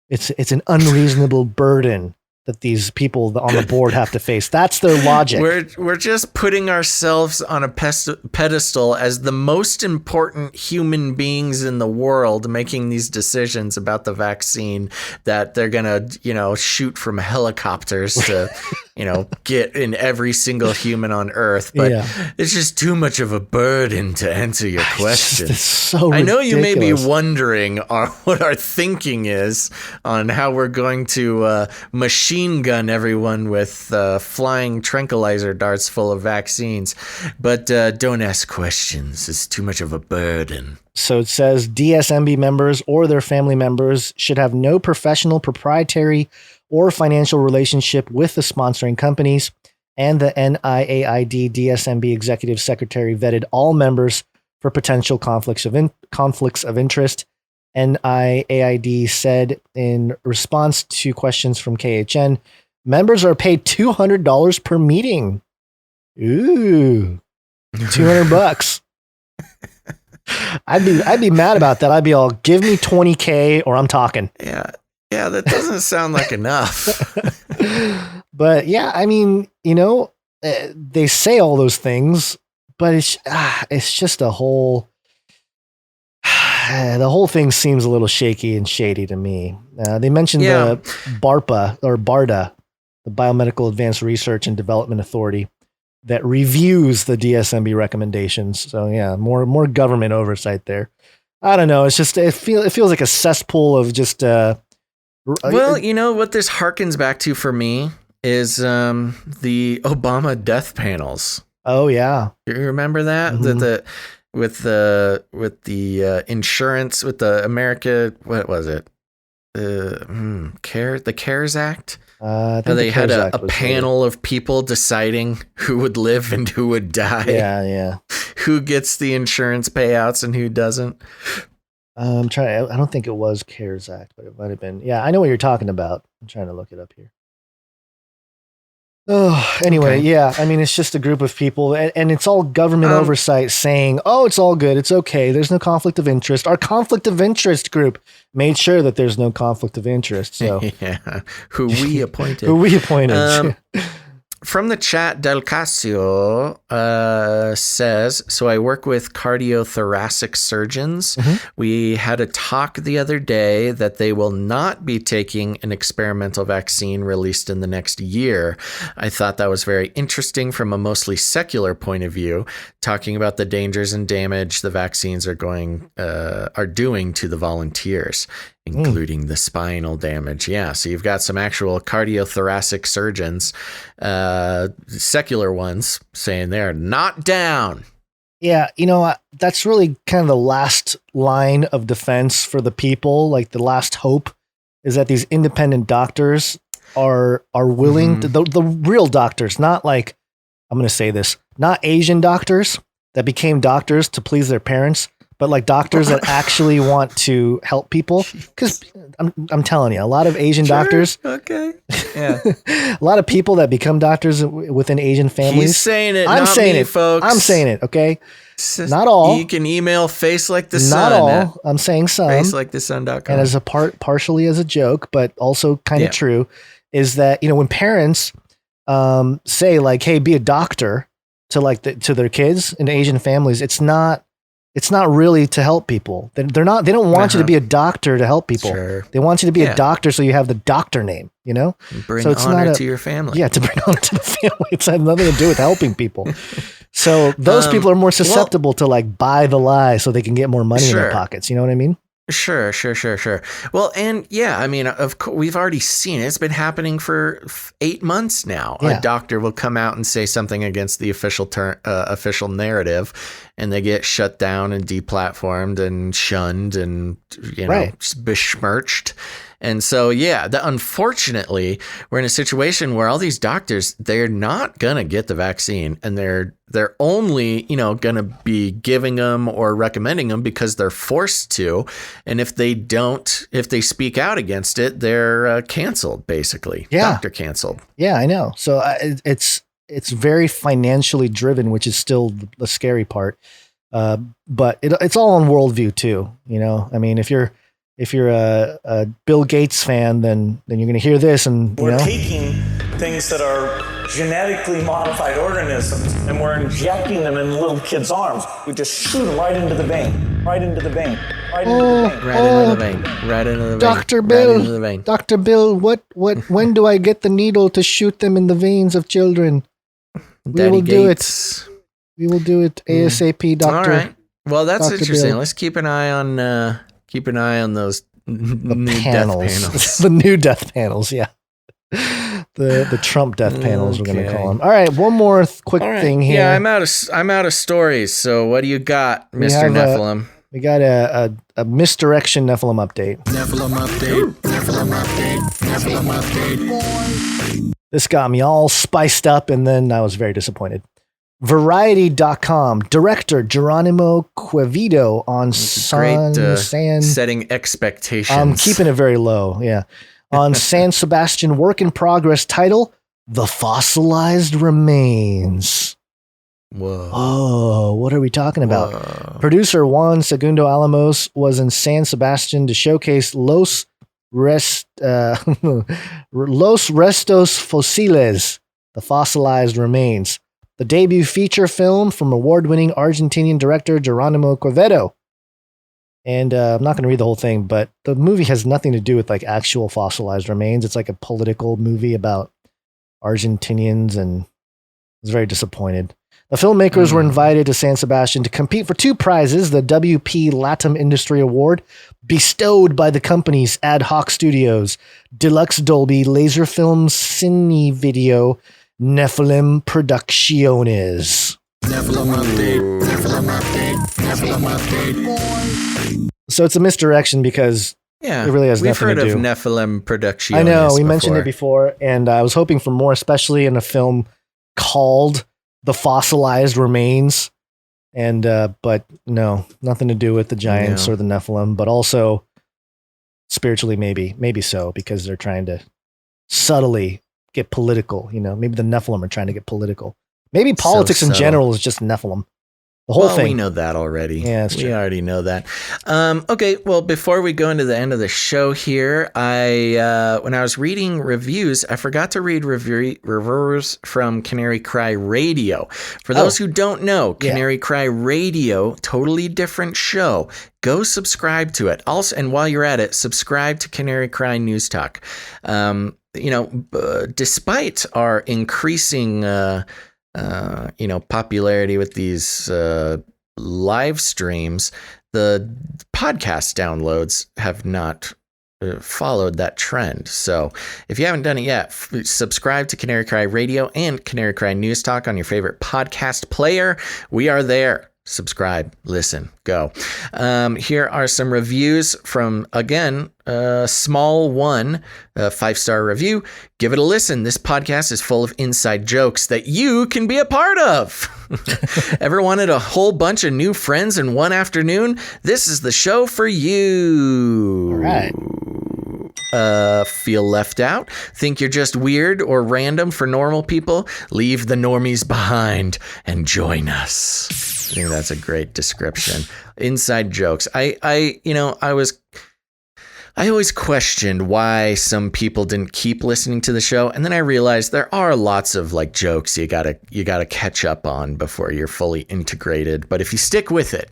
It's an unreasonable burden that these people on the board have to face. That's their logic. We're just putting ourselves on a pedestal as the most important human beings in the world, making these decisions about the vaccine that they're gonna, you know, shoot from helicopters to, you know, get in every single human on Earth. But it's just too much of a burden to answer your question. It's so ridiculous. I know you may be wondering what our thinking is on how we're going to machine gun everyone with flying tranquilizer darts full of vaccines, but don't ask questions. It's too much of a burden. So it says DSMB members or their family members should have no professional, proprietary, or financial relationship with the sponsoring companies, and the NIAID DSMB executive secretary vetted all members for potential conflicts of interest. NIAID said in response to questions from KHN, members are paid $200 per meeting. Ooh, $200. I'd be mad about that. I'd be all, give me $20K or I'm talking. Yeah, that doesn't sound like enough. But yeah, I mean, you know, they say all those things, but it's just a whole. The whole thing seems a little shaky and shady to me. They mentioned the BARPA or BARDA, the Biomedical Advanced Research and Development Authority, that reviews the DSMB recommendations. So yeah, more government oversight there. I don't know. It's just it feels like a cesspool of just. Well, you know what this harkens back to for me is the Obama death panels. Oh yeah, you remember that? Mm-hmm. With the insurance, with the America, what was it? The CARES Act. They had a panel of people deciding who would live and who would die. Yeah. Who gets the insurance payouts and who doesn't. I'm trying. I don't think it was CARES Act, but it might have been. Yeah, I know what you're talking about. I'm trying to look it up here. Oh, anyway, okay. Yeah. I mean, it's just a group of people, and it's all government oversight saying, "Oh, it's all good. It's okay. There's no conflict of interest." Our conflict of interest group made sure that there's no conflict of interest. So, yeah, who we appointed. From the chat, Del Casio says, so I work with cardiothoracic surgeons. Mm-hmm. We had a talk the other day that they will not be taking an experimental vaccine released in the next year. I thought that was very interesting from a mostly secular point of view, talking about the dangers and damage the vaccines are doing to the volunteers. including the spinal damage. Yeah, so you've got some actual cardiothoracic surgeons, secular ones, saying they're not down. Yeah, that's really kind of the last line of defense for the people. Like the last hope is that these independent doctors are willing to, the real doctors, not like, I'm going to say this, not Asian doctors that became doctors to please their parents, but like doctors that actually want to help people. Because I'm telling you, a lot of Asian doctors. Okay. Yeah. A lot of people that become doctors within Asian families. He's saying it. I'm not saying me, it, folks. I'm saying it. Okay. Not all. You can email face like the sun. Not all. I'm saying some. Facelikethesun.com. And as a partially as a joke, but also kind of true, is that when parents say like, "Hey, be a doctor," to like to their kids in Asian families, it's not really to help people. They don't want you to be a doctor to help people. Sure. They want you to be a doctor so you have the doctor name, Bring so it's honor to your family. Yeah, to bring honor to the family. It's had nothing to do with helping people. So those people are more susceptible to like buy the lie so they can get more money in their pockets. You know what I mean? Sure. Well, and yeah, I mean, of course, we've already seen it. It's been happening for 8 months now. Yeah. A doctor will come out and say something against the official narrative, and they get shut down and deplatformed and shunned and besmirched. And so, yeah, unfortunately, we're in a situation where all these doctors, they're not going to get the vaccine, and they're only, going to be giving them or recommending them because they're forced to. And if they speak out against it, they're canceled, basically. Yeah. Doctor canceled. Yeah, I know. So it's very financially driven, which is still the scary part. But it's all on worldview too. I mean, if you're a Bill Gates fan, then you're going to hear this, and we're taking things that are genetically modified organisms and we're injecting them in little kids' arms. We just shoot them right into the vein, right into the vein. Dr. Bill, when do I get the needle to shoot them in the veins of children? We will do it ASAP, Doctor. All right. Well, that's Dr. interesting. Bill. Let's keep an eye on those new panels. death panels. The new death panels, yeah. The Trump death panels, we're going to call them. All right, one more quick thing here. Yeah, I'm out of stories. So what do you got, Mr. Nephilim? We got a misdirection Nephilim update. Nephilim update. This got me all spiced up, and then I was very disappointed. Variety.com director Geronimo Quevedo on setting expectations. I'm keeping it very low. Yeah. On San Sebastian work in progress title, The Fossilized Remains. Whoa. Oh, what are we talking about? Whoa. Producer Juan Segundo Alamos was in San Sebastian to showcase Los Restos Fósiles, The Fossilized Remains, the debut feature film from award-winning Argentinian director Geronimo Quevedo. And I'm not going to read the whole thing, but the movie has nothing to do with like actual fossilized remains. It's like a political movie about Argentinians, and I was very disappointed. The filmmakers were invited to San Sebastian to compete for 2 prizes, the WP Latam Industry Award, bestowed by the company's Ad Hoc Studios, Deluxe Dolby Laserfilm Cine Video, Nephilim Producciones. Nephilim update. So it's a misdirection because it really has nothing to do. We've heard of Nephilim Producciones. I know, we mentioned it before, and I was hoping for more, especially in a film called The Fossilized Remains. And but no, nothing to do with the giants or the Nephilim, but also spiritually maybe so, because they're trying to subtly get political. Maybe the Nephilim are trying to get political. Maybe politics in general is just Nephilim. The whole thing. We know that already. Yeah, that's true. We already know that. Okay, well, before we go into the end of the show here, when I was reading reviews, I forgot to read reviewers from Canary Cry Radio. For those who don't know, Canary Cry Radio, totally different show. Go subscribe to it. Also, and while you're at it, subscribe to Canary Cry News Talk. Despite our increasing popularity with these live streams, the podcast downloads have not followed that trend. So if you haven't done it yet, subscribe to Canary Cry Radio and Canary Cry News Talk on your favorite podcast player. We are there. Subscribe, listen, go. Here are some reviews from, again, Small One, a 5-star review. Give it a listen. This podcast is full of inside jokes that you can be a part of. Ever wanted a whole bunch of new friends in one afternoon? This is the show for you. All right. Feel left out? Think you're just weird or random for normal people? Leave the normies behind and join us. I think that's a great description. Inside jokes. I always questioned why some people didn't keep listening to the show, and then I realized there are lots of like jokes you gotta catch up on before you're fully integrated. But if you stick with it,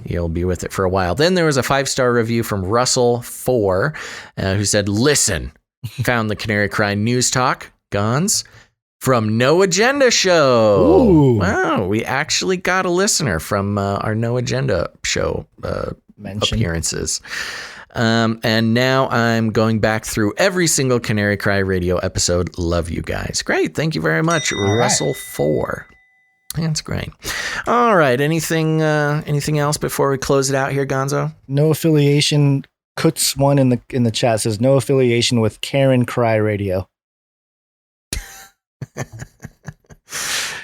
you'll be with it for a while. Then there was a 5-star review from Russell 4, who said, "Listen, found the Canary Cry News Talk, Gons, from No Agenda show." Ooh. Wow, we actually got a listener from our No Agenda show appearances. And now I'm going back through every single Canary Cry Radio episode. Love you guys. Great. Thank you very much, Russell 4. That's great. All right. Anything else before we close it out here, Gonzo? No affiliation. Kutz one in the chat says no affiliation with Karen Cry Radio.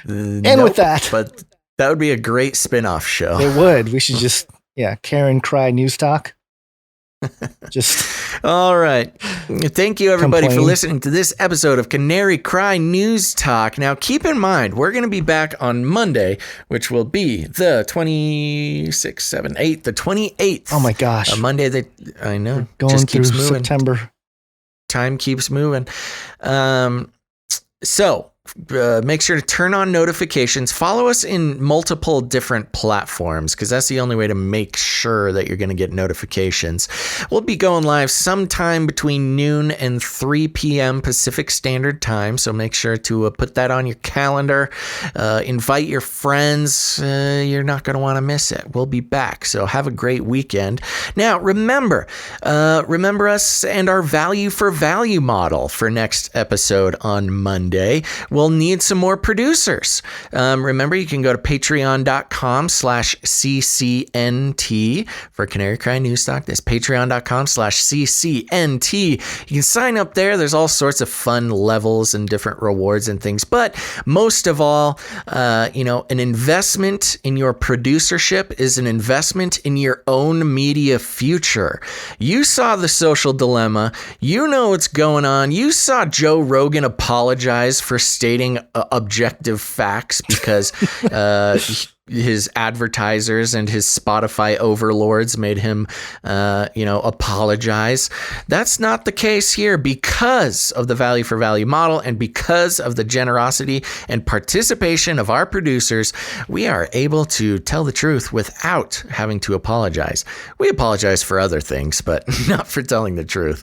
And with that, but that would be a great spin-off show. It would. We should just Karen Cry News Talk. Just all right. Thank you, everybody, for listening to this episode of Canary Cry News Talk. Now, keep in mind, we're going to be back on Monday, which will be the 28th. Oh my gosh. Monday, I know. We're going just keeps moving. September. Time keeps moving. So make sure to turn on notifications. Follow us in multiple different platforms, because that's the only way to make sure that you're going to get notifications. We'll be going live sometime between noon and 3 p.m. Pacific Standard Time, so make sure to put that on your calendar. Invite your friends. You're not going to want to miss it. We'll be back, so have a great weekend. Now, remember us and our value for value model for next episode on Monday. We'll need some more producers. Remember, you can go to patreon.com/CCNT for Canary Cry News Talk. That's patreon.com/CCNT. You can sign up there. There's all sorts of fun levels and different rewards and things. But most of all, an investment in your producership is an investment in your own media future. You saw The Social Dilemma. You know what's going on. You saw Joe Rogan apologize for stating objective facts because his advertisers and his Spotify overlords made him, apologize. That's not the case here because of the value for value model and because of the generosity and participation of our producers. We are able to tell the truth without having to apologize. We apologize for other things, but not for telling the truth.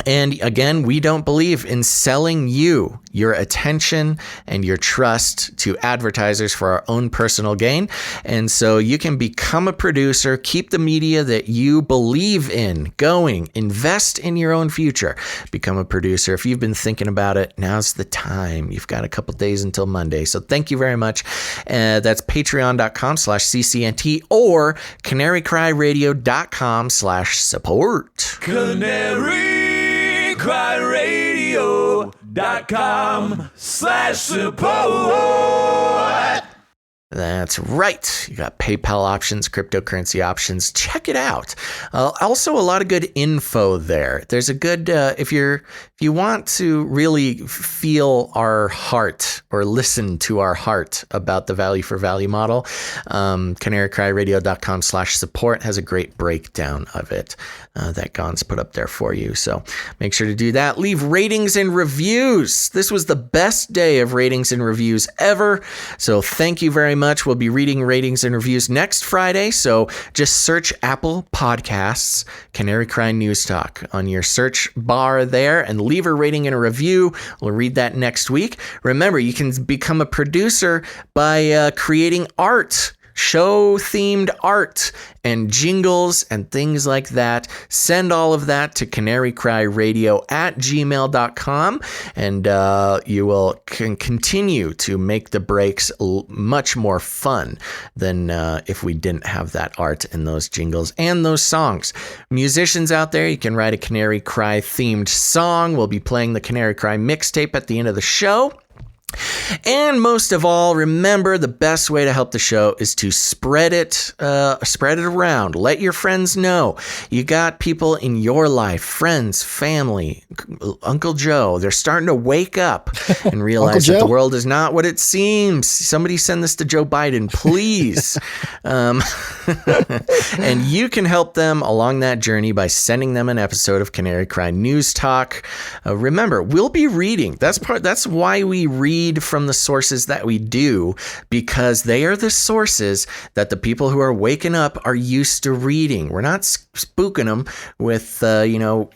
And again, we don't believe in selling you your attention and your trust to advertisers for our own personal gain. And so you can become a producer, keep the media that you believe in going, invest in your own future, become a producer. If you've been thinking about it, now's the time. You've got a couple days until Monday. So thank you very much. That's patreon.com/CCNT or canarycryradio.com/support. canarycryradio.com/support. That's right. You got PayPal options, cryptocurrency options. Check it out. Also, a lot of good info there. There's a good, if you want to really feel our heart or listen to our heart about the value for value model, canarycryradio.com/support has a great breakdown of it that Gon's put up there for you. So make sure to do that. Leave ratings and reviews. This was the best day of ratings and reviews ever. So thank you very much. We'll be reading ratings and reviews next Friday. So just search Apple Podcasts, Canary Cry News Talk on your search bar there and leave a rating and a review. We'll read that next week. Remember, you can become a producer by creating art, show-themed art and jingles and things like that, send all of that to canarycryradio@gmail.com, and you will continue to make the breaks much more fun than if we didn't have that art and those jingles and those songs. Musicians out there, you can write a Canary Cry themed song. We'll be playing the Canary Cry mixtape at the end of the show. And most of all, remember, the best way to help the show is to spread it around. Let your friends know. You got people in your life, friends, family, Uncle Joe. They're starting to wake up and realize that the world is not what it seems. Somebody send this to Joe Biden, please. And you can help them along that journey by sending them an episode of Canary Cry News Talk. Remember, we'll be reading. That's why we read from the sources that we do, because they are the sources that the people who are waking up are used to reading. We're not spooking them with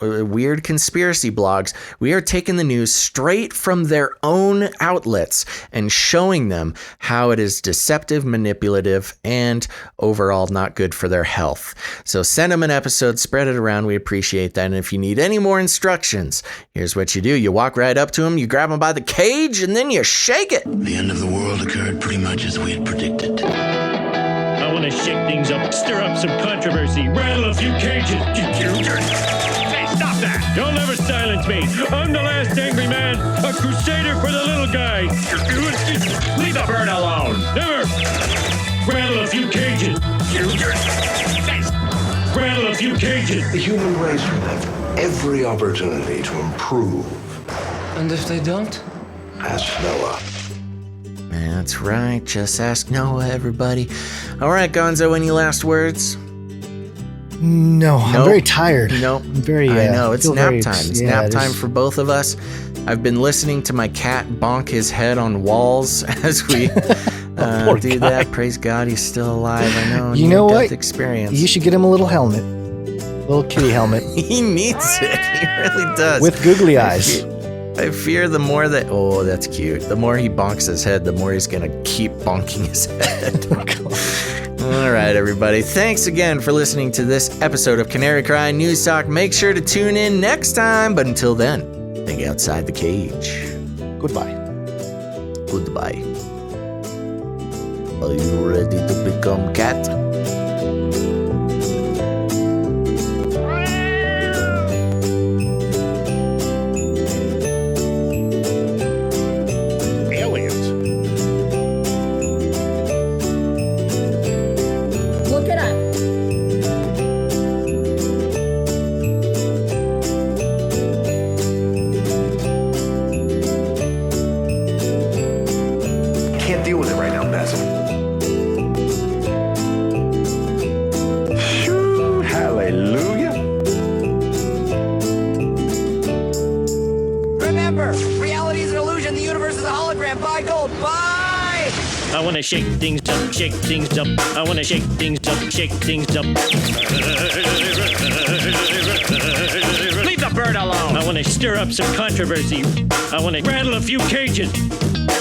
weird conspiracy blogs. We are taking the news straight from their own outlets and showing them how it is deceptive, manipulative, and overall not good for their health. So send them an episode, spread it around. We appreciate that. And if you need any more instructions, here's what you do. You walk right up to them, you grab them by the cage, and then you shake it. The end of the world occurred pretty much as we had predicted. I want to shake things up, stir up some controversy, rattle a few cages. Hey, stop that! You'll never silence me. I'm the last angry man, a crusader for the little guy. Leave the bird alone. Never. Rattle a few cages. Rattle a few cages. The human race will have every opportunity to improve. And if they don't? Ask Noah. That's right. Just ask Noah, everybody. All right, Gonzo, any last words? No, I'm very tired. No, I'm very. I know, it's nap time. It's nap time is. for both of us. I've been listening to my cat bonk his head on walls as we do that. Praise God, he's still alive. I know. You know what? Experience. You should get him a little helmet. Little kitty helmet. He needs it. He really does. With googly eyes. I fear the more that, oh, that's cute. The more he bonks his head, the more he's going to keep bonking his head. All right, everybody. Thanks again for listening to this episode of Canary Cry News Talk. Make sure to tune in next time. But until then, think outside the cage. Goodbye. Goodbye. Are you ready to become cat? Shake things up, shake things up. I want to shake things up, shake things up. Leave the bird alone. I want to stir up some controversy. I want to rattle a few cages.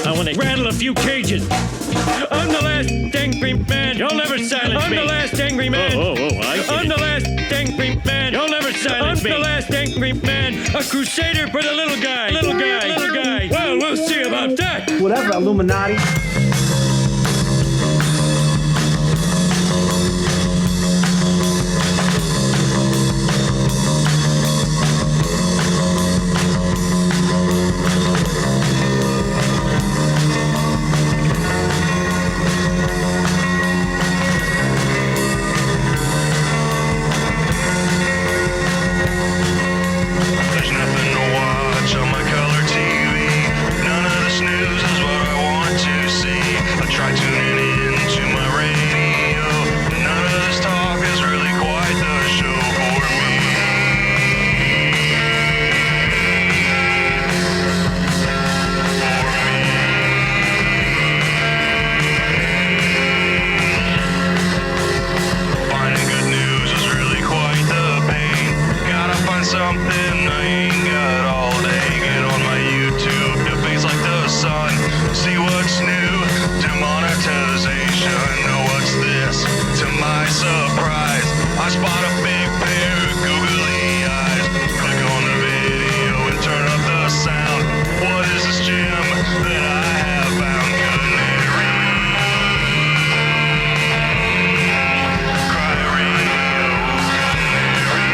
I want to rattle a few cages. I'm the last angry man. You'll never silence me. I'm the last angry man. I'm the last angry man. You'll never silence me. I'm the last angry man. A crusader for the little guy. Little guy. Little guy. Well, we'll see about that. Whatever, Illuminati. To see. my surprise, I spot a big pair of googly eyes. Click on the video and turn up the sound. What is this gem that I have found? Canary. Cry radio, canary.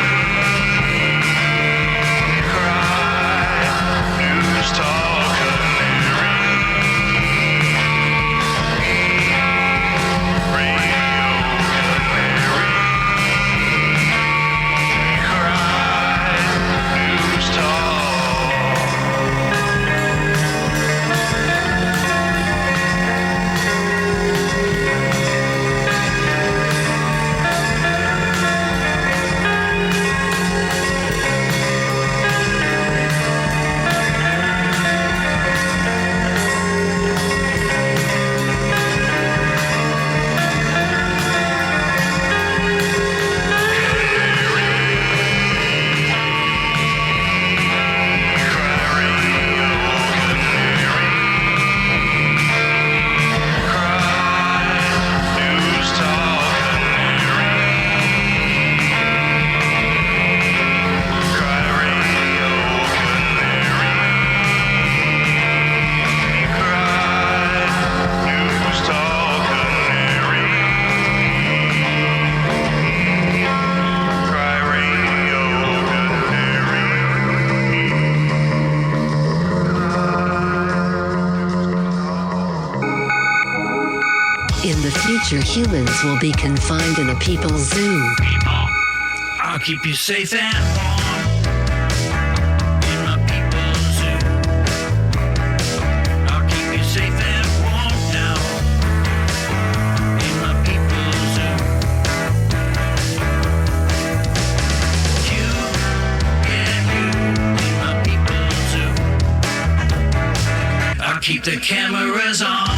Cry, news talk, canary. In the future, humans will be confined in a people's zoo. I'll keep you safe and warm in my people's zoo. I'll keep you safe and warm now in my people's zoo. You and you in my people's zoo. I'll keep the cameras on.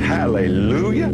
Hallelujah.